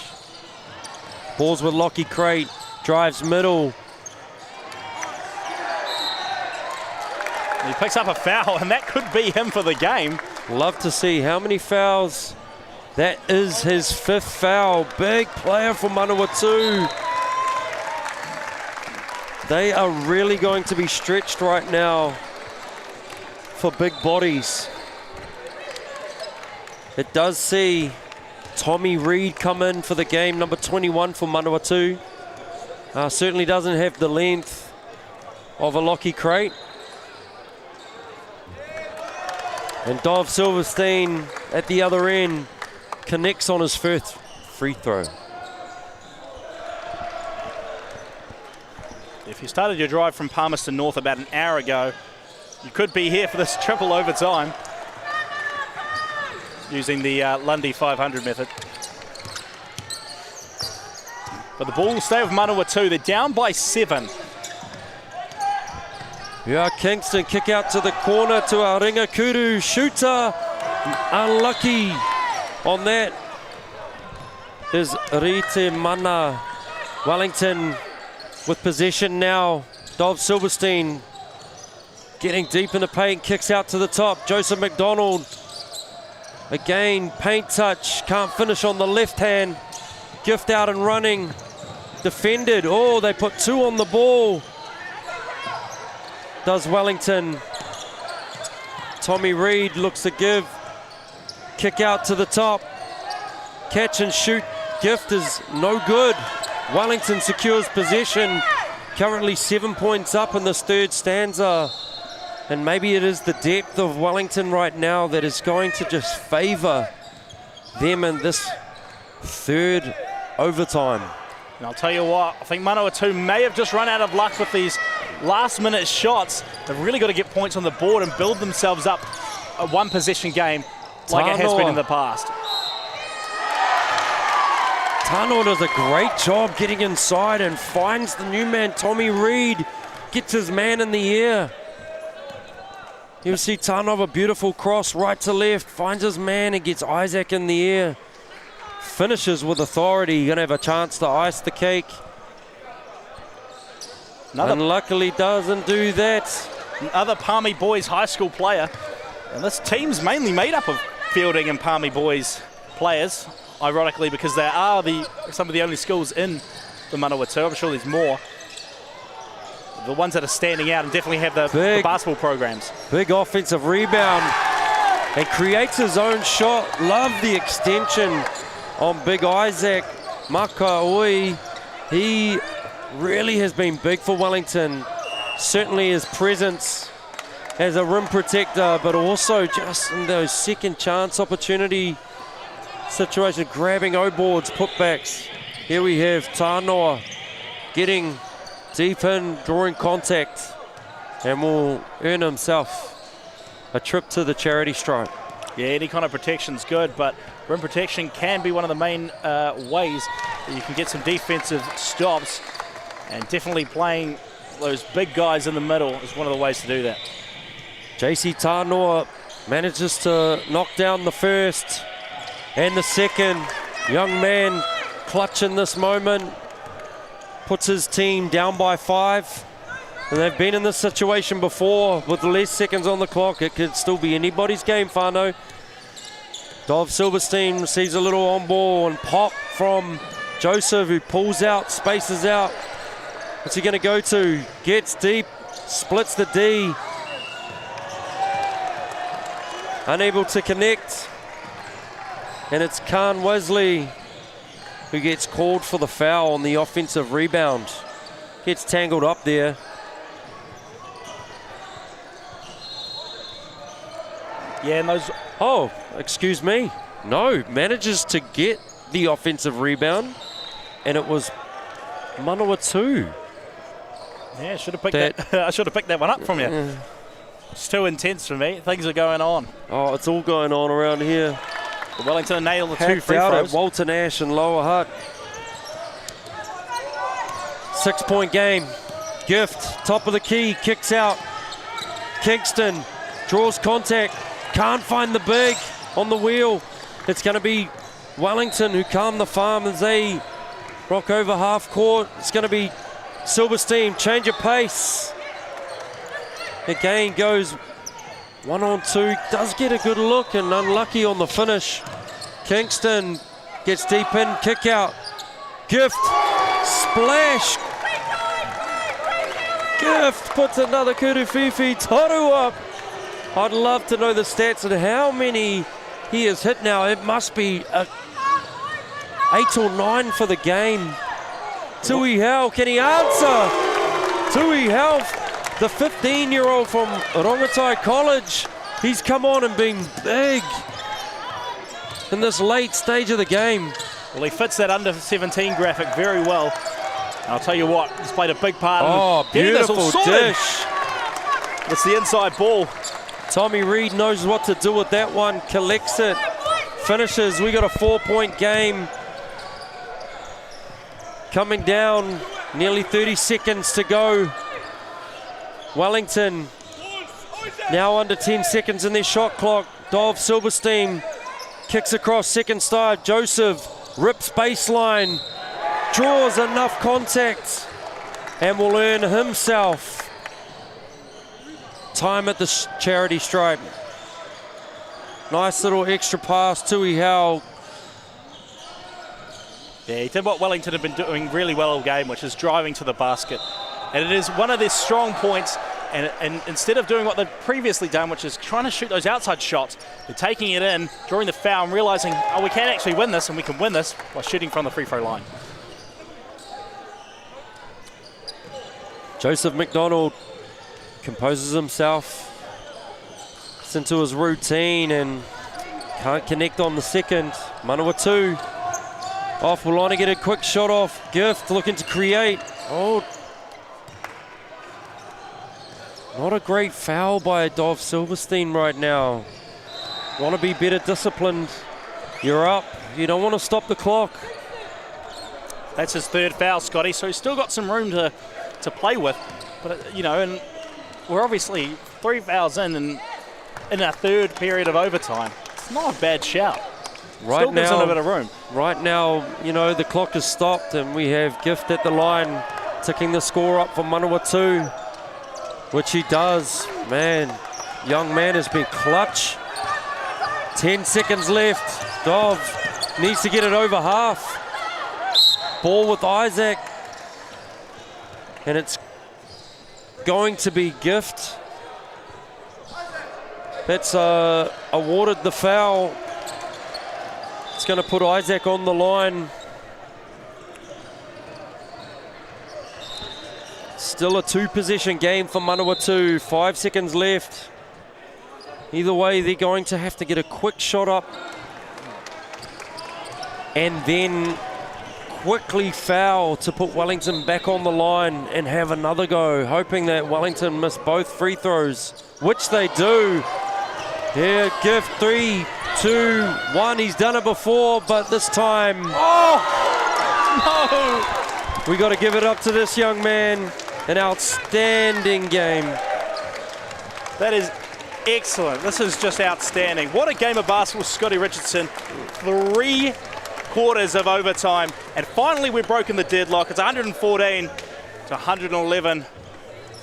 Balls with Lockie Crate. Drives middle. He picks up a foul, and that could be him for the game. Love to see how many fouls. That is his 5th foul. Big player for Manawatu. They are really going to be stretched right now for big bodies. It does see Tommy Reid come in for the game, number 21 for Manawatu. Certainly doesn't have the length of a Lockie Crate. And Dov Silverstein at the other end connects on his first free throw. If you started your drive from Palmerston North about an hour ago, you could be here for this triple overtime using the Lundy 500 method. But the ball will stay with Manawatu. They're down by 7. Yeah, Kingston kick out to the corner to our Ringakuru shooter. Unlucky on that is Rite Mana. Wellington with possession now. Dov Silverstein getting deep in the paint, kicks out to the top. Joseph McDonald. Again, paint touch, can't finish on the left hand. Gift out and running. Defended. Oh, they put 2 on the ball. Does Wellington. Tommy Reid looks to give. Kick out to the top. Catch and shoot. Gift is no good. Wellington secures possession. Currently 7 points up in this third stanza. And maybe it is the depth of Wellington right now that is going to just favour them in this third overtime. And I'll tell you what, I think Manawatu may have just run out of luck with these last-minute shots. They've really got to get points on the board and build themselves up a one-possession game like it has been in the past. Tanoa does a great job getting inside and finds the new man, Tommy Reid. Gets his man in the air. You'll see Tanoa, a beautiful cross right to left, finds his man and gets Isaac in the air. Finishes with authority, gonna have a chance to ice the cake. And luckily doesn't do that. Another Palmy Boys high school player. And this team's mainly made up of Fielding and Palmy Boys players, ironically, because they are some of the only schools in the Manawatu. I'm sure there's more. The ones that are standing out and definitely have the basketball programs. Big offensive rebound and creates his own shot. Love the extension on Big Isaac Makaoi. He really has been big for Wellington. Certainly his presence as a rim protector, but also just in those second chance opportunity situations, grabbing O-boards, putbacks. Here we have Tanoa getting deep in, drawing contact. and will earn himself a trip to the charity stripe. Yeah, any kind of protection's good, but rim protection can be one of the main ways that you can get some defensive stops, and definitely playing those big guys in the middle is one of the ways to do that. JC Tānoa manages to knock down the first and the second. Young man clutch in this moment, puts his team down by 5. And they've been in this situation before with less seconds on the clock. It could still be anybody's game, whānau. Dov Silverstein sees a little on ball and pop from Joseph, who pulls out, spaces out. What's he going to go to? Gets deep, splits the D. Unable to connect. And it's Khan Wesley who gets called for the foul on the offensive rebound. Gets tangled up there. Yeah, and those... Oh, excuse me. No, manages to get the offensive rebound, and it was Manawatu. Yeah, should have picked that. I should have picked that one up from you. It's too intense for me. Things are going on. Oh, it's all going on around here. Wellington nailed the Hacked 2 free out throws. at Walter Nash and Lower Hutt. 6-point game. Gift, top of the key, kicks out. Kingston draws contact. Can't find the big on the wheel. It's going to be Wellington who calm the farm as they rock over half court. It's going to be Silverstein, change of pace. Again goes 1-on-2, does get a good look and unlucky on the finish. Kingston gets deep in, kick out. Gift, splash. Gift puts another Kurufifi Toru up. I'd love to know the stats and how many he has hit now. It must be 8 or 9 for the game. Tui Hau, can he answer? Tui Hau, the 15-year-old from Rongotai College. He's come on and been big in this late stage of the game. Well, he fits that under 17 graphic very well. And I'll tell you what, he's played a big part in getting this all beautiful sorted. dish. It's the inside ball. Tommy Reed knows what to do with that one, collects it, finishes. We got a 4-point game coming down, nearly 30 seconds to go. Wellington now under 10 seconds in their shot clock. Dov Silverstein kicks across second side. Joseph rips baseline, draws enough contact and will earn himself time at the charity stripe. Nice little extra pass, Tui Hau. Yeah, he did what Wellington have been doing really well all game, which is driving to the basket. And it is one of their strong points. And instead of doing what they've previously done, which is trying to shoot those outside shots, they're taking it in, drawing the foul, and realizing, oh, we can actually win this, and we can win this by shooting from the free throw line. Joseph McDonald composes himself, gets into his routine and can't connect on the second. Manawatu off, will only get a quick shot off. Gift looking to create. Oh, not a great foul by Dov Silverstein right now. Want to be better disciplined. You're up. You don't want to stop the clock. That's his third foul, Scotty, so he's still got some room to play with. But, you know, and we're obviously 3 fouls in our third period of overtime. It's not a bad shout. Still gives him a bit of room. Right now, you know, the clock has stopped and we have Gift at the line ticking the score up for Manawatu, which he does. Man, young man has been clutch. 10 seconds left. Dov needs to get it over half. Ball with Isaac. And it's going to be Gift that's awarded the foul. It's going to put Isaac on the line. Still a 2-possession game for Manawatu. 5 seconds left. Either way, they're going to have to get a quick shot up and then quickly foul to put Wellington back on the line and have another go, hoping that Wellington miss both free throws, which they do. Here, gift 3, 2, 1. He's done it before, but this time, oh, no! We got to give it up to this young man. An outstanding game. That is excellent. This is just outstanding. What a game of basketball, Scotty Richardson. 3 quarters of overtime, and finally we've broken the deadlock. It's 114 to 111.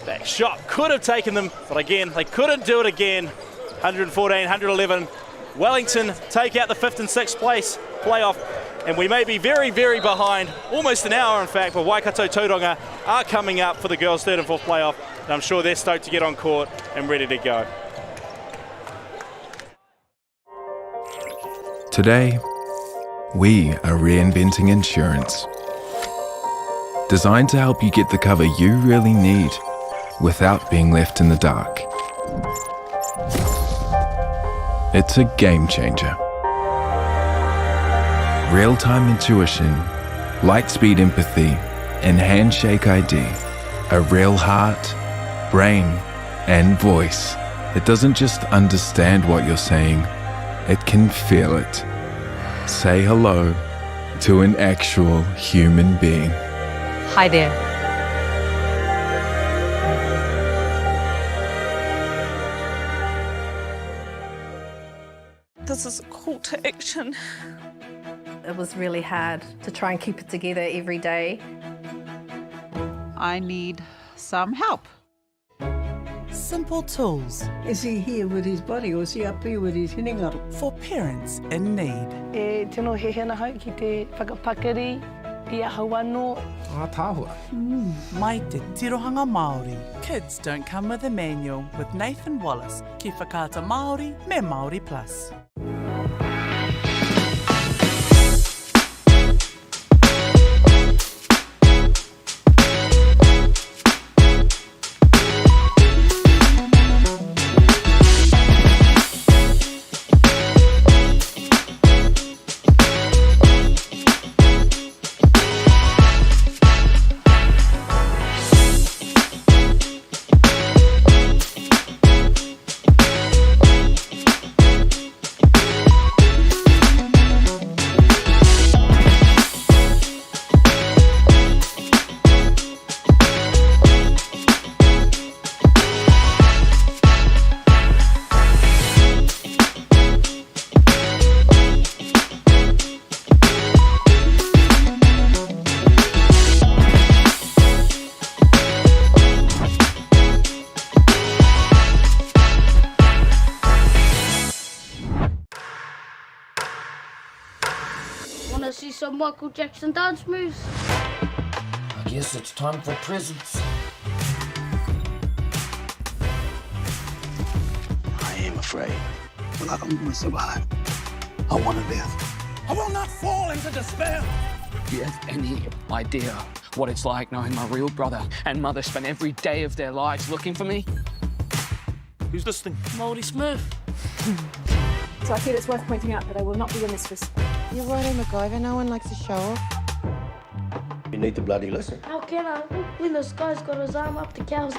That shot could have taken them, but again, they couldn't do it again. 114, 111. Wellington take out the 5th and 6th place playoff, and we may be very, very behind, almost an hour in fact, but Waikato Tauranga are coming up for the girls' 3rd and 4th playoff, and I'm sure they're stoked to get on court and ready to go. Today, we are reinventing insurance. Designed to help you get the cover you really need without being left in the dark. It's a game changer. Real-time intuition, light-speed empathy, and handshake ID. A real heart, brain, and voice. It doesn't just understand what you're saying, it can feel it. Say hello to an actual human being. Hi there. This is a call to action. It was really hard to try and keep it together every day. I need some help. Simple tools. Is he here with his body or is he up here with his hinengaro? For parents in need. E tino he hena hau ki te whakapakari, i ahau anō. Tāhua. Mai te tirohanga Māori. Kids don't come with a manual with Nathan Wallace. Ki whakaata Māori me Māori Plus. Wanna see some Michael Jackson dance moves? I guess it's time for presents. I am afraid, but I don't want to survive. I want to live. I will not fall into despair. Do you have any idea what it's like knowing my real brother and mother spend every day of their lives looking for me? Who's listening? Māori Smurf. So I feel it's worth pointing out that I will not be your mistress. You're right, MacGyver. No one likes to show off. You need to bloody listen. How can I when this guy's got his arm up the cow's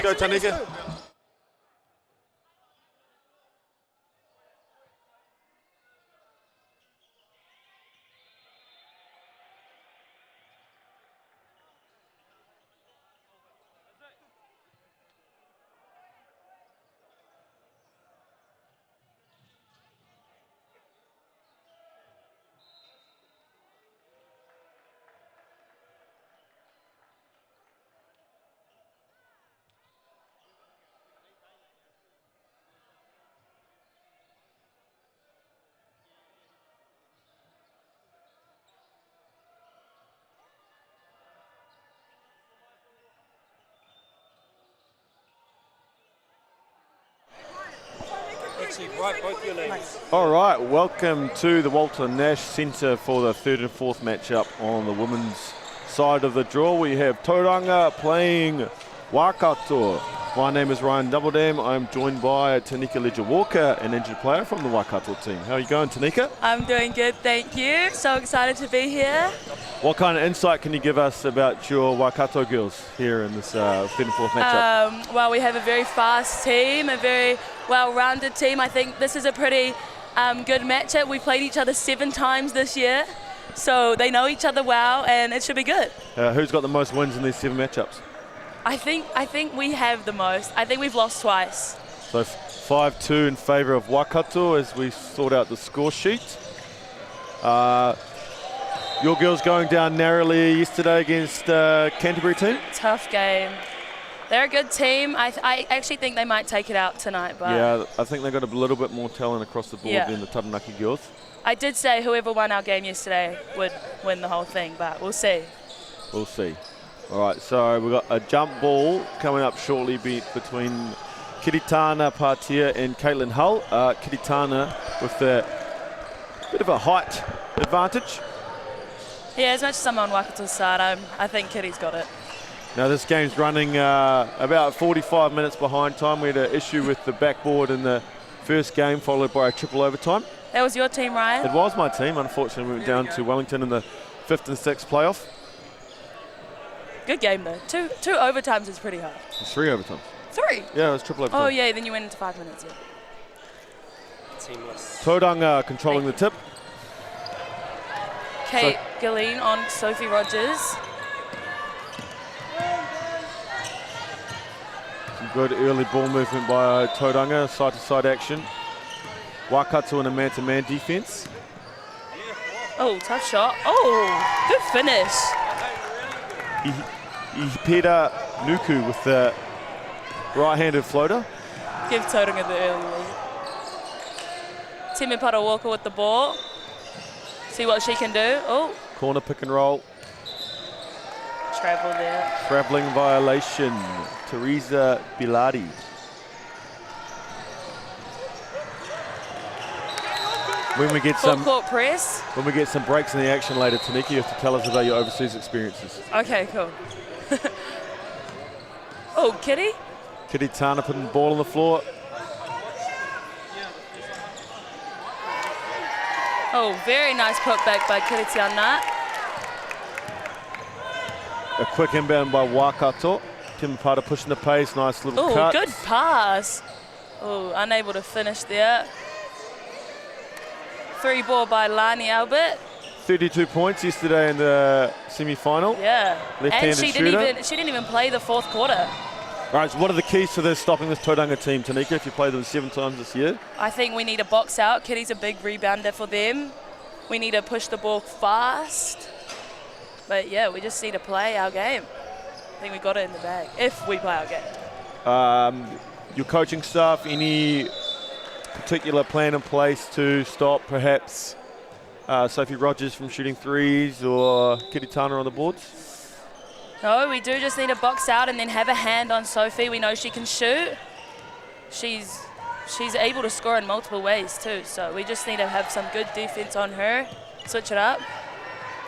Let's go, Tanika. All right, welcome to the Walter Nash Centre for the third and fourth matchup on the women's side of the draw. We have Tauranga playing Waikato. My name is Ryan Doubledam. I'm joined by Tanika Ledger-Walker, an injured player from the Waikato team. How are you going, Tanika? I'm doing good, thank you. So excited to be here. What kind of insight can you give us about your Waikato girls here in this third and fourth matchup? Well, we have a very fast team, a very well-rounded team. I think this is a pretty good matchup. We played each other 7 times this year, so they know each other well, and it should be good. Who's got the most wins in these 7 matchups? I think we have the most. I think we've lost twice. So 5-2 in favour of Waikato as we sort out the score sheet. Your girls going down narrowly yesterday against Canterbury team? Tough game. They're a good team. I actually think they might take it out tonight. But yeah, I think they've got a little bit more talent across the board than the Taranaki girls. I did say whoever won our game yesterday would win the whole thing, but we'll see. We'll see. All right, so we've got a jump ball coming up shortly between Kiritana Patia and Caitlin Hull. Kiritana with a bit of a height advantage. Yeah, as much as I'm on Waikato's side, I think Kitty's got it. Now this game's running about 45 minutes behind time. We had an issue with the backboard in the first game, followed by a triple overtime. That was your team, Ryan? It was my team. Unfortunately, we went down to Wellington in the 5th and 6th playoff. Good game, though. Two overtimes is pretty hard. It was 3 overtimes. 3? Yeah, it was triple overtime. Oh, yeah, then you went into 5 minutes, yeah. Teamless. Tauranga controlling the tip. Kate Gilleen on Sophie Rogers. Some good early ball movement by Tauranga, side-to-side action. Waikato in a man-to-man defence. Oh, tough shot. Oh, good finish. Ihipera Nuku with the right-handed floater. Give Tauranga the early lead. Timipara Walker with the ball. See what she can do. Oh. Corner pick and roll. Travel there. Travelling violation. Teresa Biladi. When we get some court press. When we get some breaks in the action later, Tanika, you have to tell us about your overseas experiences. Okay, cool. Oh, Kitty. Kitty Tana putting the ball on the floor. Oh, very nice putback by Kiritiana. A quick inbound by Waikato. Timipara pushing the pace, nice little cut. Oh, good pass. Oh, unable to finish there. 3 ball by Lani Albert. 32 points yesterday in the semi-final. Yeah. Left-handed and she shooter. She didn't even play the 4th quarter. All right, so what are the keys to this, stopping this Tauranga team, Tanika, if you play them 7 times this year? I think we need a box out. Kitty's a big rebounder for them. We need to push the ball fast. But yeah, we just need to play our game. I think we got it in the bag, if we play our game. Your coaching staff, any particular plan in place to stop perhaps Sophie Rogers from shooting threes or Kitty Tana on the boards? No, we do just need to box out and then have a hand on Sophie. We know she can shoot. She's able to score in multiple ways too, so we just need to have some good defense on her, switch it up.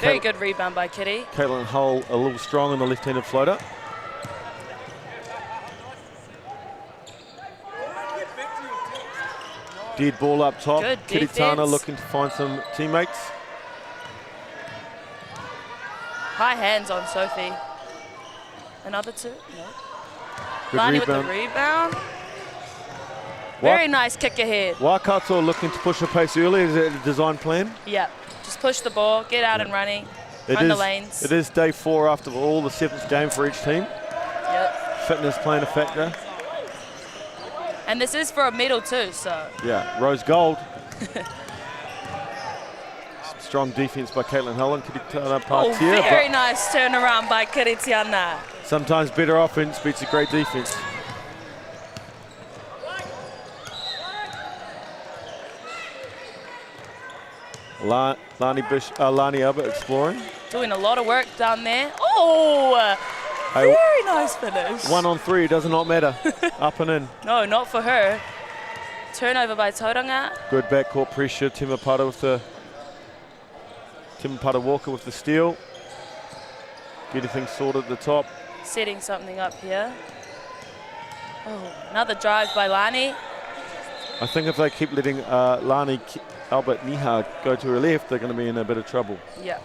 Very good rebound by Kitty. Caitlin Hull a little strong on the left-handed floater. Dead ball up top. Good Kitty defense. Tana looking to find some teammates. High hands on Sophie. Another 2? No. Lani with the rebound. Very nice kick ahead. Waikato looking to push the pace early. Is it a design plan? Yeah, just push the ball, get out and running, run the lanes. It is day 4 after all, the 7th game for each team. Yep. Fitness playing a factor. And this is for a medal too, so. Yeah, rose gold. Strong defense by Caitlin Hull and Kiritana Parks here. Very nice turnaround by Kiritiana. Sometimes better offense beats a great defense. Lani Albert exploring. Doing a lot of work down there. Oh, very nice finish. 1 on 3, does not matter. Up and in. No, not for her. Turnover by Tauranga. Good backcourt pressure. Timapata Walker with the steal. Getting things sorted at the top. Setting something up here. Oh, another drive by Lani. I think if they keep letting Lani Albert Niha go to her left, they're going to be in a bit of trouble. Yeah.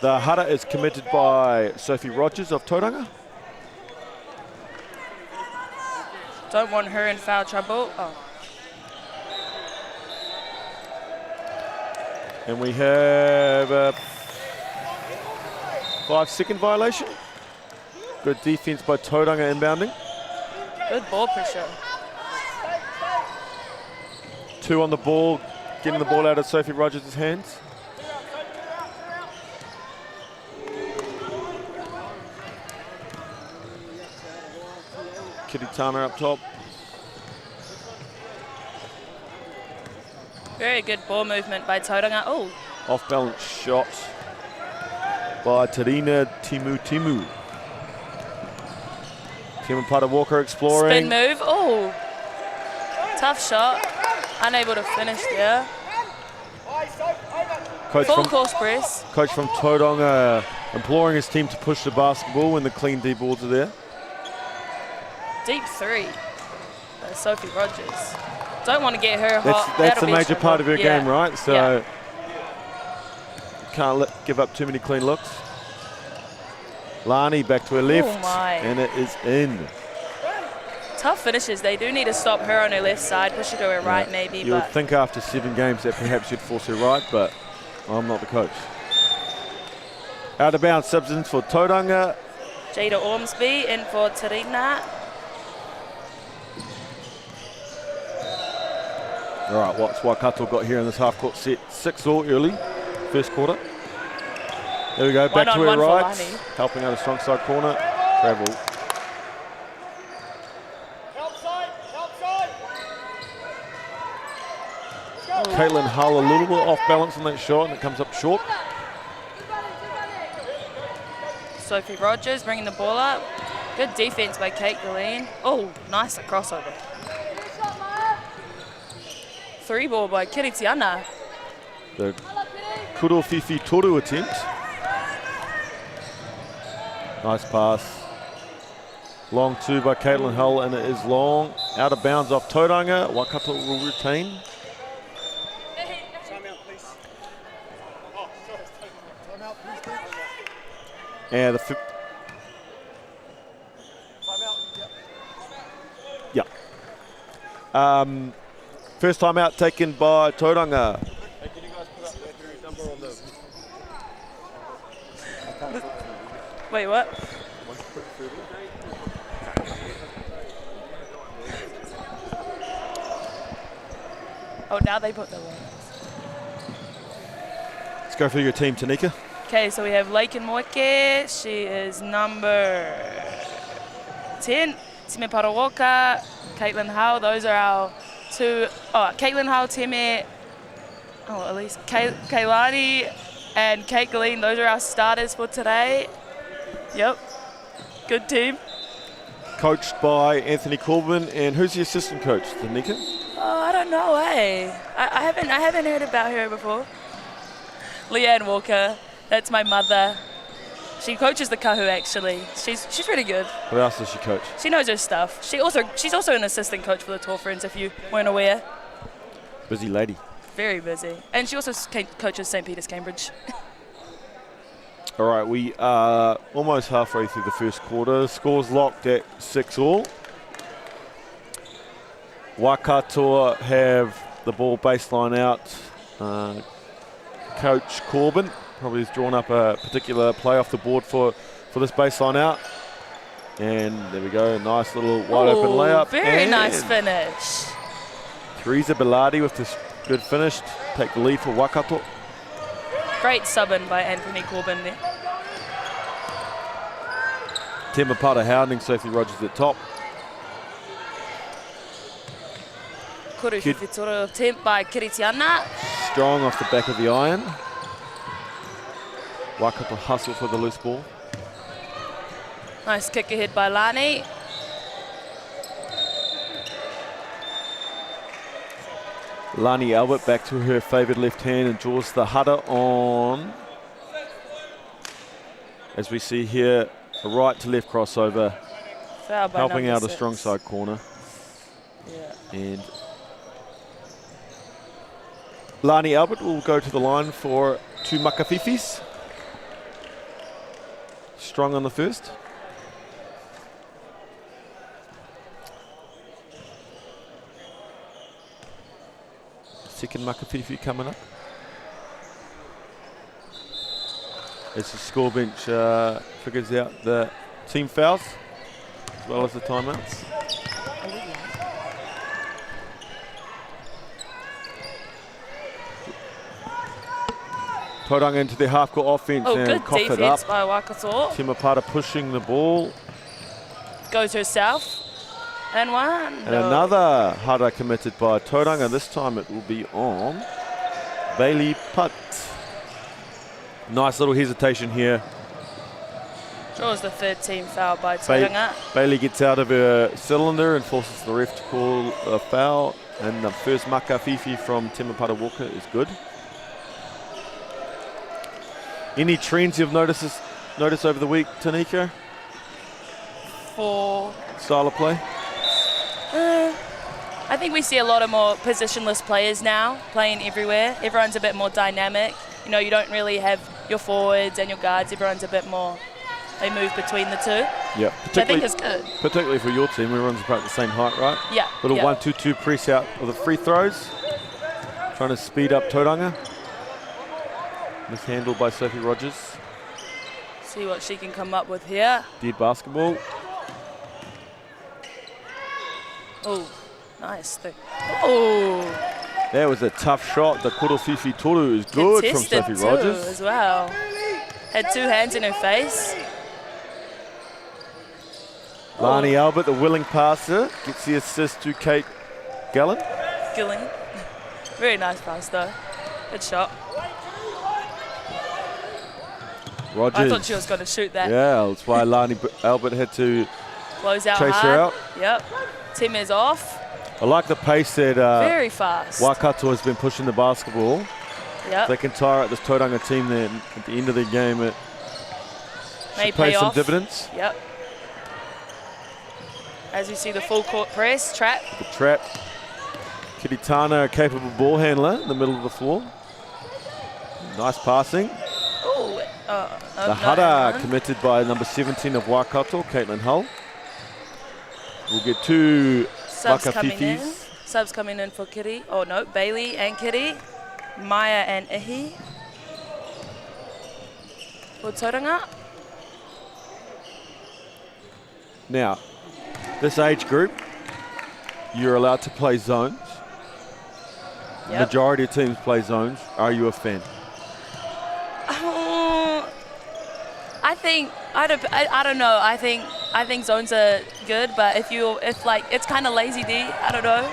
The Hutt is committed by Sophie Rogers of Tauranga. Don't want her in foul trouble. Oh. And we have a 5-second violation. Good defense by Tauranga inbounding. Good ball pressure. 2 on the ball, getting the ball out of Sophie Rogers' hands. Kiritana up top. Very good ball movement by Tauranga. Oh. Off balance shot by Tarina Timu. Timapata Walker exploring. Spin move. Oh. Tough shot. Unable to finish there. Full course press. Coach from Tauranga imploring his team to push the basketball when the clean deep balls are there. Deep 3 by Sophie Rogers. Don't want to get her hot. That's a major part of her game, right? So yeah. Can't give up too many clean looks. Lani back to her left, and it is in. Tough finishes. They do need to stop her on her left side, push her to her right maybe. You would think after 7 games that perhaps you'd force her right, but I'm not the coach. Out of bounds substance for Tauranga. Jada Ormsby in for Tarina. All right, what's Waikato got here in this half-court set? 6-all early, first quarter. There we go, back to her right, helping out a strong side corner. Travel. Caitlin Hull a little bit off balance on that shot, and it comes up short. Sophie Rogers bringing the ball up. Good defense by Kate Gilleen. Oh, nice crossover. 3 ball by Kiritiana. The Kuro Fifi Toru attempt. Nice pass. Long 2 by Caitlin Hull, and it is long. Out of bounds off Tauranga. Waikato will retain. And the first time out taken by Tauranga. Wait, what? Oh, now they put the ones. Let's go through your team, Tanika. Okay, so we have Leiken Moike. She is number 10. Time Parawoka, Caitlin Howe. Those are our 2. Oh, Caitlin Howe, Time. Oh, at least Kailani and Kate Gilleen. Those are our starters for today. Yep. Good team. Coached by Anthony Corbin. And who's the assistant coach, Tanika? Oh, I don't know, eh? I haven't heard about her before. Leanne Walker. That's my mother. She coaches the Kahu actually. She's really good. What else does she coach? She knows her stuff. She's also an assistant coach for the Tour Friends, if you weren't aware. Busy lady. Very busy. And she also coaches St. Peter's Cambridge. All right, we are almost halfway through the first quarter. Score's locked at 6-all. Waikato have the ball baseline out. Coach Corbin probably has drawn up a particular play off the board for this baseline out. And there we go, nice little wide open layup. Very and nice finish. Teresa Bellardi with this good finish. Take the lead for Waikato. Great sub-in by Anthony Corbin there. Temapata hounding Sophie Rogers at top. Kuru Whiwhitoro attempt by Kiritiana. Strong off the back of the iron. Waikato hustle for the loose ball. Nice kick ahead by Lani. Lani Albert back to her favoured left hand and draws the Hutt on. As we see here, a right to left crossover. Foul by helping number out a 6. strong side corner. Yeah. And Lani Albert will go to the line for 2 makawhiwhis. Strong on the first. Second makawhiwhi coming up. As the score bench figures out the team fouls as well as the timeouts. Tauranga into their half-court offense and good cough it up. defense by Waikato. Temapata pushing the ball. Goes herself. And one. And another Hara committed by Tauranga. This time it will be on Bailey Putt. Nice little hesitation here. Draws the third team foul by Tauranga. Bailey gets out of her cylinder and forces the ref to call a foul. And the first makawhiwhi from Temapata Walker is good. Any trends you've noticed over the week, Tanika? For style of play? I think we see a lot of more positionless players now playing everywhere. Everyone's a bit more dynamic. You know, you don't really have your forwards and your guards. Everyone's a bit more, they move between the two. Yeah, which I think is good. Particularly for your team, everyone's about the same height, right? Yeah. Little 1-2-2 press out of the free throws. Trying to speed up Tauranga. Mishandled by Sophie Rogers. See what she can come up with here. Dead basketball. Oh, nice. Oh. That was a tough shot. The Korowhiwhi Toru is good from Sophie Rogers. As well. Had 2 hands in her face. Lani Albert, the willing passer, gets the assist to Kate Gilling. Very nice pass though. Good shot. Rogers. I thought she was going to shoot that. Yeah, that's why Lani Albert had to close out chase hard. her out. Yep. Tim is off. I like the pace that very fast. Waikato has been pushing the basketball. Yep. They can tire out this Tauranga team then at the end of the game. It may pay some off. dividends. Yep. As you see the full court press, trap. The trap. Kiritana, a capable ball handler in the middle of the floor. Nice passing. The Hara committed by number 17 of Waikato, Caitlin Hull. We'll get 2 makawhiwhis. Subs coming in for Kiri. Oh no, Bailey and Kiri. Maya and Ihi. For Tauranga. Now, this age group, you're allowed to play zones. Yep. Majority of teams play zones. Are you a fan? I don't know. I think zones are good, but if like it's kind of lazy D. I don't know.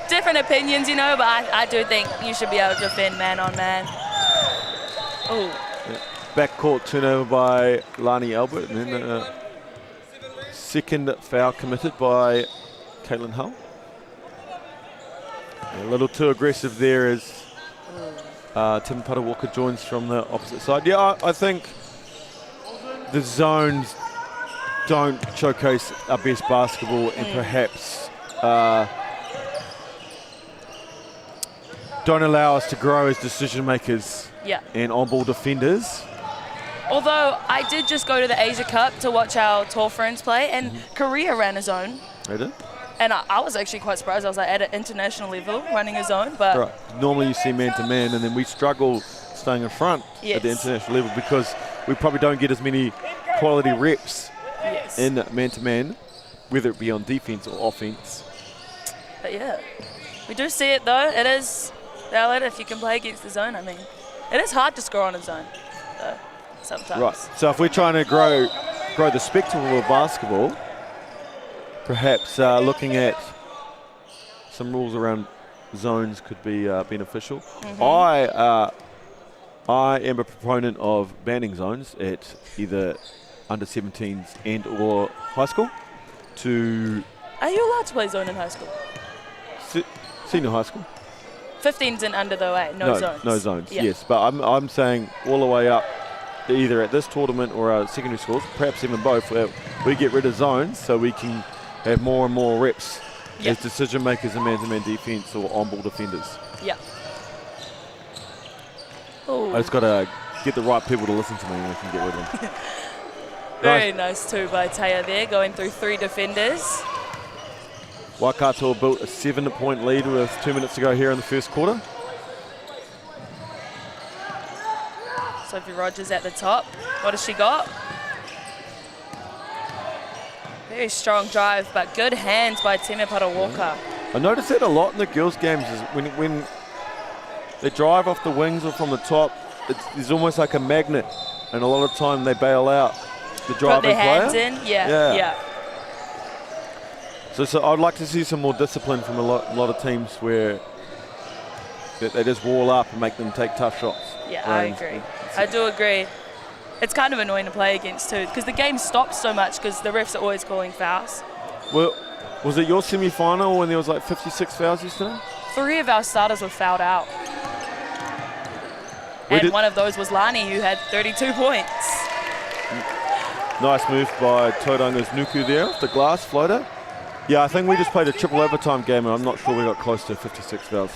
Different opinions, you know, but I do think you should be able to defend man on man. Oh. Yeah. Backcourt turnover by Lani Albert, and then a second foul committed by Caitlin Hull. A little too aggressive there as Temapata Walker joins from the opposite side. Yeah, I think the zones don't showcase our best basketball and perhaps don't allow us to grow as decision makers and on-ball defenders. Although I did just go to the Asia Cup to watch our tour friends play, and Korea ran a zone. They did? And I was actually quite surprised. I was like at an international level running a zone, but Right. Normally you see man-to-man, and then we struggle staying in front at the international level because we probably don't get as many quality reps in man-to-man, whether it be on defense or offense. But yeah, we do see it though. It is valid if you can play against the zone. I mean, it is hard to score on a zone, though, sometimes. Right. So if we're trying to grow the spectacle of basketball, perhaps looking at some rules around zones could be beneficial. I am a proponent of banning zones at either under 17s and or high school. Are you allowed to play zone in high school? Senior high school. 15s and under though, eh? No zones. No zones, Yeah. yes. But I'm saying all the way up, either at this tournament or our secondary schools, perhaps even both, where we get rid of zones so we can have more and more reps as decision makers in man-to-man defense or on-ball defenders. Yeah. I just got to get the right people to listen to me and we can get rid of them. Very nice too by Taya there, going through 3 defenders. Waikato built a 7-point lead with 2 minutes to go here in the first quarter. Sophie Rogers at the top. What has she got? Very strong drive, but good hands by Teme Parawalker. I noticed that a lot in the girls' games is when they drive off the wings or from the top, there's almost like a magnet, and a lot of time they bail out the driving player. Put their hands in, yeah. So I'd like to see some more discipline from a lot of teams where they just wall up and make them take tough shots. Yeah, I agree. I do agree. It's kind of annoying to play against too, because the game stops so much because the refs are always calling fouls. Well, was it your semi-final when there was like 56 fouls yesterday? 3 of our starters were fouled out. And one of those was Lani, who had 32 points. Nice move by Tauranga's Nuku there, the glass floater. Yeah, I think we just played a triple overtime game and I'm not sure we got close to 56 fouls.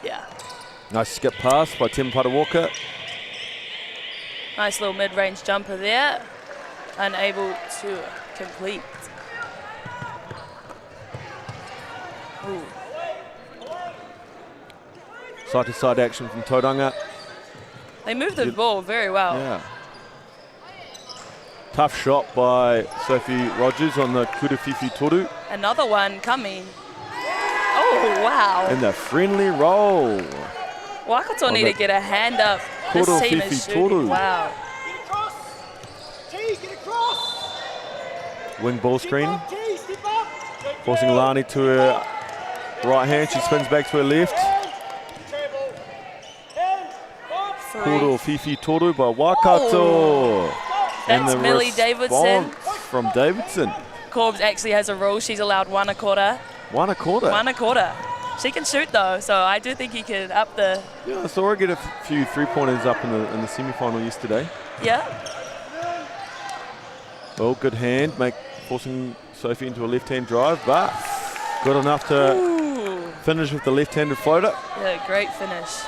Yeah. Nice skip pass by Tim Parawalker. Nice little mid-range jumper there. Unable to complete. Ooh. Side-to-side action from Tauranga. They moved the ball very well. Yeah. Tough shot by Sophie Rogers on the Kurawhiwhi Toru. Another one coming. Oh, wow. And the friendly roll. Waikato need to get a hand up. This team is shooting. Toru. Wow. Wing ball screen. Forcing Lani to her right hand. She spins back to her left. Kurawhiwhi Toru by Waikato. That's Millie Davidson. From Davidson. Corbs actually has a rule. She's allowed 1 1/4. 1 1/4? 1 1/4. She can shoot though, so I do think he can up the... Yeah, I saw her get a few 3-pointers up in the semi-final yesterday. Yeah. Well, good hand, forcing Sophie into a left-hand drive, but good enough to finish with the left-handed floater. Yeah, great finish.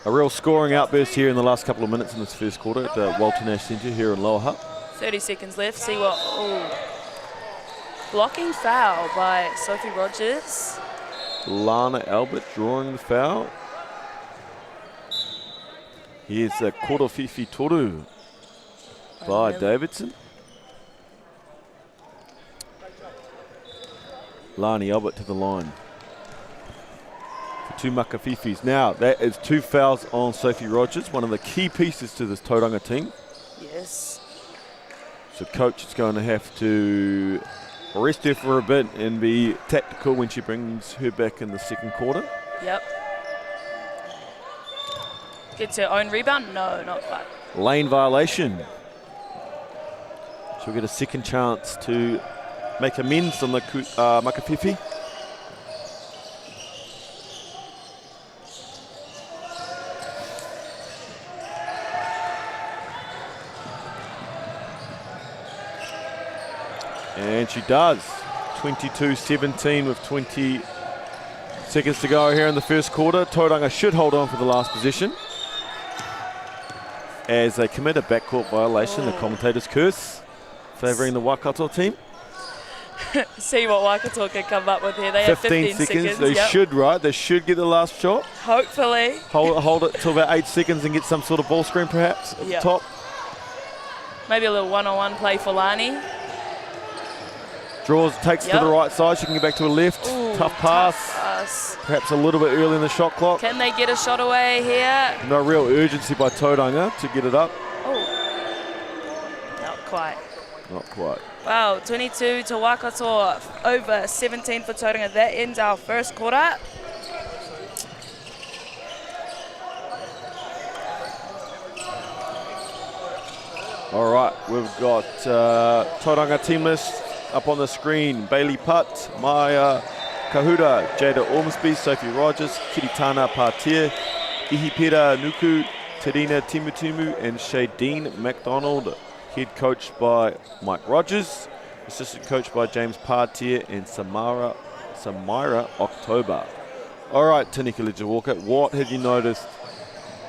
A real scoring outburst here in the last couple of minutes in this first quarter at the Walter Nash Centre here in Lower Hutt. 30 seconds left. See what... Ooh. Blocking foul by Sophie Rogers. Lana Albert drawing the foul. Here's a Kurawhiwhi Toru by Davidson. Lani Albert to the line. For 2 makawhiwhis. Now, that is 2 fouls on Sophie Rogers, one of the key pieces to this Tauranga team. Yes. So coach is going to have to rest her for a bit and be tactical when she brings her back in the second quarter. Yep. Gets her own rebound? No, not quite. Lane violation. She'll get a second chance to make amends on the makawhiwhi. And she does. 22-17 with 20 seconds to go here in the first quarter. Tauranga should hold on for the last possession. as they commit a backcourt violation. The commentators curse, favouring the Waikato team. See what Waikato can come up with here. They have 15 seconds. They should, right? They should get the last shot. Hopefully. Hold it till about 8 seconds and get some sort of ball screen perhaps at the top. Maybe a little one-on-one play for Lani. Draws, takes to the right side. She can get back to her left. Ooh, tough pass. Perhaps a little bit early in the shot clock. Can they get a shot away here? No real urgency by Tauranga to get it up. Oh, not quite. Not quite. Wow, 22 to Waikato, over 17 for Tauranga. That ends our first quarter. All right, we've got Tauranga team list up on the screen. Bailey Putt, Maya Kahuta, Jada Ormsby, Sophie Rogers, Kiritana Patir, Ihipira Nuku, Terina Timutimu, and Shadeen McDonald. Head coached by Mike Rogers, assistant coached by James Patir and Samira October. All right, Tanika Legia-Walker, what have you noticed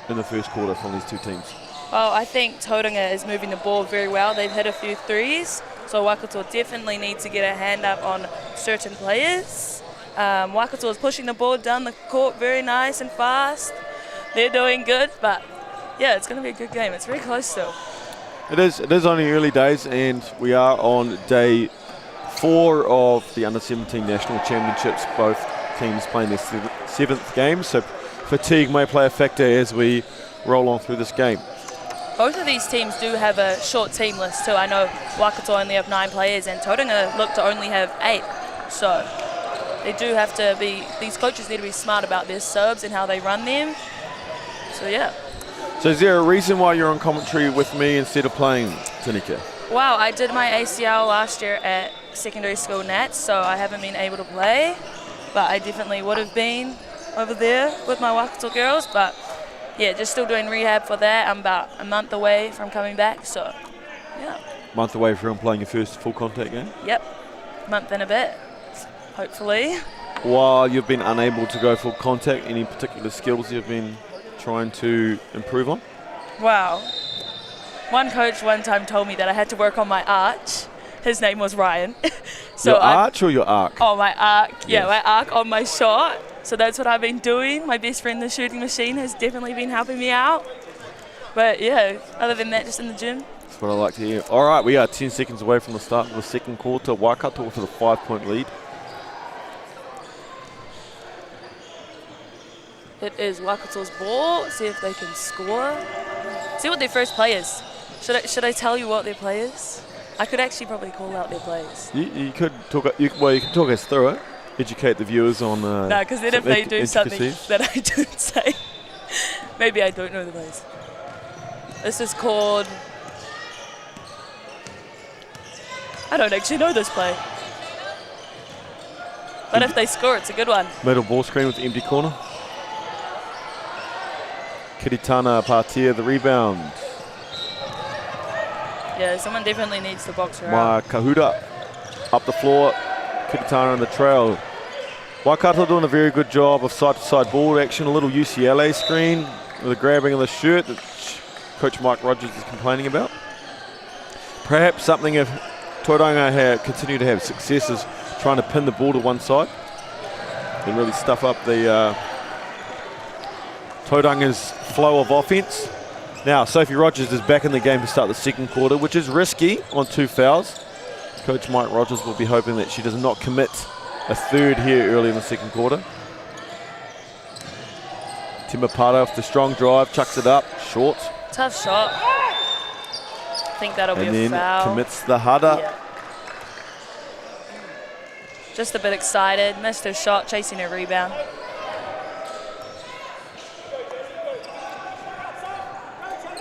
in the first quarter from these two teams? Well, I think Tauranga is moving the ball very well. They've hit a few threes, so Waikato definitely need to get a hand up on certain players. Waikato is pushing the ball down the court very nice and fast. They're doing good, but yeah, it's going to be a good game. It's very close still. It is only early days, and we are on day 4 of the Under-17 National Championships. Both teams playing their 7th game, so fatigue may play a factor as we roll on through this game. Both of these teams do have a short team list too. I know Waikato only have 9 players and Tauranga look to only have 8. So they do have to be, these coaches need to be smart about their subs and how they run them. So yeah. So is there a reason why you're on commentary with me instead of playing, Tanika? Wow, I did my ACL last year at secondary school Nats, so I haven't been able to play. But I definitely would have been over there with my Waikato girls. But yeah, just still doing rehab for that. I'm about a month away from coming back, so yeah. Month away from playing your first full contact game? Yep, month and a bit, hopefully. While you've been unable to go full contact, any particular skills you've been trying to improve on? Wow. One coach one time told me that I had to work on my arch. His name was Ryan. So your arch or your arc? Oh, my arc. Yeah, Yes. my arc on my shot. So that's what I've been doing. My best friend, the shooting machine, has definitely been helping me out. But yeah, other than that, just in the gym. That's what I like to hear. All right, we are 10 seconds away from the start of the second quarter. Waikato with a 5-point lead. It is Waikato's ball. See if they can score. See what their first play is. Should I tell you what their play is? I could actually probably call out their plays. You could talk. You can talk us through it. Educate the viewers on. No, because then if they do something that I don't say, maybe I don't know the plays. This is called. I don't actually know this play. But if they score, it's a good one. Middle ball screen with empty corner. Kiritana Patir, the rebound. Yeah, someone definitely needs to box her Ma out. Kahuta up the floor. Kiritana on the trail. Waikato doing a very good job of side-to-side ball action. A little UCLA screen with a grabbing of the shirt that Coach Mike Rogers is complaining about. Perhaps something if Tauranga continue to have success is trying to pin the ball to one side and really stuff up the Tauranga's flow of offense. Now, Sophie Rogers is back in the game to start the second quarter, which is risky on 2 fouls. Coach Mike Rogers will be hoping that she does not commit a third here early in the second quarter. Timapara with the strong drive, chucks it up, short. Tough shot. I think that'll And be a then foul. commits the Hutt. Yeah. Just a bit excited, missed her shot, chasing her rebound.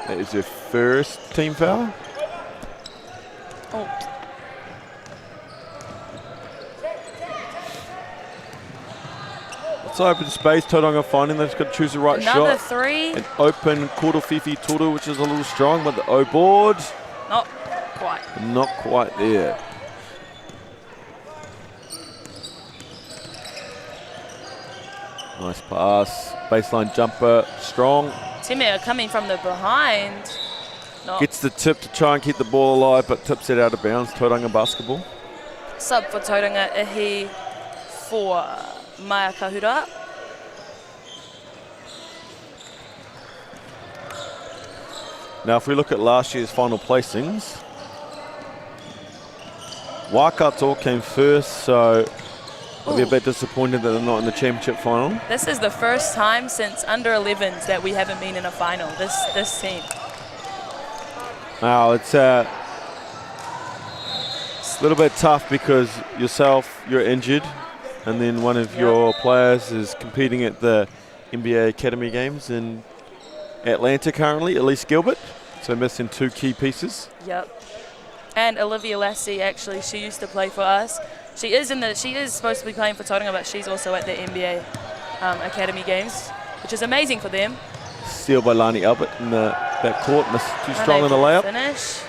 That is her first team foul. Oh. It's open space, Tauranga finding they've got to choose the right Another shot. 3. An open Korofifi Toru, which is a little strong, but the O board. Not quite. Not quite there. Nice pass, baseline jumper, strong. Timmy are coming from the behind. No. Gets the tip to try and keep the ball alive, but tips it out of bounds. Tauranga basketball. Sub for Tauranga, Ihi for Maya Kahura. Now, if we look at last year's final placings, Waikato came first, so I'll be a bit disappointed that they're not in the championship final. This is the first time since under 11s that we haven't been in a final, this team. Now, it's a little bit tough because you're injured, and then one of your players is competing at the NBA Academy Games in Atlanta currently, Elise Gilbert, so missing 2 key pieces. Yep. And Olivia Lassie, actually, she used to play for us. She is supposed to be playing for Tauranga, but she's also at the NBA Academy Games, which is amazing for them. Steal by Lani Albert in the backcourt, missed too strong in the layup. Finish.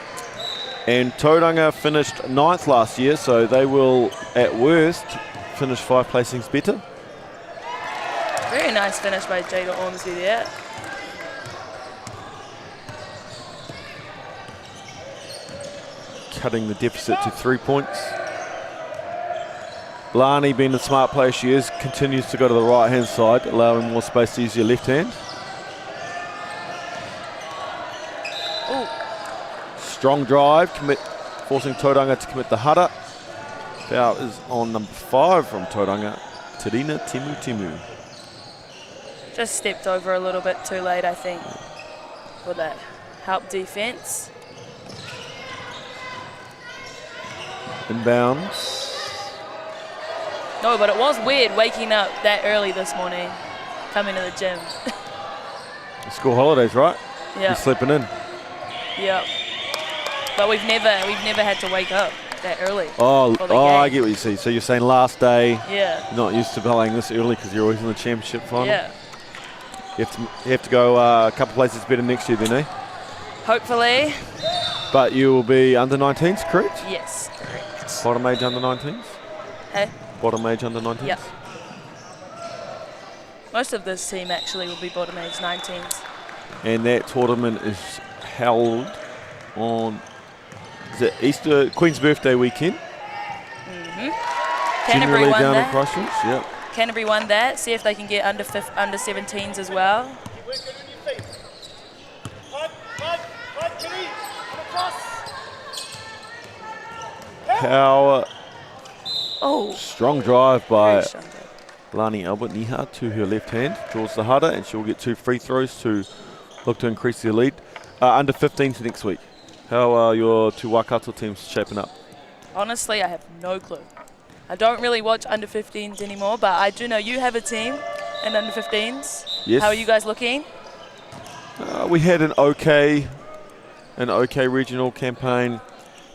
And Tauranga finished 9th last year, so they will, at worst, finish 5 placings better. Very nice finish by Jada Ormsby there. Cutting the deficit to 3 points. Lani, being the smart player she is, continues to go to the right-hand side, allowing more space to use your left hand. Ooh. Strong drive, forcing Tauranga to commit the Hutt. Foul is on number 5 from Tauranga, Terina Timu. Just stepped over a little bit too late, I think, for that help defense. Inbounds. No, but it was weird waking up that early this morning, coming to the gym. School holidays, right? Yeah. You're sleeping in. Yep. But we've never had to wake up that early. Oh, for the game. I get what you see. So you're saying last day. Yeah. You're not used to playing this early because you're always in the championship final. Yeah. You have to go a couple places better next year, then, eh? Hopefully. But you will be under 19s, correct? Yes, correct. Bottom age under 19s? Hey? Bottom age under 19s? Yep. Most of this team actually will be bottom age 19s. And that tournament is held on, is it Easter, Queen's birthday weekend? Canterbury won down that. in Christchurch, yep. Canterbury won that. See if they can get under 17s as well. Power. Oh. Strong drive by Lani Albert Niha to her left hand. Draws the Hutt, and she'll get 2 free throws to look to increase their lead. Under 15s next week. How are your 2 Waikato teams shaping up? Honestly, I have no clue. I don't really watch under 15s anymore, but I do know you have a team in under 15s. Yes. How are you guys looking? We had an okay regional campaign,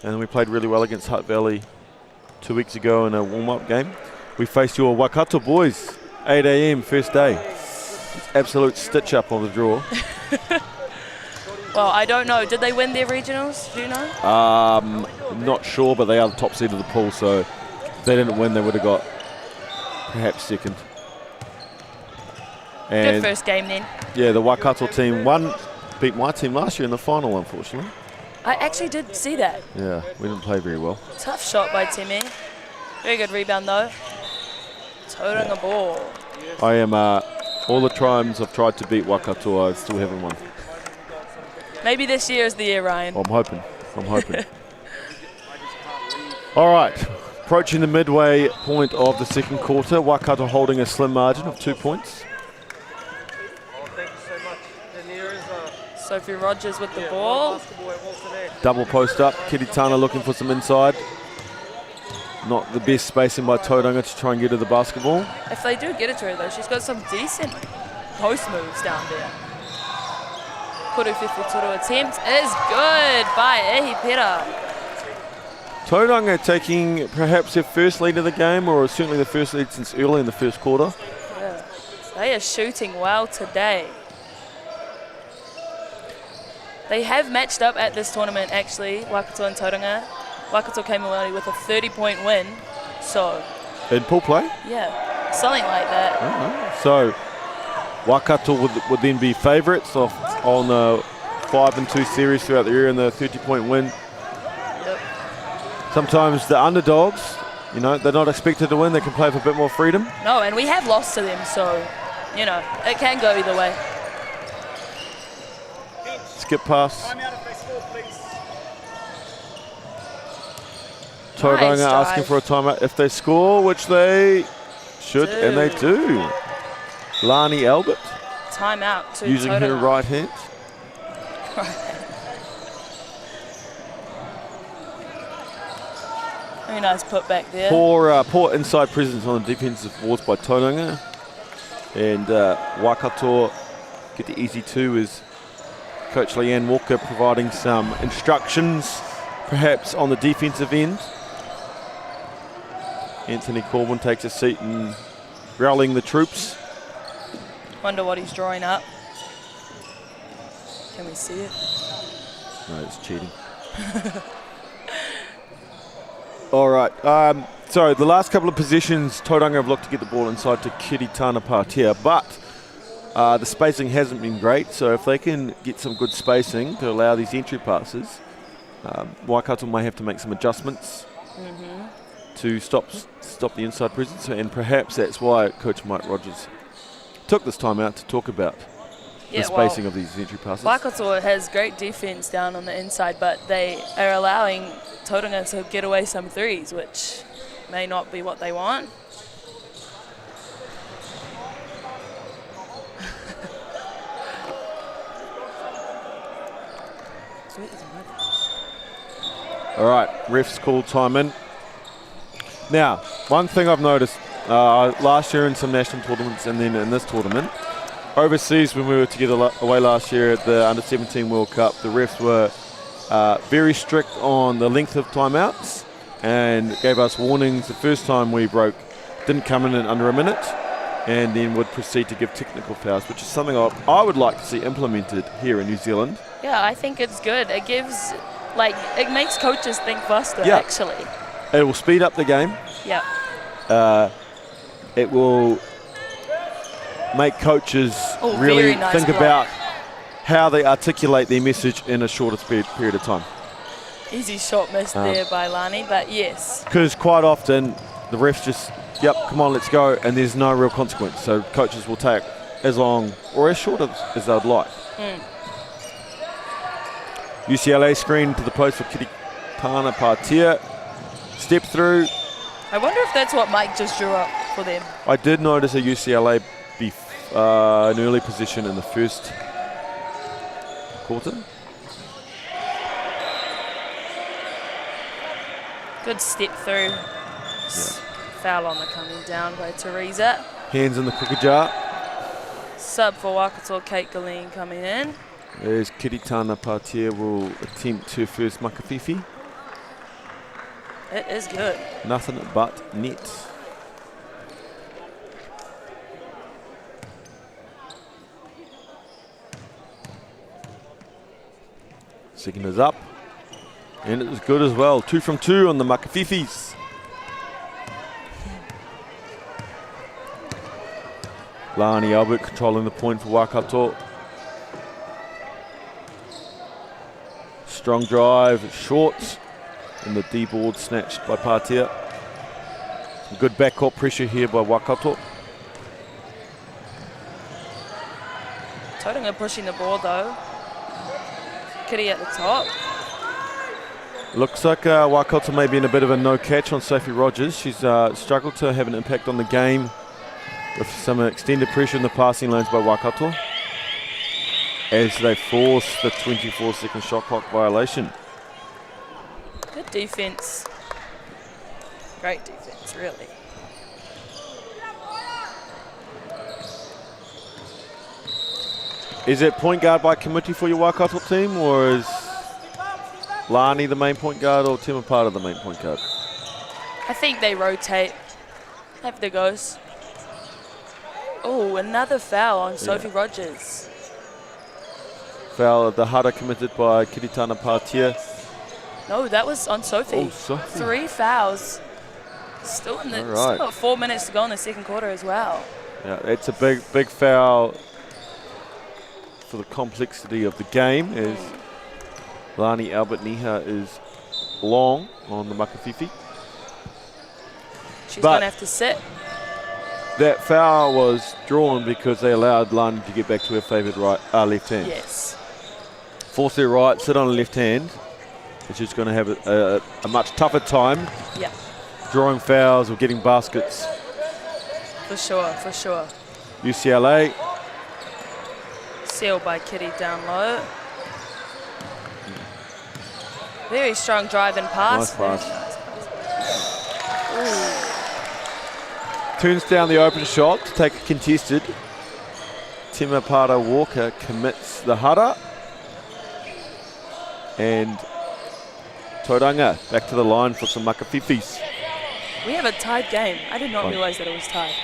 and we played really well against Hutt Valley 2 weeks ago in a warm-up game. We faced your Waikato boys, 8 a.m. first day. It's absolute stitch-up on the draw. Well, I don't know. Did they win their regionals? Do you know? Not sure, but they are the top seed of the pool, so if they didn't win, they would have got perhaps second. Good first game then. Yeah, the Waikato team beat my team last year in the final, unfortunately. I actually did see that. Yeah, we didn't play very well. Tough shot by Timmy. Very good rebound though. Tauranga ball. I am, all the times I've tried to beat Waikato, I still haven't won. Maybe this year is the year, Ryan. I'm hoping. All right, approaching the midway point of the second quarter. Waikato holding a slim margin of 2 points. Sophie Rogers with the ball. Double post up. Kiritana looking for some inside. Not the best spacing by Tauranga to try and get to the basketball. If they do get it to her though, she's got some decent post moves down there. Kuru Whiwhituru attempt is good by Ehi Pera. Tauranga taking perhaps their first lead of the game, or certainly the first lead since early in the first quarter. Yeah. They are shooting well today. They have matched up at this tournament actually, Waikato and Tauranga. Waikato came away with a 30-point win, so... In pool play? Yeah, something like that. So Waikato would then be favourites on the 5-2 series throughout the year and the 30-point win. Yep. Sometimes the underdogs, you know, they're not expected to win. They can play with a bit more freedom. No, and we have lost to them, so, you know, it can go either way. Skip pass. Nice Tauranga asking drive. for a timeout if they score, which they should, and they do. Lani Albert Timeout to using her Tauranga. right hand. Very nice put back there. Poor inside presence on the defensive boards by Tauranga. And Waikato get the easy two as Coach Leanne Walker providing some instructions, perhaps on the defensive end. Anthony Corbin takes a seat and rallying the troops. Wonder what he's drawing up. Can we see it? No, it's cheating. All right. So the last couple of positions, Tauranga have looked to get the ball inside to Kiritana Patea, but the spacing hasn't been great. So if they can get some good spacing to allow these entry passes, Waikato may have to make some adjustments to stop the inside presence, and perhaps that's why Coach Mike Rogers took this time out to talk about the spacing of these entry passes. Waikato has great defense down on the inside, but they are allowing Tauranga to get away some threes, which may not be what they want. All right, refs call time in. Now, one thing I've noticed last year in some national tournaments and then in this tournament, overseas when we were together away last year at the Under-17 World Cup, the refs were very strict on the length of timeouts and gave us warnings the first time we broke, didn't come in under a minute, and then would proceed to give technical fouls, which is something I would like to see implemented here in New Zealand. Yeah, I think it's good. It gives, it makes coaches think faster, Yeah. actually. It will speed up the game. Yeah. It will make coaches really very nice think block. about how they articulate their message in a shorter period of time. Easy shot missed there by Lani, but yes. Because quite often the refs just, yep, come on, let's go, and there's no real consequence. So coaches will take as long or as short as they'd like. UCLA screen to the post for Kiritana Patea. Step through. I wonder if that's what Mike just drew up for them. I did notice a UCLA be an early position in the first quarter. Good step through. Foul on the coming down by Teresa. Hands in the cookie jar. Sub for Waikato, Kate Galeen coming in. There's Kiritana Patea will attempt her first makafifi. It is good. Nothing but net. Second is up. And it was good as well. 2 from 2 on the makafifis. Lani Albert controlling the point for Waikato. Strong drive, short. And the D-board snatched by Patea. Some good backcourt pressure here by Waikato. Tauranga pushing the ball though. Kitty at the top. Looks like Waikato may be in a bit of a no-catch on Sophie Rogers. She's struggled to have an impact on the game with some extended pressure in the passing lanes by Waikato as they force the 24-second shot clock violation. Good defense. Great defense, really. Is it point guard by committee for your Waikato team, or is Lani the main point guard or Tim a part of the main point guard? I think they rotate. Have the goes. Oh, another foul on Sophie Rogers. Foul, the Hutt committed by Kiritana Patea. No, that was on Sophie. Oh, Sophie. 3 fouls. Still in the All right. still 4 minutes to go in the second quarter as well. Yeah, it's a big foul for the complexity of the game, as Lani Albert Niha is long on the Makafifi. She's going to have to sit. That foul was drawn because they allowed Lani to get back to her favoured left hand. Yes. Force her right, sit on her left hand, and she's going to have a much tougher time drawing fouls or getting baskets. For sure, for sure. UCLA. Sealed by Kitty down low. Very strong drive and pass. Nice pass. Turns down the open shot to take a contested. Timapara Walker commits the Hutt. And Tauranga back to the line for some Makawhiwhis. We have a tied game. I did not realise that it was tied.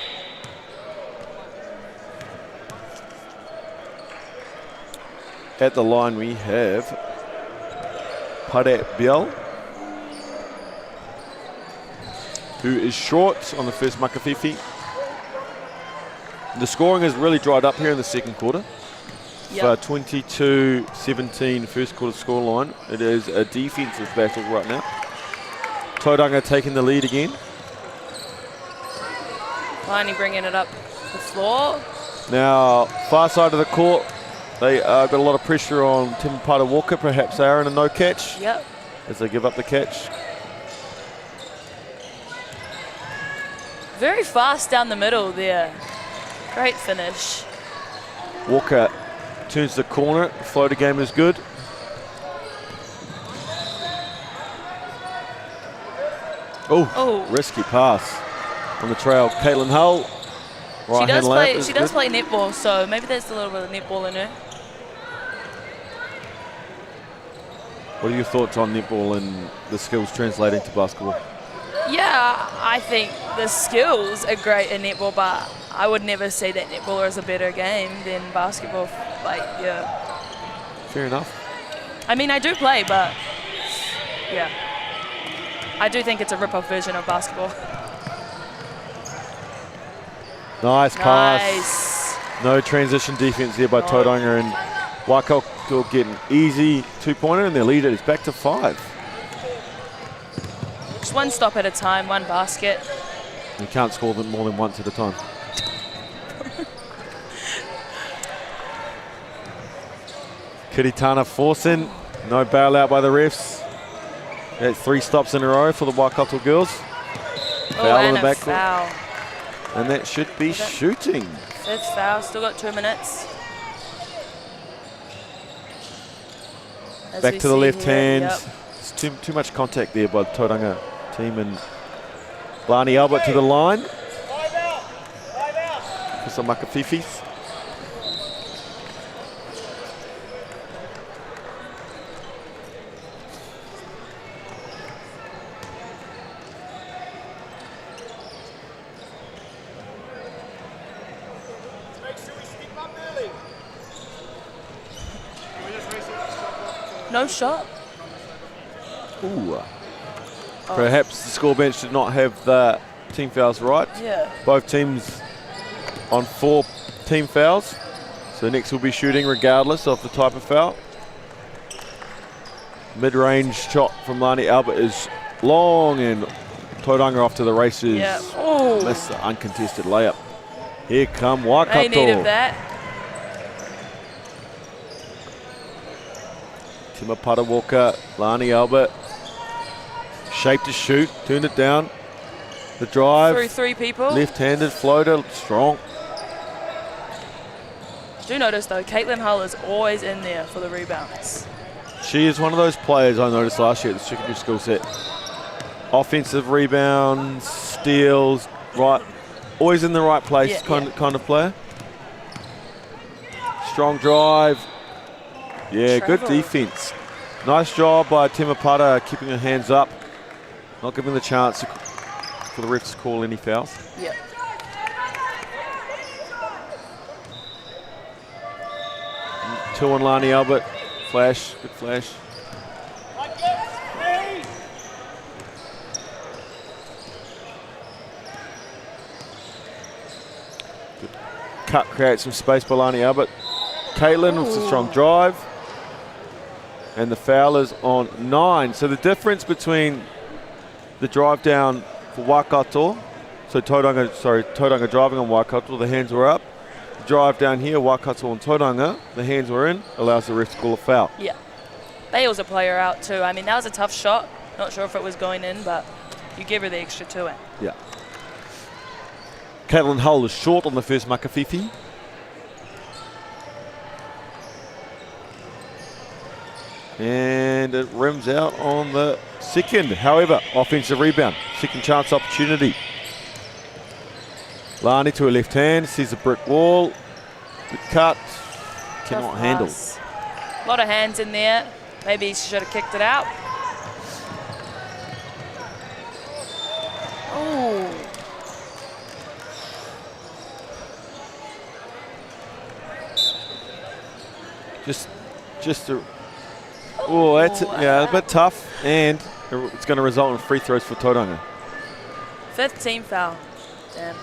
At the line we have Pare Biel, who is short on the first Makawhiwhi. The scoring has really dried up here in the second quarter. Yep. 22-17 first quarter scoreline. It is a defensive battle right now. Tauranga taking the lead again. Finally bringing it up the floor. Now, far side of the court, they got a lot of pressure on Timapara Walker. Perhaps they are in a no catch. Yep. As they give up the catch. Very fast down the middle there. Great finish. Walker turns the corner. Floater game is good. Oh, risky pass on the trail. Caitlin Hull. She does play netball, so maybe there's a little bit of netball in her. What are your thoughts on netball and the skills translating to basketball? Yeah, I think the skills are great in netball, but I would never say that netball is a better game than basketball. Like, yeah. Fair enough. I mean, I do play, but yeah. I do think it's a rip-off version of basketball. Nice pass. No transition defense there by Tauranga, and Waikato get an easy two-pointer, and their lead is back to 5. Just one stop at a time, one basket. You can't score them more than once at a time. Kiritana forcing, no bailout by the refs. That's 3 stops in a row for the Waikato girls. Foul in the backcourt. Foul. And that should be shooting. 5th foul, still got 2 minutes. Back to the left hand. It's too much contact there by the Tauranga team, and Lani Albert to the line for some Makawhiwhis. No shot. Ooh. Perhaps the score bench did not have the team fouls right. Yeah. Both teams on 4 team fouls. So next will be shooting regardless of the type of foul. Mid-range shot from Lani Albert is long, and Tauranga off to the races. Yeah. Missed the uncontested layup. Here come Waikato. They needed that. Timapara Walker, Lani Albert. Shape to shoot, turned it down. The drive. Through 3 people. Left-handed floater, strong. Do notice though, Caitlin Hull is always in there for the rebounds. She is one of those players I noticed last year at the secondary skill set. Offensive rebounds, steals, right, always in the right place kind of player. Strong drive. Yeah, good defense. Nice job by Timapara keeping her hands up, not giving the chance for the refs to call any fouls. Yep. Two on Lani Albert. Flash, good flash. Good cut, creates some space by Lani Albert. Caitlin with a strong drive. And the foul is on 9. So the difference between the drive down for Waikato, so Tauranga driving on Waikato, the hands were up. The drive down here, Waikato and Tauranga, the hands were in, allows the ref to call a foul. Yeah. Bale's a player out too. I mean, that was a tough shot. Not sure if it was going in, but you give her the extra to it. Yeah. Caitlin Hull is short on the first makafifi. And it rims out on the second. However, offensive rebound. Second chance opportunity. Lani to her left hand, sees a brick wall. Good cut. Cannot handle. A lot of hands in there. Maybe she should have kicked it out. Oh. Just a... Oh, that's a bit tough, and it's going to result in free throws for Tauranga. 5th team foul. Damn.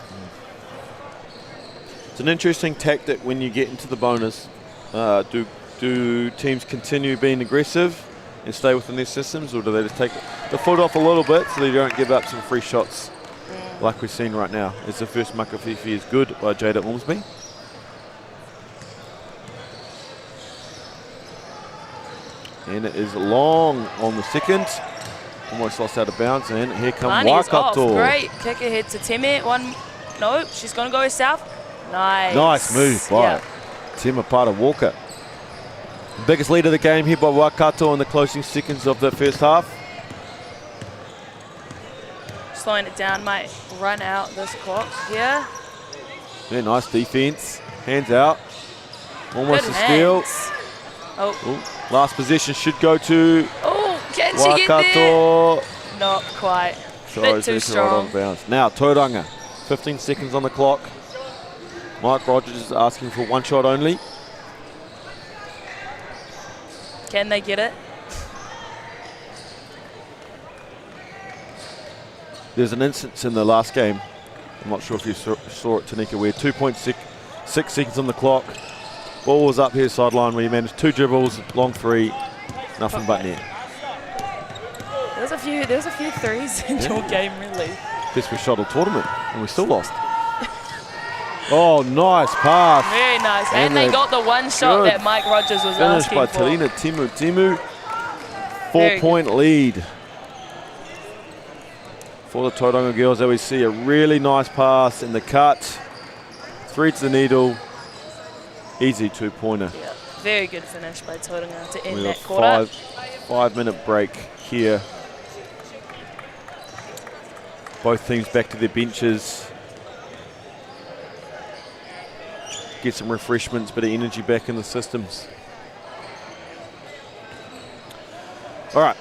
It's an interesting tactic when you get into the bonus. Do teams continue being aggressive and stay within their systems, or do they just take the foot off a little bit so they don't give up some free shots like we've seen right now? As the first makafifi is good by Jada Ormsby. And it is long on the second. Almost lost out of bounds, and here comes Waikato. Great kick ahead to Teme. No, she's going to go south. Nice. Nice move by Teme Pata-Walker. Biggest lead of the game here by Waikato in the closing seconds of the first half. Slowing it down, might run out this clock here. Yeah, nice defense. Hands out. Almost a steal. Oh. Ooh. Last possession should go to can Waikato. She get there? Not quite. Sorry, bit too right strong. on bounds. Now Tauranga, 15 seconds on the clock. Mike Rogers is asking for one shot only. Can they get it? There's an instance in the last game, I'm not sure if you saw it, Tanika, where 2.6 seconds on the clock. Ball was up here sideline where he managed 2 dribbles, long 3, nothing but net. There's a few threes in your game, really. Best we shot all tournament, and we still lost. Oh, nice pass. Very nice. And they got the one shot that Mike Rogers was asking for. Finished by Tarina Timu. 4-point lead for the Tauranga girls. There we see a really nice pass in the cut. 3 to the needle. Easy 2-pointer. Yeah, very good finish by Tauranga to end We that got quarter. 5-minute break here. Both teams back to their benches. Get some refreshments, bit of energy back in the systems. All right,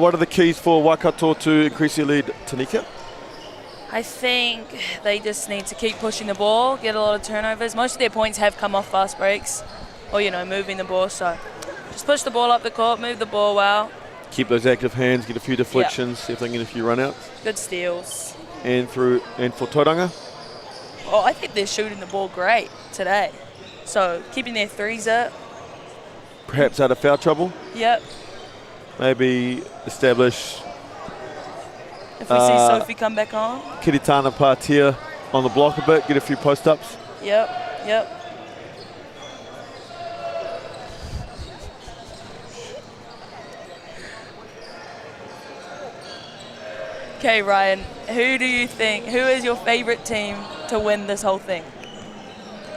what are the keys for Waikato to increase their lead, Tanika? I think they just need to keep pushing the ball, get a lot of turnovers. Most of their points have come off fast breaks or, moving the ball. So just push the ball up the court, move the ball well. Keep those active hands, get a few deflections, see if they can get a few run-outs. Good steals. And for Tauranga? Oh, I think they're shooting the ball great today. So keeping their threes up. Perhaps out of foul trouble? Yep. Maybe establish... If we see Sophie come back on. Kiritana Patia on the block a bit, get a few post-ups. Yep. Okay, Ryan, who is your favorite team to win this whole thing?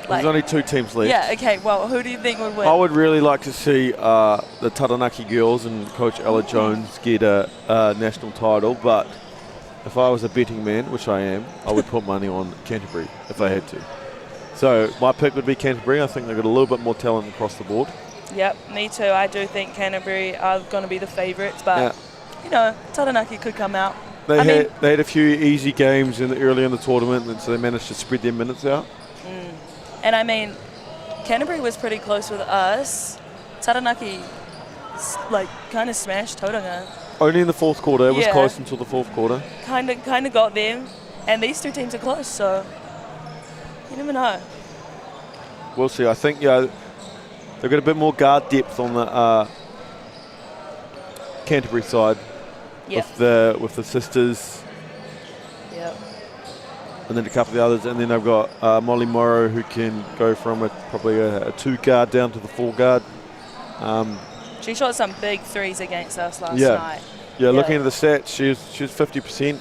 There's only 2 teams left. Yeah, okay, well, who do you think would win? I would really like to see the Taranaki girls and Coach Ella Jones get a national title, but if I was a betting man, which I am, I would put money on Canterbury if I had to. So my pick would be Canterbury. I think they've got a little bit more talent across the board. Yep, me too. I do think Canterbury are going to be the favourites, but, Taranaki could come out. They had a few easy games early in the tournament, and so they managed to spread their minutes out. And I mean, Canterbury was pretty close with us. Taranaki, kind of smashed Tauranga. Only in the fourth quarter. It was close until the fourth quarter. Kind of got them. And these 2 teams are close, so you never know. We'll see. I think, they've got a bit more guard depth on the Canterbury side with the sisters. Yep. And then a couple of the others, and then they've got Molly Morrow, who can go from probably a 2 guard down to the 4 guard. She shot some big threes against us last night. Yeah, looking at the stats, she was 50%,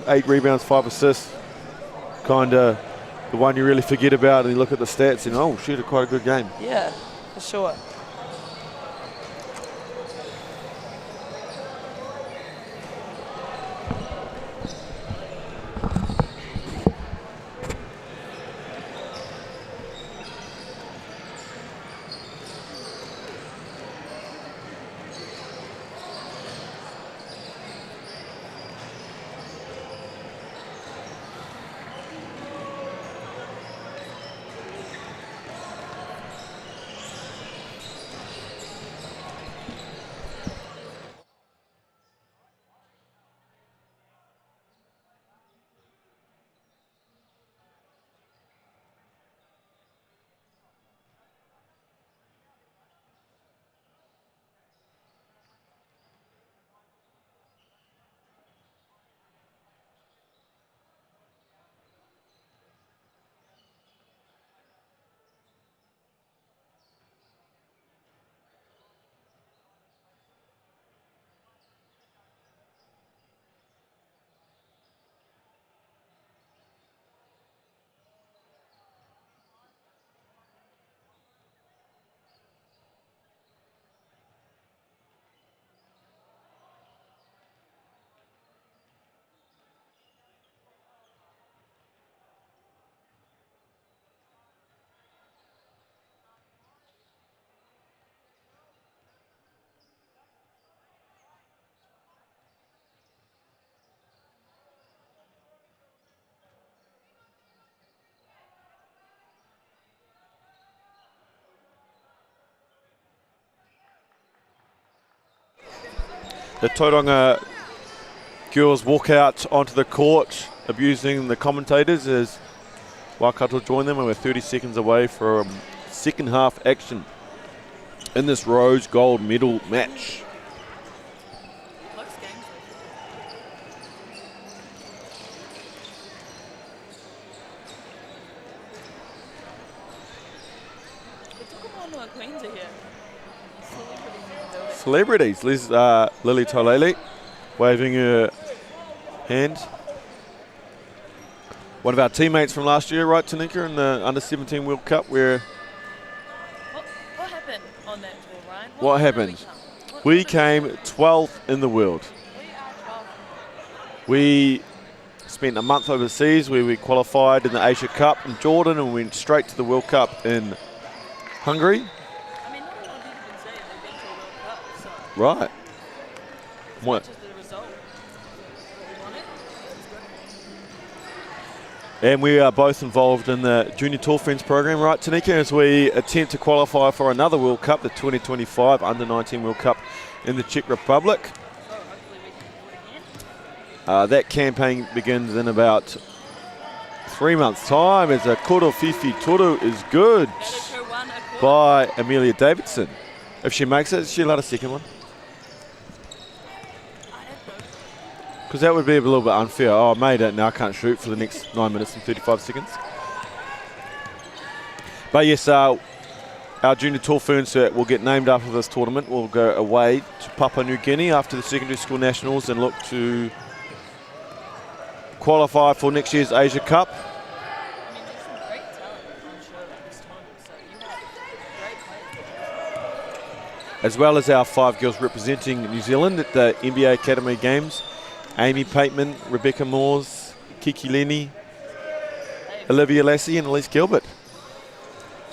8 rebounds, 5 assists. Kind of the one you really forget about, and you look at the stats and oh, she had quite a good game. Yeah, for sure. The Tauranga girls walk out onto the court abusing the commentators as Waikato join them, and we're 30 seconds away from second half action in this rose gold medal match. Celebrities. Lily Tolele waving her hand. One of our teammates from last year, right, Tanika, in the Under-17 World Cup, where... What happened on that tour, Ryan? What happened? We came 12th in the world. We spent a month overseas where we qualified in the Asia Cup in Jordan and went straight to the World Cup in Hungary. Right. What? And we are both involved in the Junior Tour Friends program, right, Tanika, as we attempt to qualify for another World Cup, the 2025 Under-19 World Cup in the Czech Republic. That campaign begins in about 3 months' time as a Koro Fifi Toru is good by Amelia Davidson. If she makes it, is she allowed a second one? Because that would be a little bit unfair. Oh, I made it, now I can't shoot for the next 9 minutes and 35 seconds. But yes, our junior tour ferns will get named after this tournament. We'll go away to Papua New Guinea after the secondary school nationals and look to qualify for next year's Asia Cup. As well as our 5 girls representing New Zealand at the NBA Academy Games. Amy Pateman, Rebecca Moores, Kiki Lenny, Olivia Lassie and Elise Gilbert.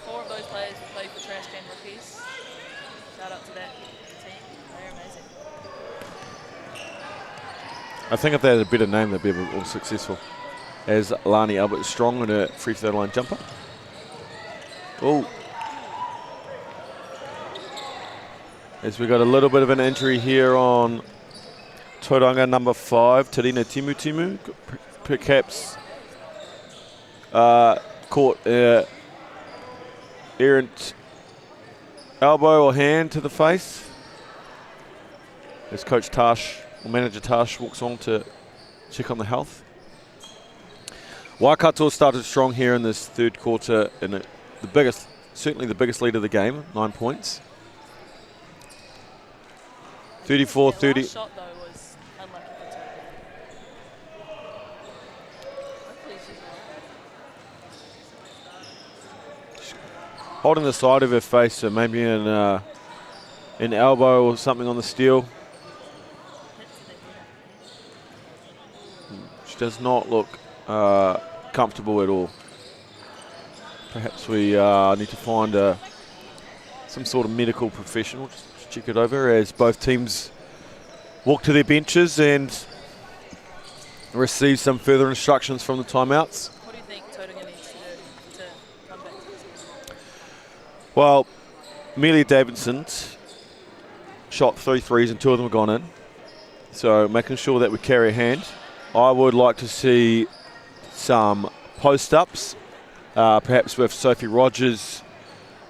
4 of those players will play for Transgender Rookies. Shout out to that team. They're amazing. I think if they had a better name, they'd be a bit more successful. As Lani Albert Strong in a free throw line jumper. Oh. As we got a little bit of an injury here on Tauranga number 5, Tarina Timu, perhaps caught errant elbow or hand to the face as Coach Tash, or Manager Tash, walks on to check on the health. Waikato started strong here in this third quarter, and certainly the biggest lead of the game, 9 points. 34-30. Last shot, though, was unlucky for Toby. Hopefully she's Holding the side of her face, so maybe an elbow or something on the steel. She does not look comfortable at all. Perhaps we need to find some sort of medical professional just to check it over as both teams walk to their benches and receive some further instructions from the timeouts. What do you think Tauranga needs to do to come back to this game? Well, Amelia Davidson shot 3 threes and 2 of them have gone in. So making sure that we carry a hand. I would like to see some post-ups, perhaps with Sophie Rogers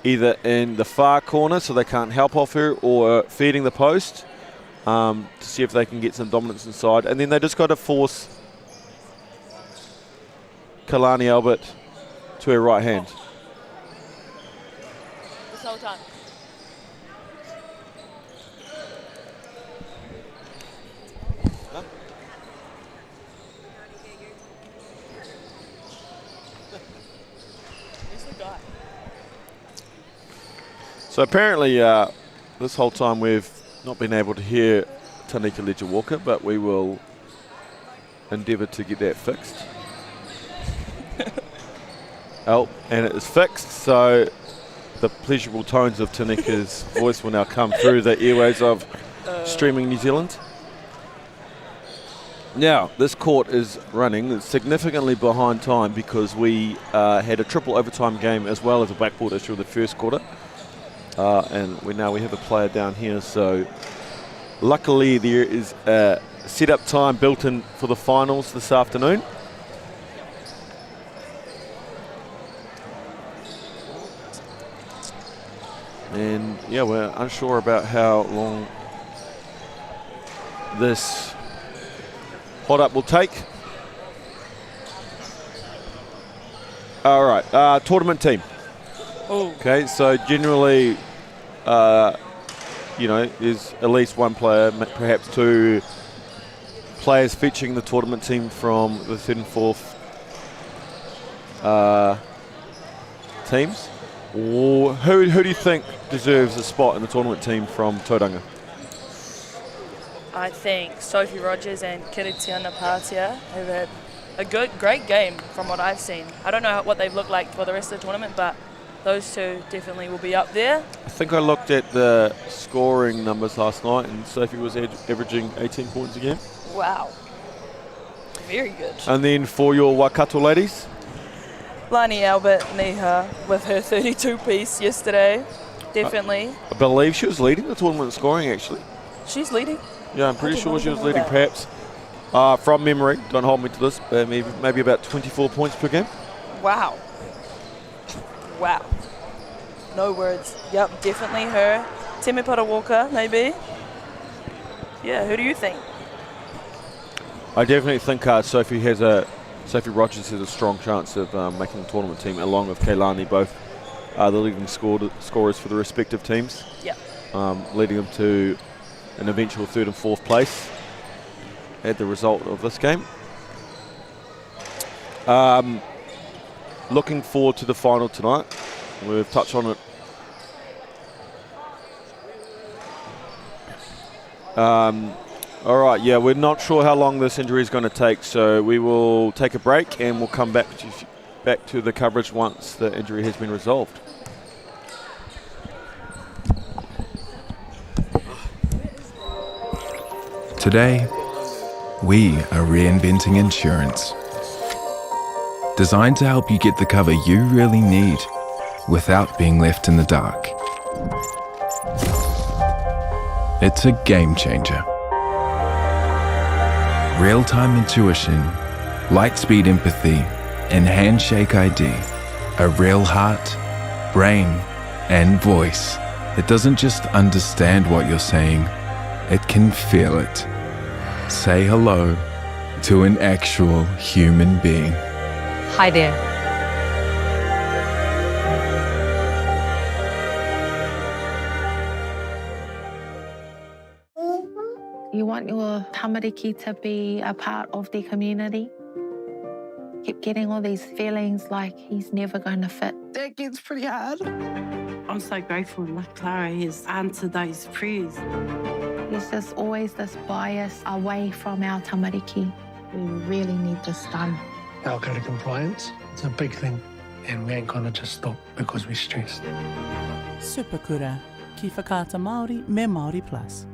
either in the far corner so they can't help off her, or feeding the post to see if they can get some dominance inside. And then they just got to force Kalani Albert to her right hand. This whole time. So apparently this whole time we've not been able to hear Tanika Ledger-Walker, but we will endeavour to get that fixed. And it is fixed, so the pleasurable tones of Tanika's voice will now come through the airways of Streaming New Zealand. Now, this court is running significantly behind time because we had a triple overtime game as well as a backboard issue of the first quarter. And we have a player down here, so luckily there is a set-up time built in for the finals this afternoon. And yeah, we're unsure about how long this hot up will take. All right, tournament team. Okay, so generally, there's at least one player, perhaps 2 players featuring the tournament team from the 3rd and 4th teams. Or who do you think deserves a spot in the tournament team from Tauranga? I think Sophie Rogers and Kiritiana Patia have had a great game from what I've seen. I don't know what they've looked like for the rest of the tournament, but those 2 definitely will be up there. I think I looked at the scoring numbers last night, and Sophie was averaging 18 points a game. Wow. Very good. And then for your Waikato ladies? Lani Albert Niha with her 32-piece yesterday. Definitely. I believe she was leading the tournament scoring, actually. She's leading? Yeah, I'm pretty sure she was leading, perhaps. From memory, don't hold me to this, but maybe about 24 points per game. Wow. Wow. No words. Yep, definitely her. Temepara Walker, maybe. Yeah, who do you think? I definitely think Sophie Rogers has a strong chance of making the tournament team, along with Kailani, both the leading scorers for the respective teams. Yep. Leading them to an eventual 3rd and 4th place at the result of this game. Looking forward to the final tonight. We've touched on it. All right, yeah, we're not sure how long this injury is going to take, so we will take a break and we'll come back to the coverage once the injury has been resolved. Today, we are reinventing insurance. Designed to help you get the cover you really need without being left in the dark. It's a game changer. Real-time intuition, light-speed empathy, and handshake ID. A real heart, brain, and voice It doesn't just understand what you're saying, it can feel it. Say hello to an actual human being. Hi there. You want your tamariki to be a part of the community. Keep getting all these feelings like he's never going to fit. That gets pretty hard. I'm so grateful that Clara has answered those prayers. There's just always this bias away from our tamariki. We really need this done. Our code of compliance, it's a big thing, and we ain't gonna just stop because we're stressed. Super kura, ki whakaata Māori me Māori Plus.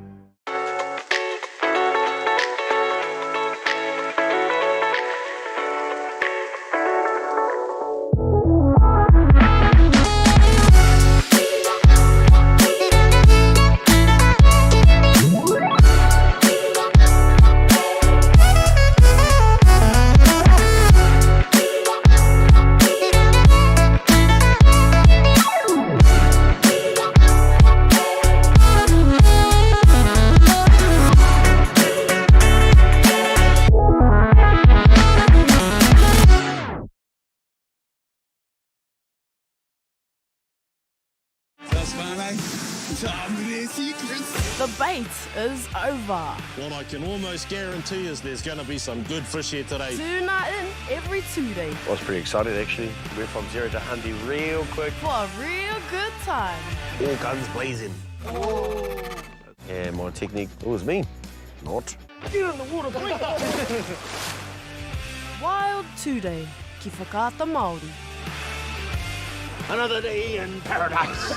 The bait is over. What I can almost guarantee is there's going to be some good fish here today. Tuna in every 2 days. I was pretty excited actually. Went from 0 to 100 real quick. For a real good time. All guns blazing. Oh. And my technique, it was me. Not. Get in the water, please. Wild 2 day. Ki whakaata Māori. Another day in paradise.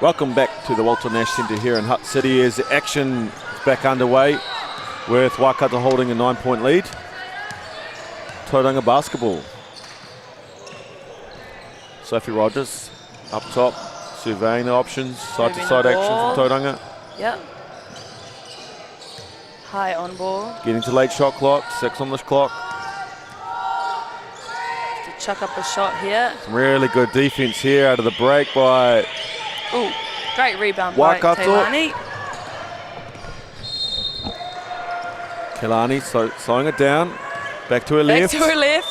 Welcome back to the Walter Nash Centre here in Hutt City as action is back underway with Waikato holding a 9-point lead. Tauranga basketball. Sophie Rogers up top, surveying the options, side-to-side action from Tauranga. Yep. High on ball. Getting to late shot clock, 6 on the clock. To chuck up a shot here. Some really good defense here out of the break by... Ooh, great rebound Waikato. by Keilani. Keilani slowing it down, back to her left. Back to her left.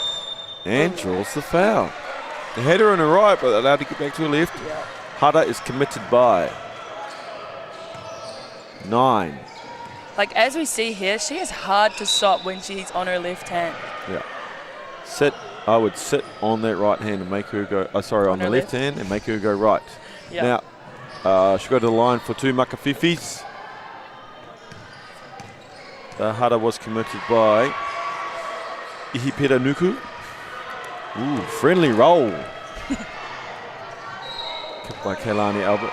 And draws the foul. They had her on her right, but allowed to get back to her left. Yeah. Hutt is committed by 9. Like, as we see here, she is hard to stop when she's on her left hand. Yeah. Sit. I would sit on that right hand and make her go, on the left hand and make her go right. Yep. Now, she'll go to the line for 2 makawhiwhis. The Hutt was committed by Ihipera Nuku. Ooh, friendly roll. Kicked by Keilani Albert.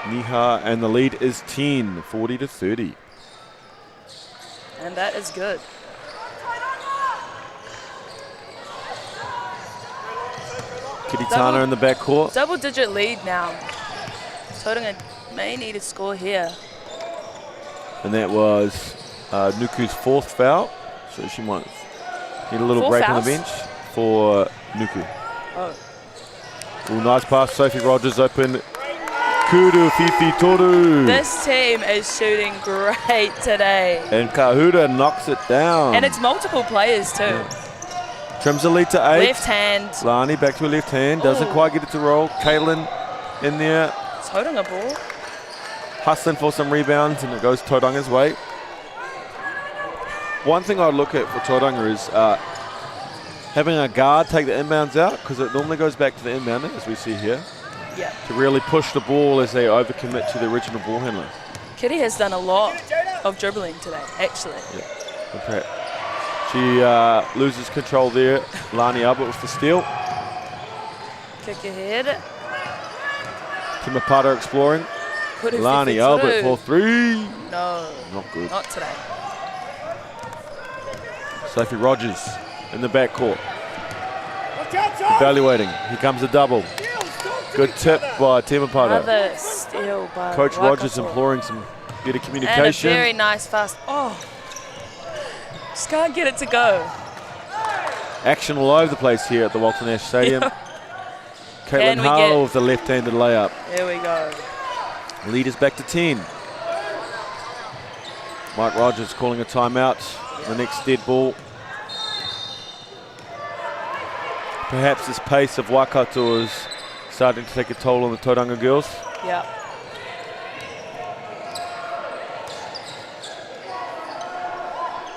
Niha, and the lead is 10, 40-30. And that is good. Kiritana in the backcourt. Double-digit lead now. Tauranga may need a score here. And that was Nuku's 4th foul. So she might need a little 4 break fouls? on the bench for Nuku. Oh. Ooh, nice pass. Sophie Rogers open. Kudu Fifi Toru. This team is shooting great today. And Kahuta knocks it down. And it's multiple players too. Yeah. Trims the lead to 8. Left hand. Lani back to her left hand. Doesn't quite get it to roll. Caitlin in there. It's holding a ball. Hustling for some rebounds, and it goes Tauranga's way. One thing I'd look at for Tauranga is having a guard take the inbounds out, because it normally goes back to the inbounder, as we see here. Yeah. To really push the ball as they overcommit to the original ball handler. Kitty has done a lot of dribbling today, actually. Yeah. Okay. She loses control there. Lani Albert with the steal. Kick ahead. Timapata exploring. Lani Albert for 3. No. Not good. Not today. Sophie Rogers in the backcourt. Evaluating. Here comes a double. Good tip by Timapata. Another steal by Coach Waikato. Rogers imploring some better And communication. a very nice fast. Oh. Just can't get it to go. Action all over the place here at the Walter Nash Stadium. Caitlin Can we Harlow get- with the left-handed layup. Here we go. Lead is back to 10. Mike Rogers calling a timeout. The next dead ball. Perhaps this pace of Waikato is starting to take a toll on the Tauranga girls. Yeah.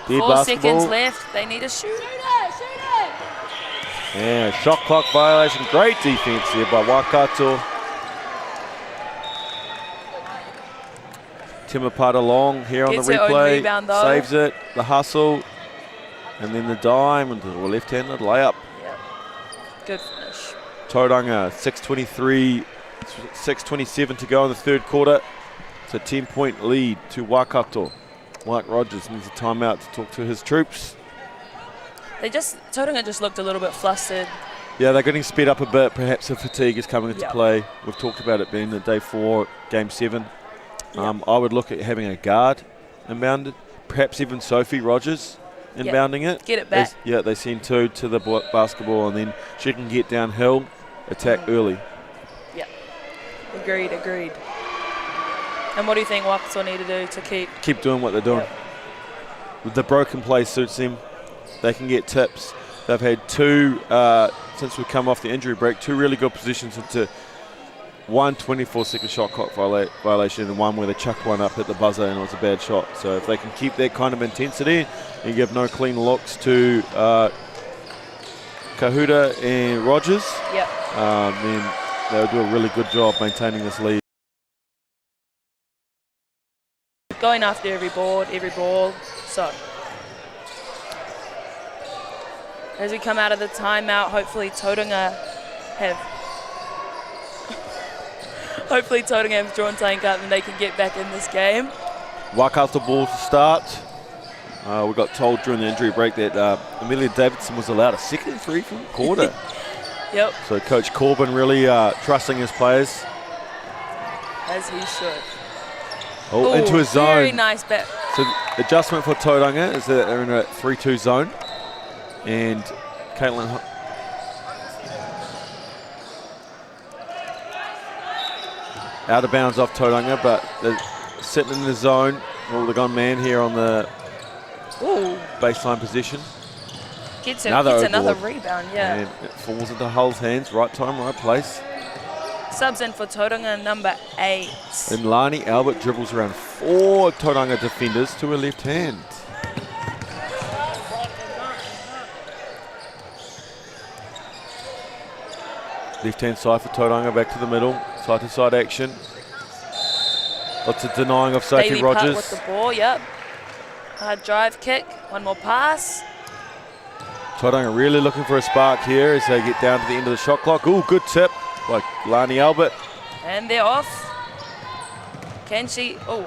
Dead 4 basketball. seconds left. They need a shoot. Yeah, shot clock violation. Great defense here by Waikato. Timapata long here on Gets the her own replay. rebound though. Saves it. The hustle. And then the dime into the left-handed layup. Good finish. Tauranga 6:27 to go in the third quarter. It's a 10-point lead to Waikato. Mike Rogers needs a timeout to talk to his troops. Tauranga just looked a little bit flustered. Yeah, they're getting sped up a bit. Perhaps the fatigue is coming into Yep. play. We've talked about it being the day 4, game 7. I would look at having a guard inbounded, perhaps even Sophie Rogers inbounding it. Get it back. They send 2 to the basketball, and then she can get downhill, attack early. Yeah. Agreed. And what do you think Waikato need to do to Keep doing what they're doing. The broken play suits them. They can get tips. They've had 2, since we've come off the injury break, 2 really good positions into one 24-second shot clock violation and one where they chucked one up, hit the buzzer, and it was a bad shot. So if they can keep that kind of intensity and give no clean looks to Kahuta and Rogers, then they'll do a really good job maintaining this lead. going after every ball. So as we come out of the timeout, hopefully Tauranga have drawn tank up and they can get back in this game. Waikato ball to start. We got told during the injury break that Amelia Davidson was allowed a second free from the quarter. Yep. So Coach Corbin really trusting his players. As he should. Oh, into his zone. Very nice back. So adjustment for Tauranga is that they're in a 3-2 zone. And Caitlin out of bounds off Tauranga, but they're sitting in the zone. Oh, they've gone man here on the baseline position. Gets another rebound, yeah. And it falls into Hull's hands. Right time, right place. Subs in for Tauranga, number 8. And Lani Albert dribbles around 4 Tauranga defenders to her left hand. Left-hand side for Tauranga, back to the middle. Side-to-side action. Lots of denying of Sophie Bailey Rogers. Putt with the ball, yep. Hard drive kick, one more pass. Tauranga really looking for a spark here as they get down to the end of the shot clock. Ooh, good tip by Lani Albert. And they're off. Can she? Oh.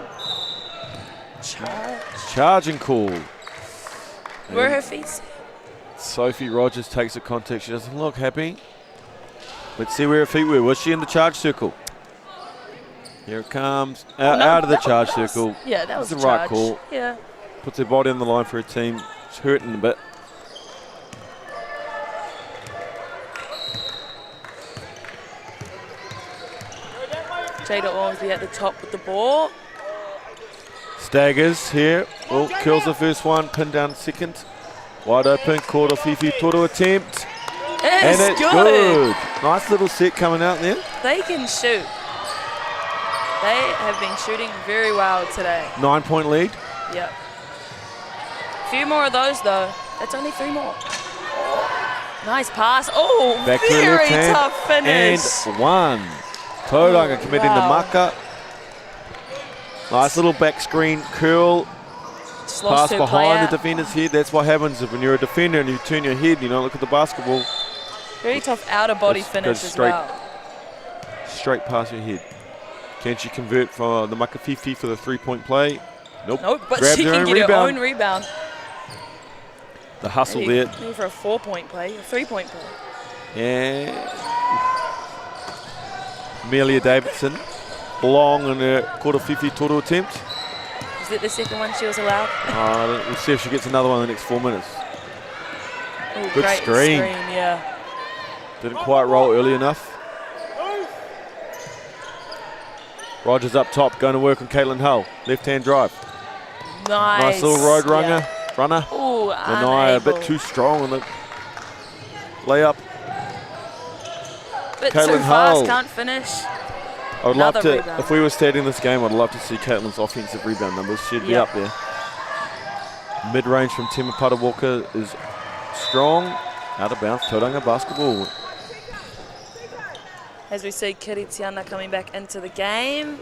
Charging call. Where are her feet? Sophie Rogers takes the contact. She doesn't look happy. Let's see where her feet were. Was she in the charge circle? Here it comes. Out of the charge circle. Yeah, that was the a right charge. call. Yeah. Puts her body on the line for her team. It's hurting a bit. Jada Ormsby at the top with the ball. Staggers here. Oh, kills the first one. Pinned down second. Wide open. Caught a Fifi Toro attempt. And it's good. Nice little set coming out there. They can shoot. They have been shooting very well today. 9-point lead. Yep. A few more of those though. That's only 3 more. Nice pass. Oh, Back to very the left hand. tough finish. And 1. Tauranga committing wow. the mucker. Nice little back screen curl. Just Pass her behind player. the defender's head. That's what happens when you're a defender and you turn your head and you don't look at the basketball. Very tough outer body Goes finish as straight, well. Straight past your head. Can she convert for the Makafifi for the 3-point play? Nope. Nope, but Grabs she her can own get rebound. her own rebound. The hustle maybe, there. Maybe for a 4-point play, a 3-point play. Yeah. Amelia Davidson. Long in her quarter Fifi Toro attempt. Is it the second one she was allowed? We'll see if she gets another one in the next 4 minutes. Ooh, Good great screen. Yeah. Didn't quite roll early enough. Rogers up top, going to work on Caitlin Hull. Left-hand drive. Nice. Little road runner. Ooh, Lanai a bit too strong on the layup. Bit Caitlin too fast, Hull. can't finish. I would love Another to, rebound. if we were starting this game, I'd love to see Caitlin's offensive rebound numbers. She'd be Yep. up there. Mid-range from Temepara Walker is strong. Out of bounds, Tauranga basketball. As we see Kiri Tiana coming back into the game.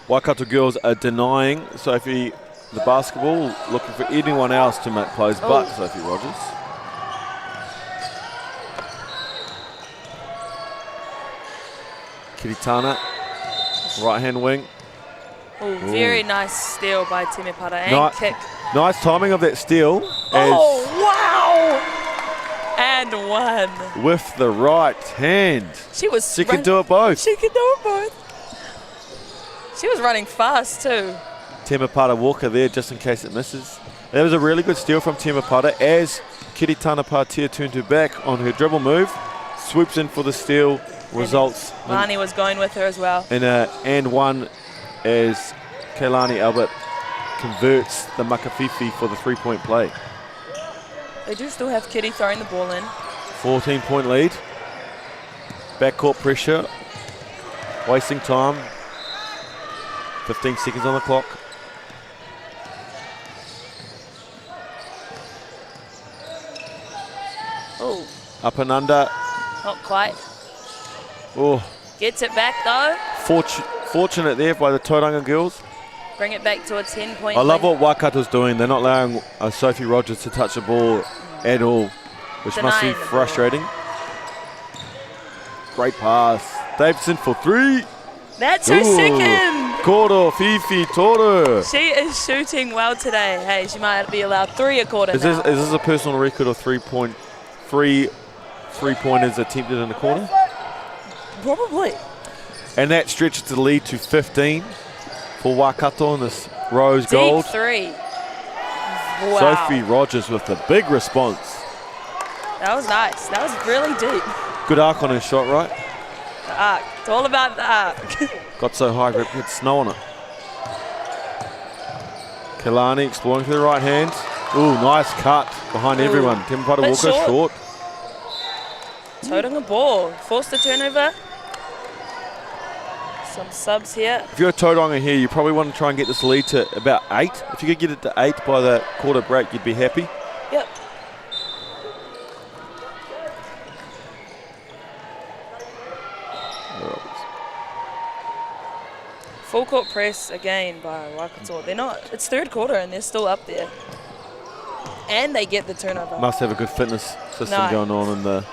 Waikato girls are denying Sophie the basketball, looking for anyone else to make plays but Sophie Rogers. Kiritana, right-hand wing. Ooh, very nice steal by Temepara and Ni- kick. Nice timing of that steal. Oh, wow! And one. With the right hand. She could do it both. She could do it both. She was running fast too. Temepara Walker there just in case it misses. That was a really good steal from Temepara as Kiritana Patia turned her back on her dribble move. Swoops in for the steal. Results Lani was going with her as well. in a and one as Kailani Albert converts the Makafifi for the 3-point play. They do still have Kitty throwing the ball in. 14-point lead. Backcourt pressure. Wasting time. 15 seconds on the clock. Oh, Up and under. not quite. Oh, Gets it back though. fortunate there by the Tauranga girls. Bring it back to a 10-point I love lead. what Waikato's doing. They're not allowing Sophie Rogers to touch the ball at all, which must be Denying the ball. frustrating. Great pass. Davidson for 3. That's her second. Quarter, Fifi Toro. She is shooting well today. Hey, she might be allowed 3 a quarter Is now. this a personal record of 3-pointers attempted in the corner? Probably. And that stretches the lead to 15 for Waikato in this rose gold. Deep 3. Wow. Sophie Rogers with a big response. That was nice. That was really deep. Good arc on her shot, right? The arc. It's all about the arc. Got so high, it had snow on it. Kalani exploring to the right hand. Ooh, nice cut behind everyone. Temepara Bit Walker short. Tauranga ball. Forced the turnover. Some subs here. If you're a Tauranga here, you probably want to try and get this lead to about 8. If you could get it to 8 by the quarter break, you'd be happy. Yep. Full court press again by Waikato. They're not, it's third quarter and they're still up there. And they get the turnover. Must have a good fitness system No. going on in the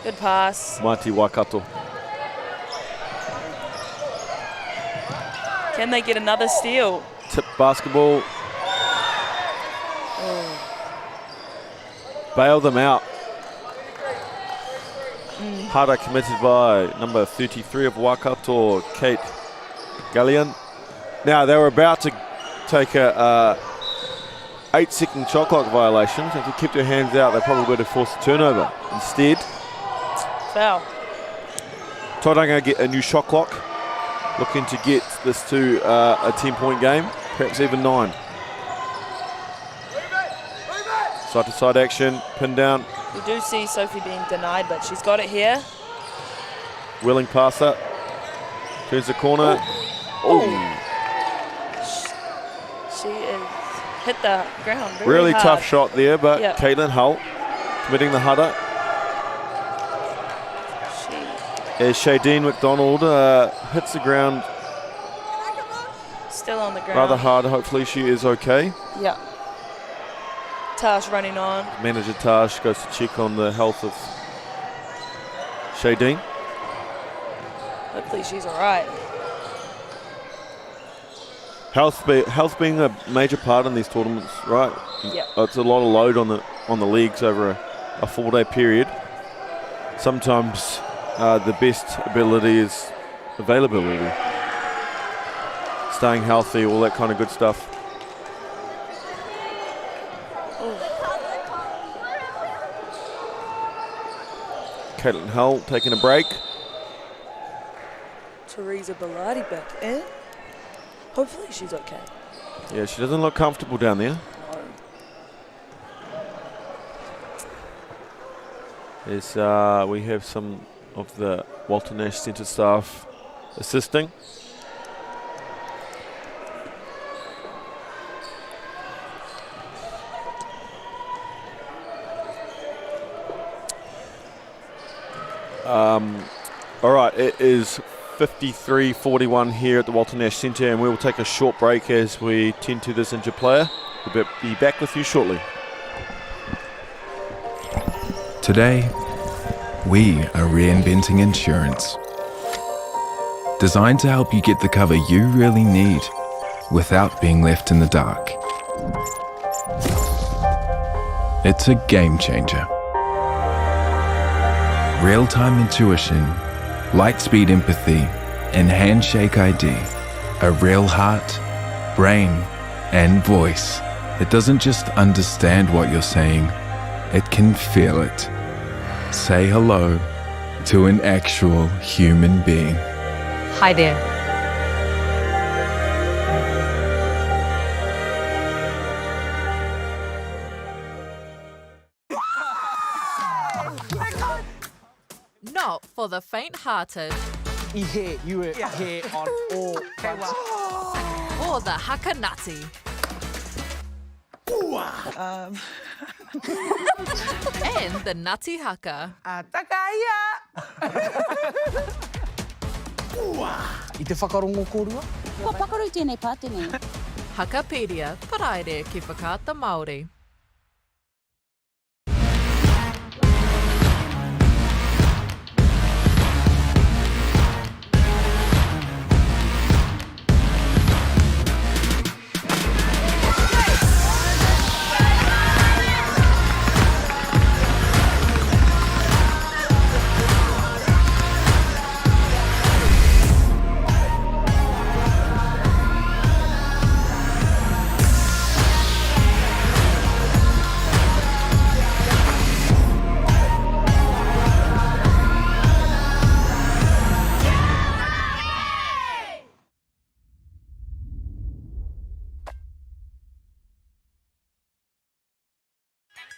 Good pass. mighty Waikato. Can they get another steal? Tip basketball. bail them out. Hara committed by number 33 of Waikato, Kate Gallion. Now they were about to take a 8-second shot clock violation. If they kept their hands out, they probably would have forced a turnover. Instead, Foul. Tauranga get a new shot clock, looking to get this to a 10-point game, perhaps even 9. Side-to-side action, pin down. We do see Sophie being denied, but she's got it here. Willing passer. Turns the corner. Oh. She is hit the ground very Really hard. tough shot there, but Yep. Caitlin Hutt committing the Hutter. As Shadeen McDonald hits the ground Still on the ground. rather hard. Hopefully she is okay. Yeah. Tash running on. Manager Tash goes to check on the health of Shadeen. Hopefully she's all right. Health being a major part in these tournaments, right? Yeah. It's a lot of load on the leagues over a 4-day period. Sometimes the best ability is availability, staying healthy, all that kind of good stuff. Caitlin Hull taking a break. Teresa Bellardi back in. Hopefully she's okay. Yeah, she doesn't look comfortable down there. We have some of the Walter Nash Centre staff assisting. All right, it is 53-41 here at the Walter Nash Centre, and we will take a short break as we tend to this injured player. We'll be back with you shortly. Today, we are reinventing insurance. Designed to help you get the cover you really need without being left in the dark. It's a game changer. Real-time intuition, light-speed empathy, and handshake ID. A real heart, brain, and voice that doesn't just understand what you're saying, it can feel it. Say hello to an actual human being. Hi there. Not for the faint-hearted. You were here on all fronts. Or the Hakanati. And the Nati Haka. I te whakarongo kōrua? Kua pakaru tēnei pātene. Hakapedia, paraire ki whakaata Māori.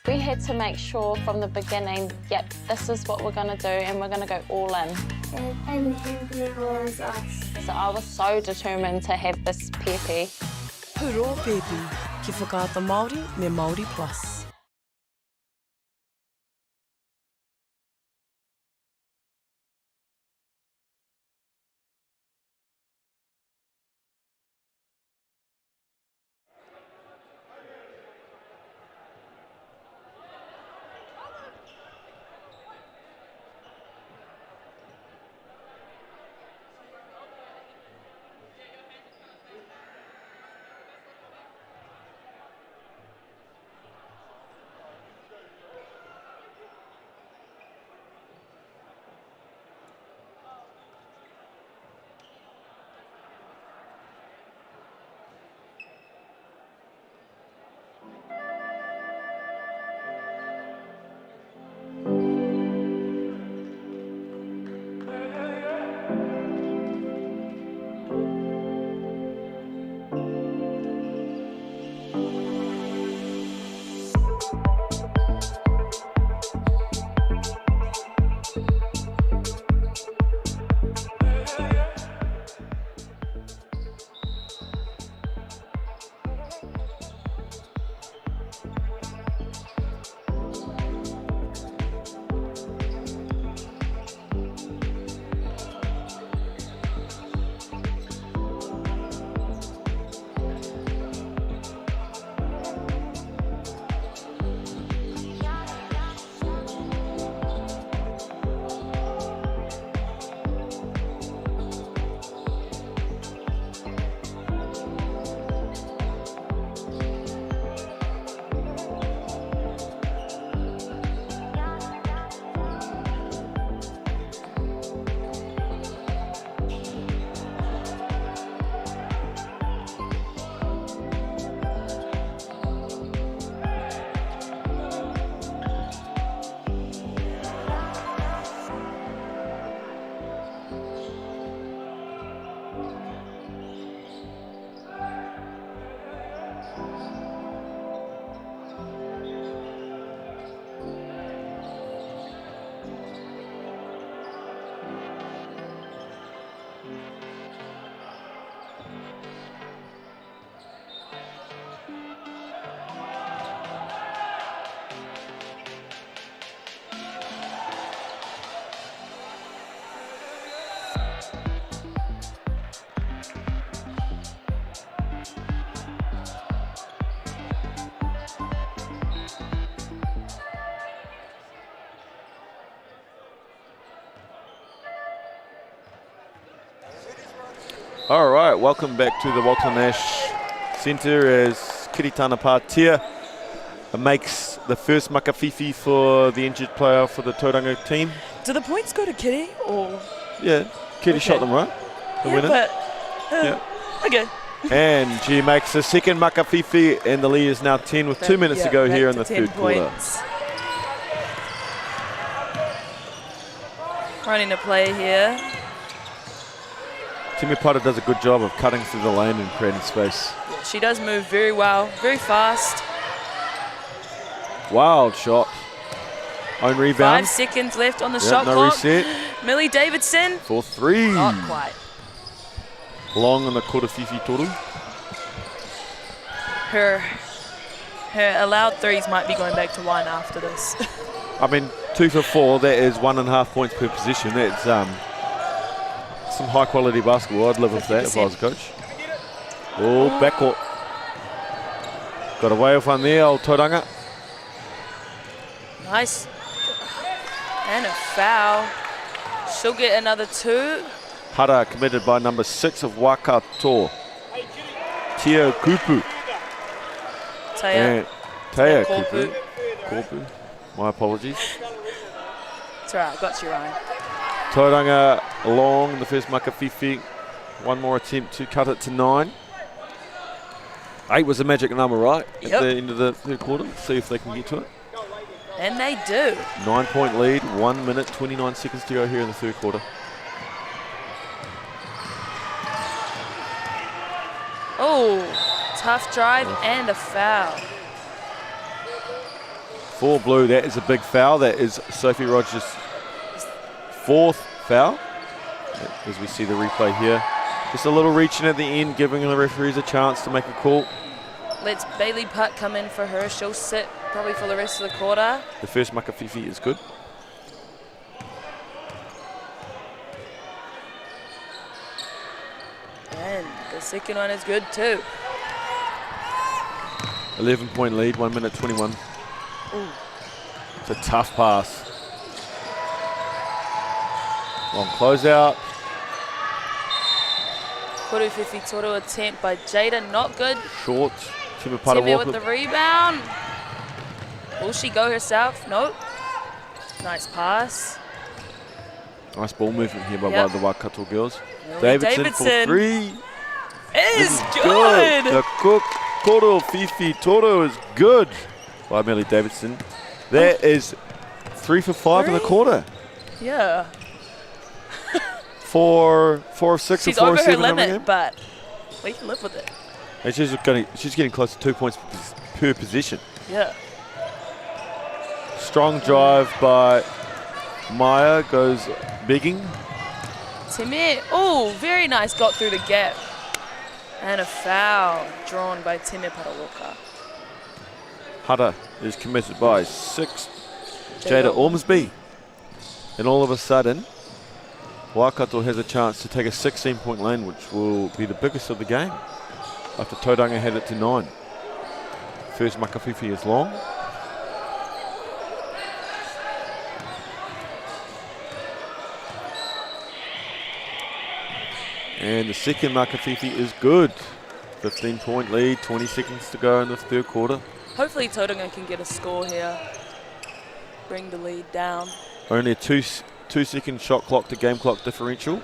We had to make sure from the beginning, yep, this is what we're going to do and we're going to go all in. So I was so determined to have this pepe. Puro pepe, ki whakaata Māori me Māori Plus. All right, welcome back to the Walter Nash Centre as Kiritana Pātea makes the first makawhiwhi for the injured player for the Tauranga team. Do the points go to Kitty or? Yeah, Kitty shot them right. The winner. But, yeah. Okay. And she makes the second makawhiwhi, and the lead is now 10 with 2 minutes to go here in the third quarter. Running to play here. Timi Potter does a good job of cutting through the lane and creating space. She does move very well, very fast. Wild shot. Own rebound. 5 seconds left on the shot no clock. Reset. Millie Davidson. For 3. Not quite. Long on the quarter Fifi total. Her allowed threes might be going back to 1 after this. I mean, 2 for 4, that is 1.5 points per position. That's some high quality basketball. I'd live with that if I was a coach. Oh, backcourt. Got away with one there, old Tauranga. Nice. And a foul. She'll get another 2. Hara committed by number 6 of Waikato. Tia Kupu. Taya Kupu. Korpu. My apologies. It's all right, got you, Ryan. Tauranga long the first makawhiwhi. One more attempt to cut it to 9. 8 was the magic number, right? At the end of the third quarter. See if they can get to it. And they do. 9-point lead, 1 minute, 29 seconds to go here in the third quarter. Oh, tough drive and a foul. For blue, that is a big foul. That is Sophie Rogers' 4th foul. As we see the replay here. Just a little reaching at the end, giving the referees a chance to make a call. Let's Bailey Putt come in for her. She'll sit probably for the rest of the quarter. The first makawhiwhi is good. And the second one is good too. 11-point lead, 1 minute 21. Ooh. It's a tough pass. Long closeout. Kuruwhiwhi Toro attempt by Jada, not good. Short. Timipata Timmy with the rebound. Will she go herself? Nope. Nice pass. Nice ball movement here by the Waikato girls. Davidson for 3. Is good. The cook Kuruwhiwhi Toro is good by Millie Davidson. That is 3 for 5 in the quarter. Yeah. 4 of 6 She's or 4 over of her 7 in the game. limit, but we can live with it. And she's getting close to 2 points per position. Yeah. Strong drive by Maya, goes begging. Timmy, oh, very nice, got through the gap. And a foul drawn by Timmy Parawoka. Hutt is committed by 6, Jada Ormsby. And all of a sudden, Waikato has a chance to take a 16-point lead, which will be the biggest of the game, after Tauranga had it to 9. First makawhiwhi is long. And the second makawhiwhi is good. 15-point lead, 20 seconds to go in the third quarter. Hopefully Tauranga can get a score here. Bring the lead down. Only a 2-second shot clock to game clock differential.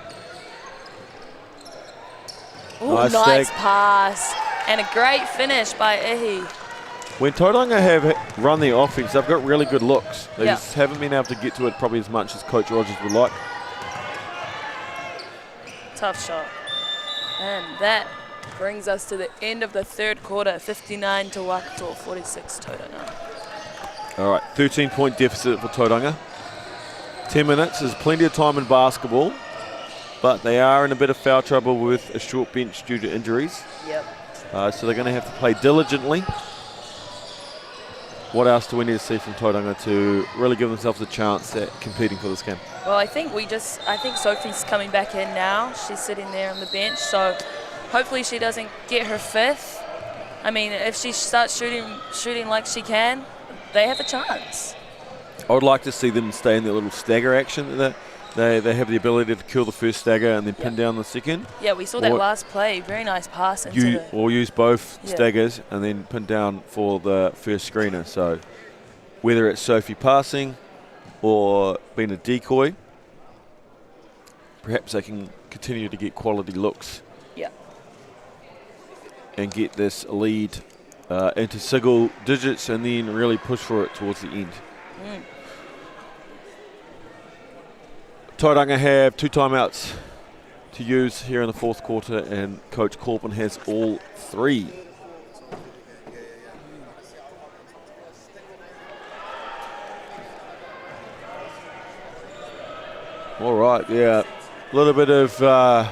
Ooh, nice pass. And a great finish by Ihi. When Tauranga have run their offense, they've got really good looks. They just haven't been able to get to it probably as much as Coach Rogers would like. Tough shot. And that brings us to the end of the third quarter. 59 to Waikato, 46 Tauranga. All right, 13-point deficit for Tauranga. 10 minutes is plenty of time in basketball, but they are in a bit of foul trouble with a short bench due to injuries. Yep. So they're going to have to play diligently. What else do we need to see from Tauranga to really give themselves a chance at competing for this game? Well, I think Sophie's coming back in now. She's sitting there on the bench, so hopefully she doesn't get her fifth. I mean, if she starts shooting like she can, they have a chance. I would like to see them stay in their little stagger action. They have the ability to kill the first stagger and then pin down the second. Yeah, we saw that last play. Very nice pass into the... Or use both staggers and then pin down for the first screener. So whether it's Sophie passing or being a decoy, perhaps they can continue to get quality looks. Yeah. And get this lead into single digits and then really push for it towards the end. Tauranga have 2 timeouts to use here in the fourth quarter, and Coach Corbin has all 3. All right, yeah, a little bit of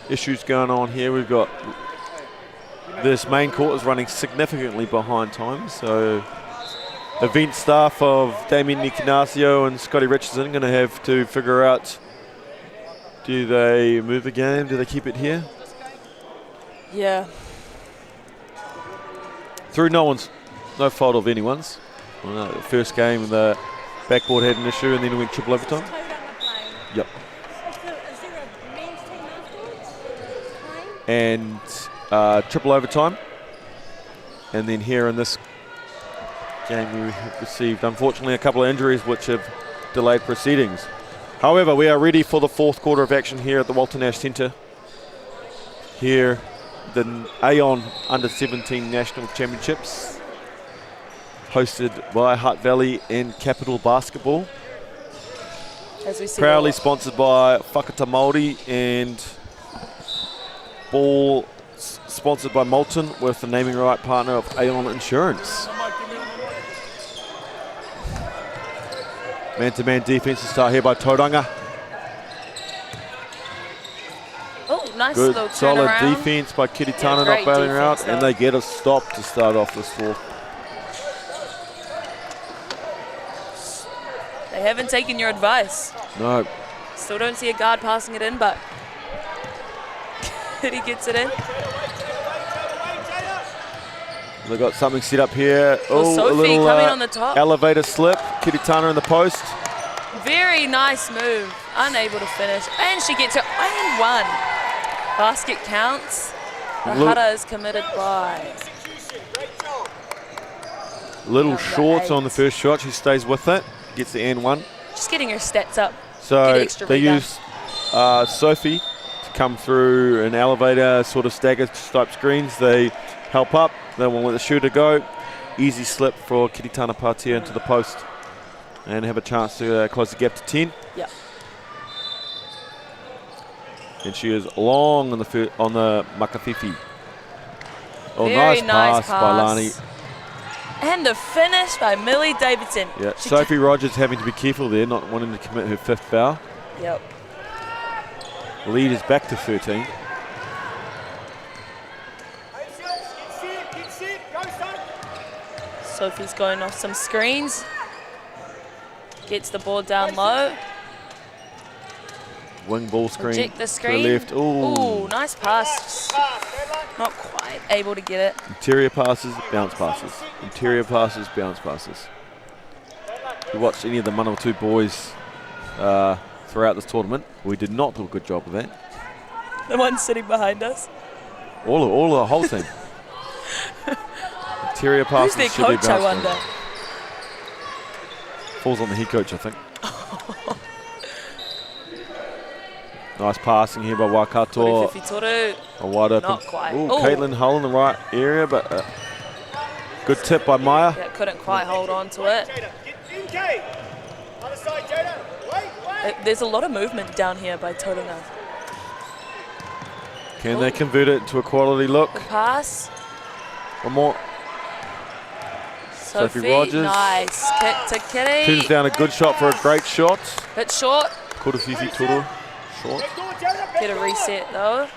issues going on here. We've got this main court is running significantly behind time, so event staff of Damien Nicanasio and Scotty Richardson are going to have to figure out, do they move the game? Do they keep it here? Yeah. Through no fault of anyone's. Well, the first game, the backboard had an issue and then it went triple overtime. Yep. And triple overtime. And then here in this game we received, unfortunately, a couple of injuries which have delayed proceedings. However, we are ready for the fourth quarter of action here at the Walter Nash Centre. Here, the Aon U17 National Championships, hosted by Hutt Valley and Capital Basketball. As we see, proudly sponsored by Whakata Māori, and ball sponsored by Moulton with the naming right partner of Aon Insurance. Man-to-man defense to start here by Tauranga. Oh, nice good, little solid turnaround. defense by Kiritana, not bailing her out, and they get a stop to start off this fourth. They haven't taken your advice. No. Still don't see a guard passing it in, but he gets it in. They've got something set up here. Oh, Sophie a little coming on the top. Elevator slip. Kiritana in the post. Very nice move. Unable to finish. And she gets her and one. Basket counts. The Hutta is committed by. Little short on the first shot. She stays with it. Gets the and one. Just getting her stats up. So they use Sophie to come through an elevator sort of stagger type screens. They help up. They won't let the shooter go. Easy slip for Kiritana Patia into the post and have a chance to close the gap to 10. Yeah. And she is long on the Makafifi. Oh, Very nice pass by Lani. And the finish by Millie Davidson. Yeah, Sophie Rogers having to be careful there, not wanting to commit her 5th foul. Yep. Lead is back to 13. Sophie's going off some screens. Gets the ball down low. Wing ball screen. Reject the screen. To the left. Ooh, nice pass. Not quite able to get it. Interior passes, bounce passes. Interior passes, bounce passes. If you watched any of the Manawatu boys throughout this tournament, we did not do a good job of that. The one sitting behind us. All of the whole team. Interior passes. Who's their coach, I wonder? Falls on the head coach, I think. Nice passing here by Waikato. A wide open. Not quite. Ooh, Caitlin Hull in the right area, but good tip by Maya. Yeah, couldn't quite hold on to it. There's a lot of movement down here by Tauranga. Can they convert it into a quality look? Good pass. One more. Sophie Rogers. Nice. Kick to Kitty. Turns down a good shot for a great shot. Bit short. Kurufifi Toro. Short. Get a reset though.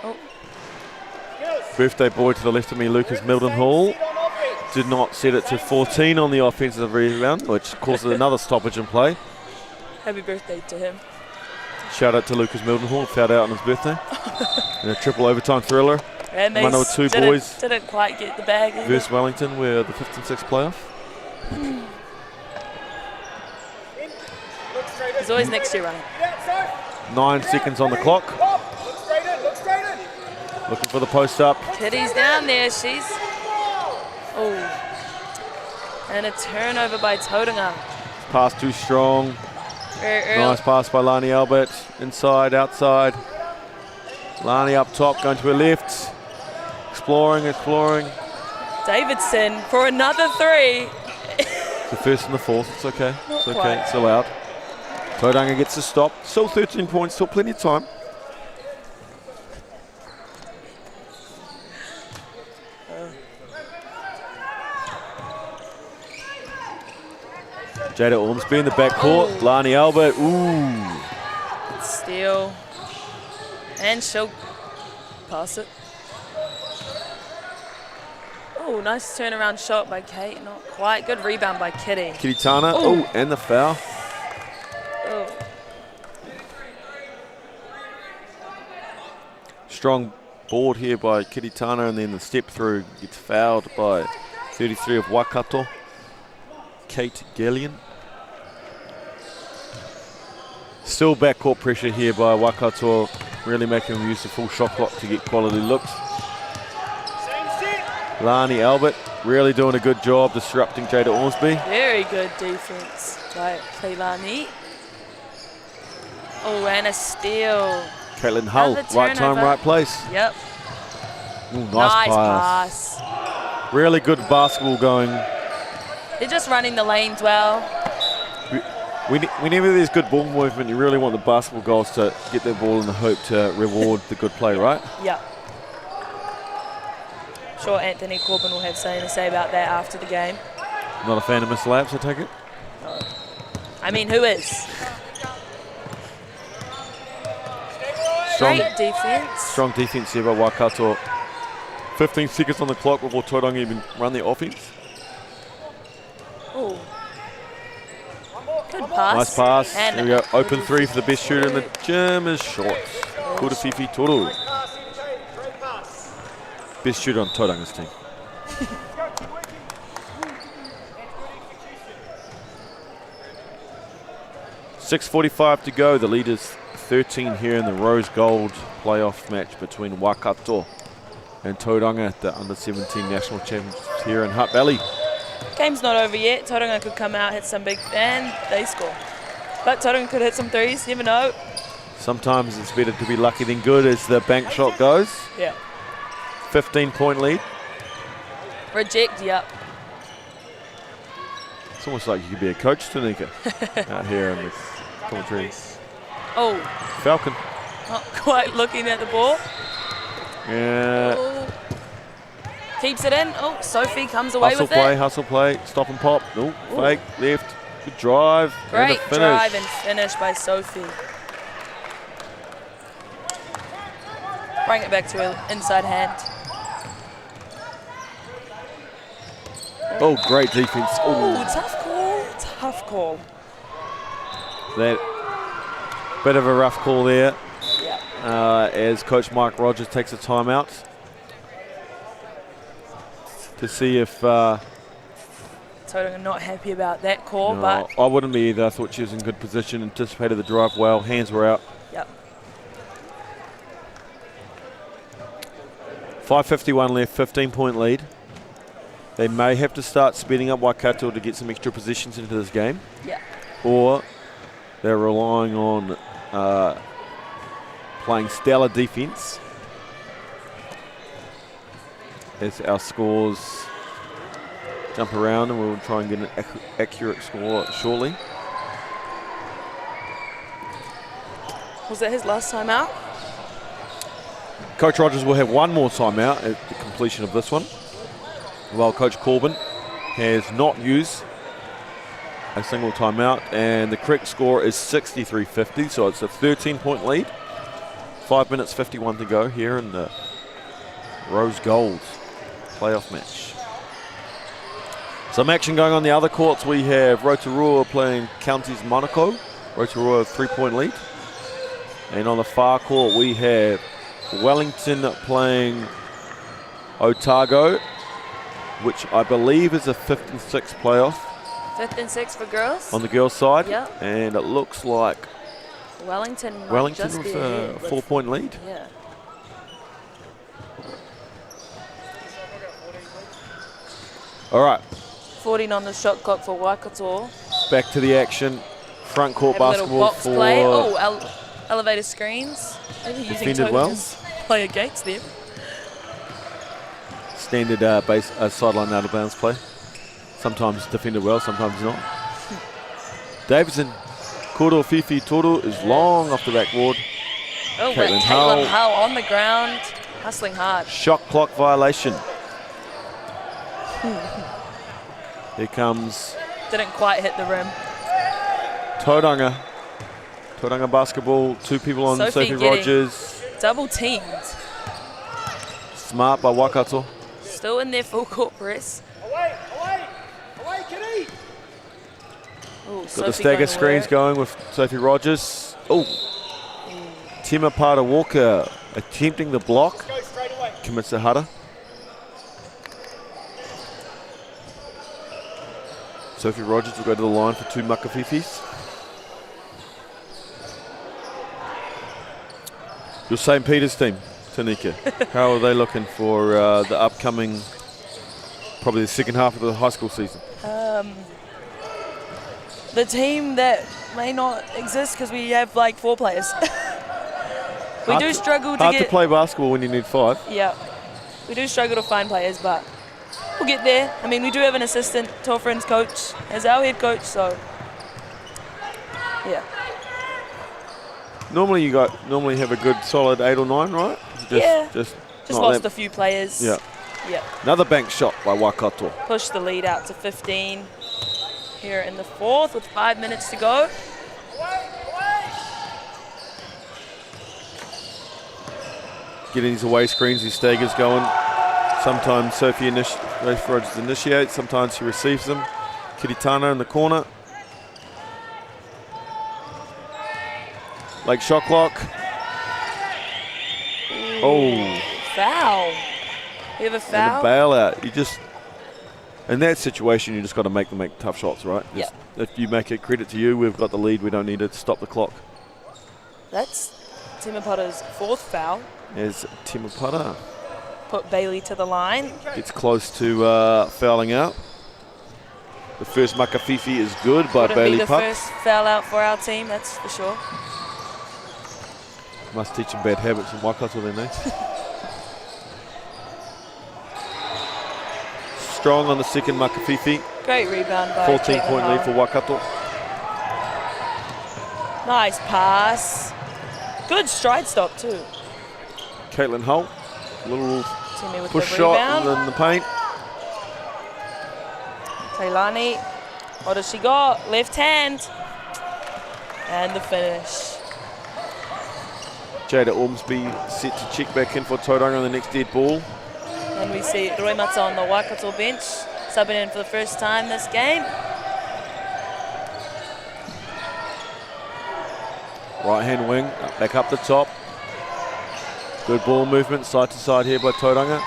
Oh. Birthday boy to the left of me, Lucas Mildenhall. Did not set it to 14 on the offensive rebound, which causes another stoppage in play. Happy birthday to him. Shout out to Lucas Mildenhall, fouled out on his birthday. In a triple overtime thriller. And they Manawatu boys didn't quite get the bag either. versus Wellington, where the 5th and 6th playoff. There's always next year running. 9 seconds on the clock. Looking for the post up. Kitty's down there. She's. Oh. And a turnover by Tauranga. Pass too strong. Nice pass by Lani Albert. Inside, outside. Lani up top, going to her left. Exploring. Davidson for another 3. The 1st and the 4th. It's okay. It's okay. Quite. It's allowed. Tauranga gets a stop. Still 13 points. Still plenty of time. Jada Ormsby in the backcourt. Oh. Lani Albert. Ooh. Steal. And she'll pass it. Oh, nice turnaround shot by Kate. Not quite. Good rebound by Kitty. Kitty Tana. Oh, and the foul. Oh. Strong board here by Kitty Tana, and then the step through gets fouled by 33 of Waikato, Kate Gallion. Still backcourt pressure here by Waikato, really making them use the full shot clock to get quality looks. Lani Albert really doing a good job disrupting Jada Ormsby. Very good defense by Leilani. Oh, and a steal. Caitlin Hull, right time, right place. Yep. Ooh, nice pass. Really good basketball going. They're just running the lanes well. Whenever there's good ball movement, you really want the basketball goals to get the ball in the hoop to reward the good play, right? Yep. Sure, Anthony Corbin will have something to say about that after the game. Not a fan of Mr. Laps, I take it? No. I mean, who is? Great defense. Strong defense here by Waikato. 15 seconds on the clock before Tauranga even run their offense. Ooh. Good pass. Nice pass. And here we go. Open 3 for the best shooter in the gym is short. Kurufifi Toru. Best shooter on Tauranga's team. .6:45 to go. The leaders 13 here in the Rose Gold playoff match between Waikato and Tauranga, the under-17 national champions here in Hutt Valley. Game's not over yet. Tauranga could come out, hit some big, and they score. But Tauranga could hit some threes, never know. Sometimes it's better to be lucky than good as the bank shot goes. Yeah. 15-point lead. Reject, yep. It's almost like you could be a coach, Tanika, out here in the commentary. Oh. Falcon. Not quite looking at the ball. Yeah. Oh. Keeps it in. Oh, Sophie comes away with it. Hustle play, stop and pop. No, fake, left. Good drive. Great and a finish. drive and finish by Sophie. Bring it back to her inside hand. Oh, great defense. Oh, tough call. Tough call. That bit of a rough call there. Yeah. As Coach Mike Rogers takes a timeout to see if. Totally not happy about that call, No, but I wouldn't be either. I thought she was in good position, anticipated the drive well, hands were out. yep. 5:51 left, 15-point lead. They may have to start speeding up Waikato to get some extra positions into this game. Yeah. Or they're relying on playing stellar defense as our scores jump around, and we'll try and get an accurate score shortly. Was that his last time out? Coach Rogers will have one more timeout at the completion of this one, while Coach Corbin has not used a single timeout, and the correct score is 63-50, so it's a 13-point lead. 5 minutes 51 to go here in the Rose Gold playoff match. Some action going on the other courts. We have Rotorua playing Counties Monaco. Rotorua 3-point lead. And on the far court we have Wellington playing Otago, which I believe is a 5th and 6th playoff. 5th and 6th for girls. On the girls' side. Yep. And it looks like Wellington Wellington just with be a ahead with 4-point lead. Yeah. All right, 14 on the shot clock for Waikato. back to the action. Front court Have a little basketball box for play. Oh, elevator screens. Maybe using Defended Toby well. to play against them. standard sideline out of bounds play. Sometimes defended well, sometimes not. Davidson, Koro Fifi Toro is long off the backboard. Oh, Caitlin Caitlin Hull. Hull on the ground, hustling hard. Shot clock violation. Here comes Didn't quite hit the rim. Tauranga. Tauranga basketball, two people on Sophie getting Rogers. Double teamed. Smart by Waikato. Still in their full court press. Away, Kitty! Got the stagger screens going with Sophie Rogers. Oh, Timapata Walker attempting the block. Commits a hutter. Sophie Rogers will go to the line for two Makawhifis. Your St. Peter's team, Tanika. How are they looking for the upcoming, probably the second half of the high school season? The team that may not exist because we have like 4 players. We do struggle to hard get. to play basketball when you need 5. Yeah, we do struggle to find players, but we'll get there. I mean, we do have an assistant to our friend's coach as our head coach, so yeah. Normally you have a good solid 8 or 9, right? Just lost a few players. Yeah. Yeah. Another bank shot by Waikato. Push the lead out to 15 here in the 4th with 5 minutes to go. Getting these away screens, these staggers going. Sometimes Sophie Rogers initiates, sometimes she receives them. Kiritano in the corner. Like shot clock. Oh. Foul. We have a foul. And a bailout. You just, in that situation, you just got to make them make tough shots, right? Yeah. If you make it credit to you, we've got the lead. We don't need to stop the clock. That's Timapata's 4th foul. As Timapata Put Bailey to the line. gets close to fouling out. The first Makawhifi is good by Wouldn't Bailey be the Puck. first foul out for our team, that's for sure. Must teach them bad habits in Waikato then, eh? strong on the second Makafifi. Great rebound by 14-point lead for Waikato. Nice pass. Good stride stop too. Caitlin Hull, little Timmy with push the shot rebound. in the paint. Kailani, what does she got? Left hand. And the finish. Jada Ormsby set to check back in for Tauranga on the next dead ball. And we see Roy Mata on the Waikato bench, subbing in for the first time this game. Right hand wing, back up the top. Good ball movement, side to side here by Tauranga.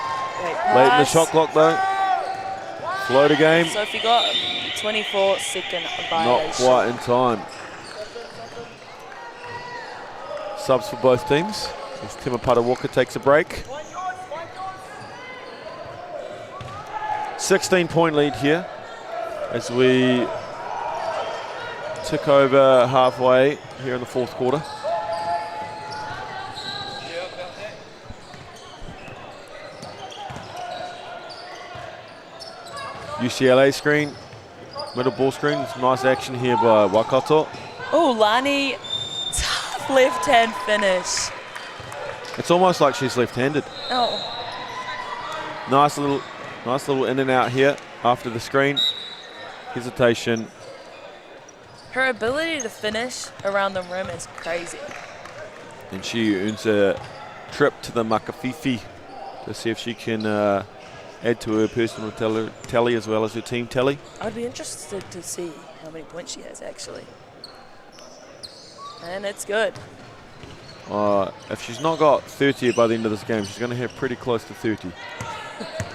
Late in the shot clock though. Floater game. Sophie got 24-second violation. Not quite in time. Subs for both teams as Timapata Walker takes a break. 16-point lead here as we took over halfway here in the fourth quarter. UCLA screen, middle ball screen. It's nice action here by Waikato. Oh, Lani, tough left hand finish. It's almost like she's left-handed. Oh. Nice little in and out here after the screen. Hesitation. Her ability to finish around the rim is crazy. And she earns a trip to the Makafifi to see if she can add to her personal tally as well as her team tally. I'd be interested to see how many points she has actually. And it's good. If she's not got 30 by the end of this game, she's going to have pretty close to 30.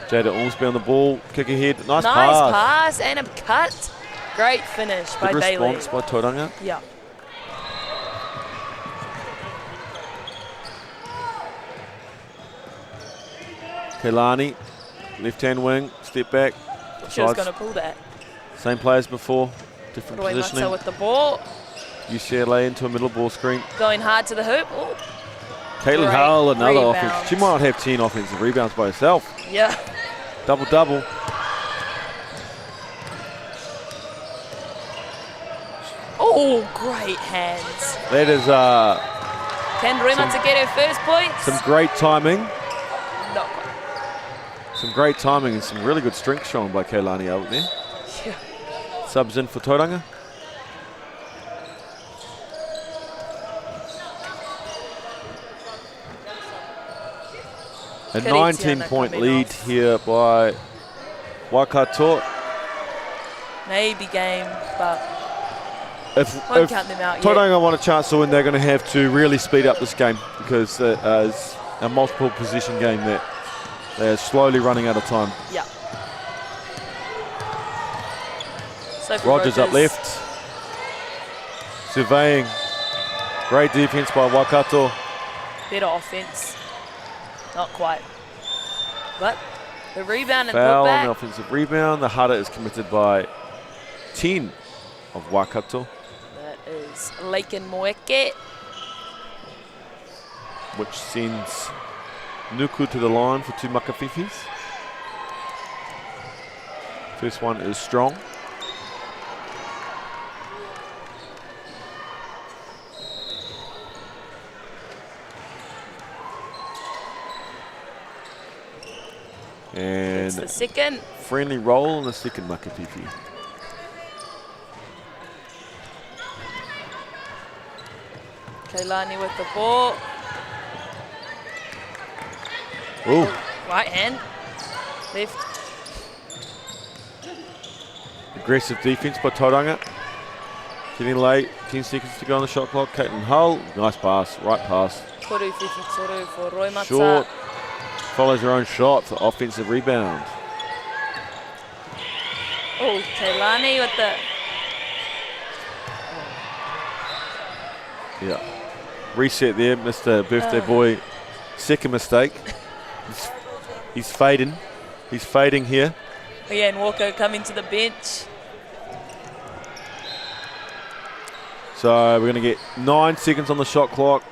Jada Ormsby on the ball, kick ahead, nice pass. And a cut. Great finish by Good Bailey. response by Tauranga. Yeah. Kailani, left-hand wing, step back. She was going to pull that. Same players before, different Roy positioning. Mata with the ball. UCLA into a middle ball screen. Going hard to the hoop. Ooh. Caitlin Great Hull, another rebound. offense. She might have 10 offensive rebounds by herself. Yeah. Double-double. Oh, great hands. That is Can Roy Mata get her first points? some great timing. Not quite. Some great timing and some really good strength shown by Kailani out there. Yeah. Subs in for Tauranga. A 19-point lead here by Waikato. Maybe game, but If won't count them out yet. Tauranga want a chance to win, they're going to have to really speed up this game because it's a multiple position game that they're slowly running out of time. Yeah. Sophie Rogers up left. Surveying. Great defense by Waikato. Better offense. Not quite. But the rebound and Foul on putback. the offensive rebound. The Hutt is committed by 10 of Waikato, That is Laken Moeke. which sends Nuku to the line for two Makafifis. First one is strong. And It's the second. friendly roll on the second Makafifi. Kailani with the ball. Ooh. Right hand. Left. Aggressive defense by Tauranga. Getting late, 10 seconds to go on the shot clock. Caitlin Hull, nice pass, right pass. Toru Fifitoru for Roy Mata. Short, follows her own shot for offensive rebound. Oh, Kailani with the... Yeah. Reset there, Mr. Birthday Boy. Second mistake. He's fading. He's fading here. Leanne Walker coming to the bench. So we're going to get 9 seconds on the shot clock.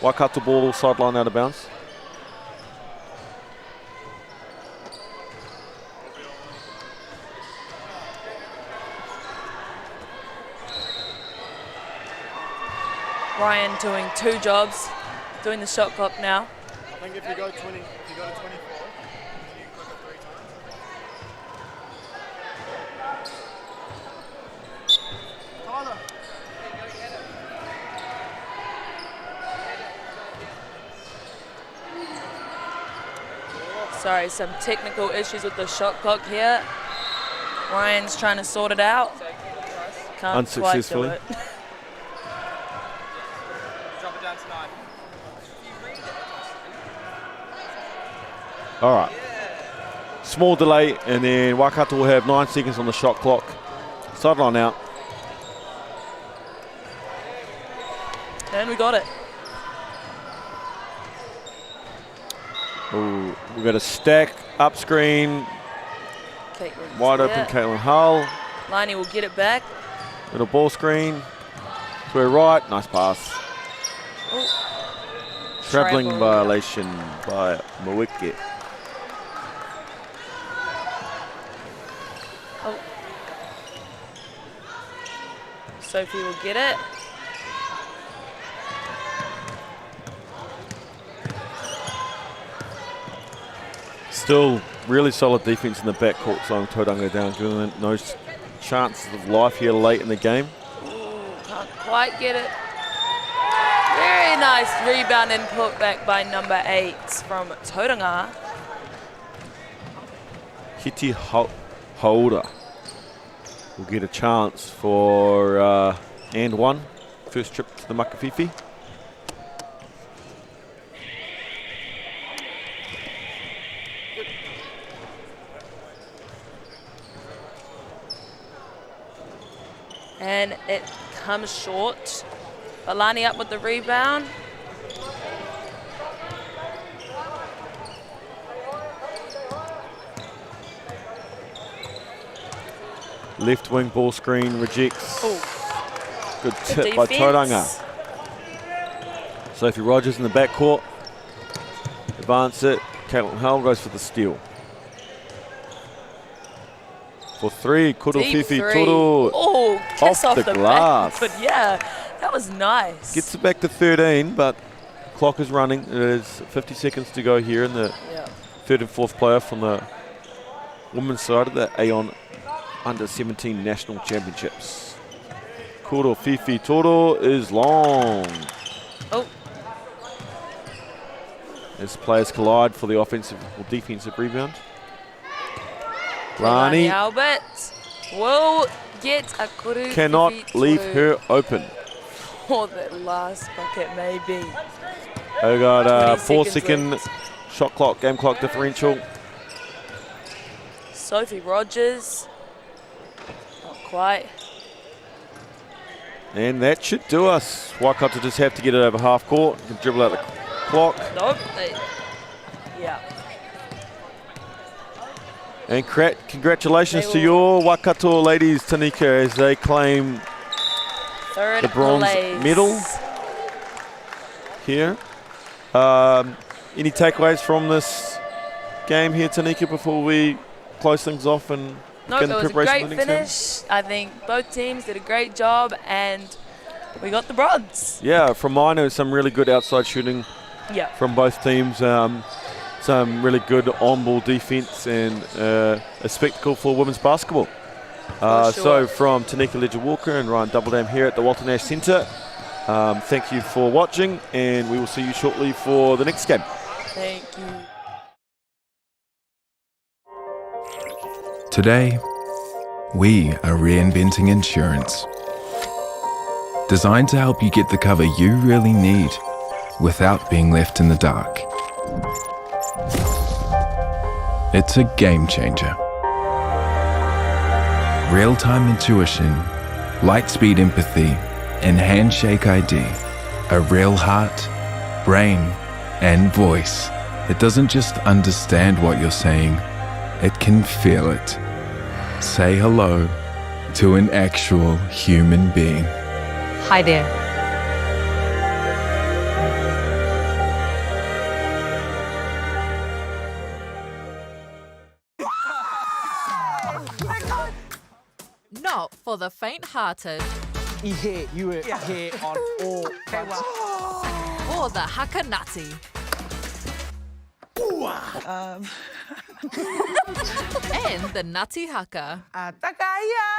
Waikato ball sideline out of bounds. Ryan doing 2 jobs, doing the shot clock now. I think if you go to 24, you click it 3 times. Tyler. Sorry, some technical issues with the shot clock here. Ryan's trying to sort it out. Can't Unsuccessfully. quite do it. All right. Small delay, and then Waikato will have 9 seconds on the shot clock. Sideline out. And we got it. Ooh, we've got a stack up screen. Caitlin's Wide there. open, Caitlin Hull. Liney will get it back. Little ball screen. To her right. Nice pass. Ooh. Travelling Travel. violation by Mawike. Oh. Sophie will get it. Still really solid defence in the backcourt, slowing Tauranga down, giving them no chances of life here late in the game. Ooh, can't quite get it. Very nice rebound and put back by number 8 from Tauranga. Hiti Holder will get a chance for and 1. First trip to the Makafifi. And it comes short. Alani up with the rebound. Left wing ball screen rejects. Ooh. Good tip by Tauranga. Sophie Rogers in the backcourt. Advance it. Caitlin Hull goes for the steal. For 3, Kuro Deep Fifi 3. Toro. Oh, kiss off the glass. back. But yeah, that was nice. Gets it back to 13, but clock is running. It is 50 seconds to go here in the 3rd and 4th player from the women's side of the Aon U17 National Championships. Kuro Fifi Toro is long. Oh. As players collide for the offensive or defensive rebound. Lani Rani Albert will get a Kuru cannot Fifi leave Toro. her open. For that last bucket, maybe. They got a 20 4-second left. shot clock, game clock differential. Sophie Rogers. Not quite. And that should do us. Waikato just have to get it over half court. Can dribble out the clock. Nope. Yeah. And congratulations to your Waikato ladies, Tanika, as they claim 3rd the bronze place. medal here. Any takeaways from this game here, Tanika, before we close things off and No, begin it the was a preparation great for the next finish. I think both teams did a great job and we got the bronze. game? Yeah, from mine, there was some really good outside shooting Yeah. from both teams. Some really good on-ball defense and a spectacle for women's basketball. Sure. So from Tanika Ledger-Walker and Ryan Doubledam here at the Walter Nash Centre, thank you for watching, and we will see you shortly for the next game. Thank you. Today, we are reinventing insurance. Designed to help you get the cover you really need without being left in the dark. It's a game changer. Real-time intuition, light-speed empathy, and handshake ID. A real heart, brain, and voice that doesn't just understand what you're saying, it can feel it. Say hello to an actual human being. Hi there. Not for the faint-hearted. I he, you were here on all fronts. Or the haka nati. And the nati haka. Takaya!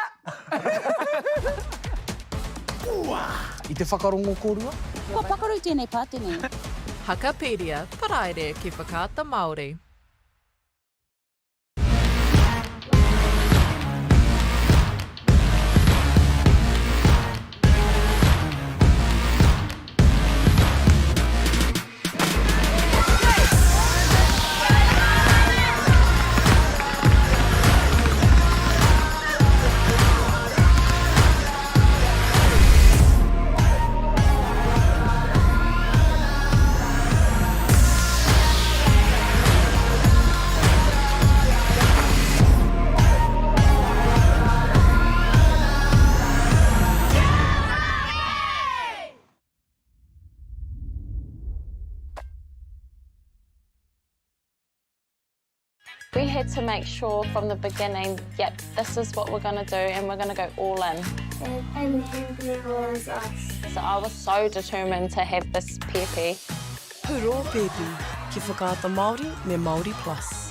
I te whakarongo kōrua? Kua pakaru tēnei pātene. Hakapedia, paraire ki whakaata Māori. We had to make sure from the beginning, yep, this is what we're going to do and we're going to go all in. And there was us. So I was so determined to have this pepe. Puro pepe, ki whakaata Māori me Māori Plus.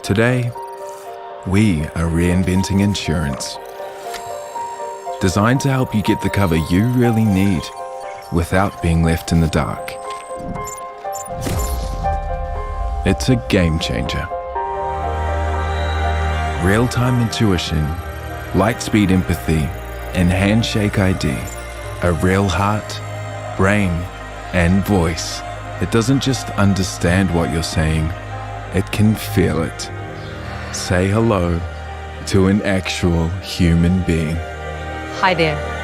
Today, we are reinventing insurance. Designed to help you get the cover you really need without being left in the dark. It's a game changer. Real-time intuition, light-speed empathy, and handshake ID. A real heart, brain, and voice. It doesn't just understand what you're saying, it can feel it. Say hello to an actual human being. Hi there.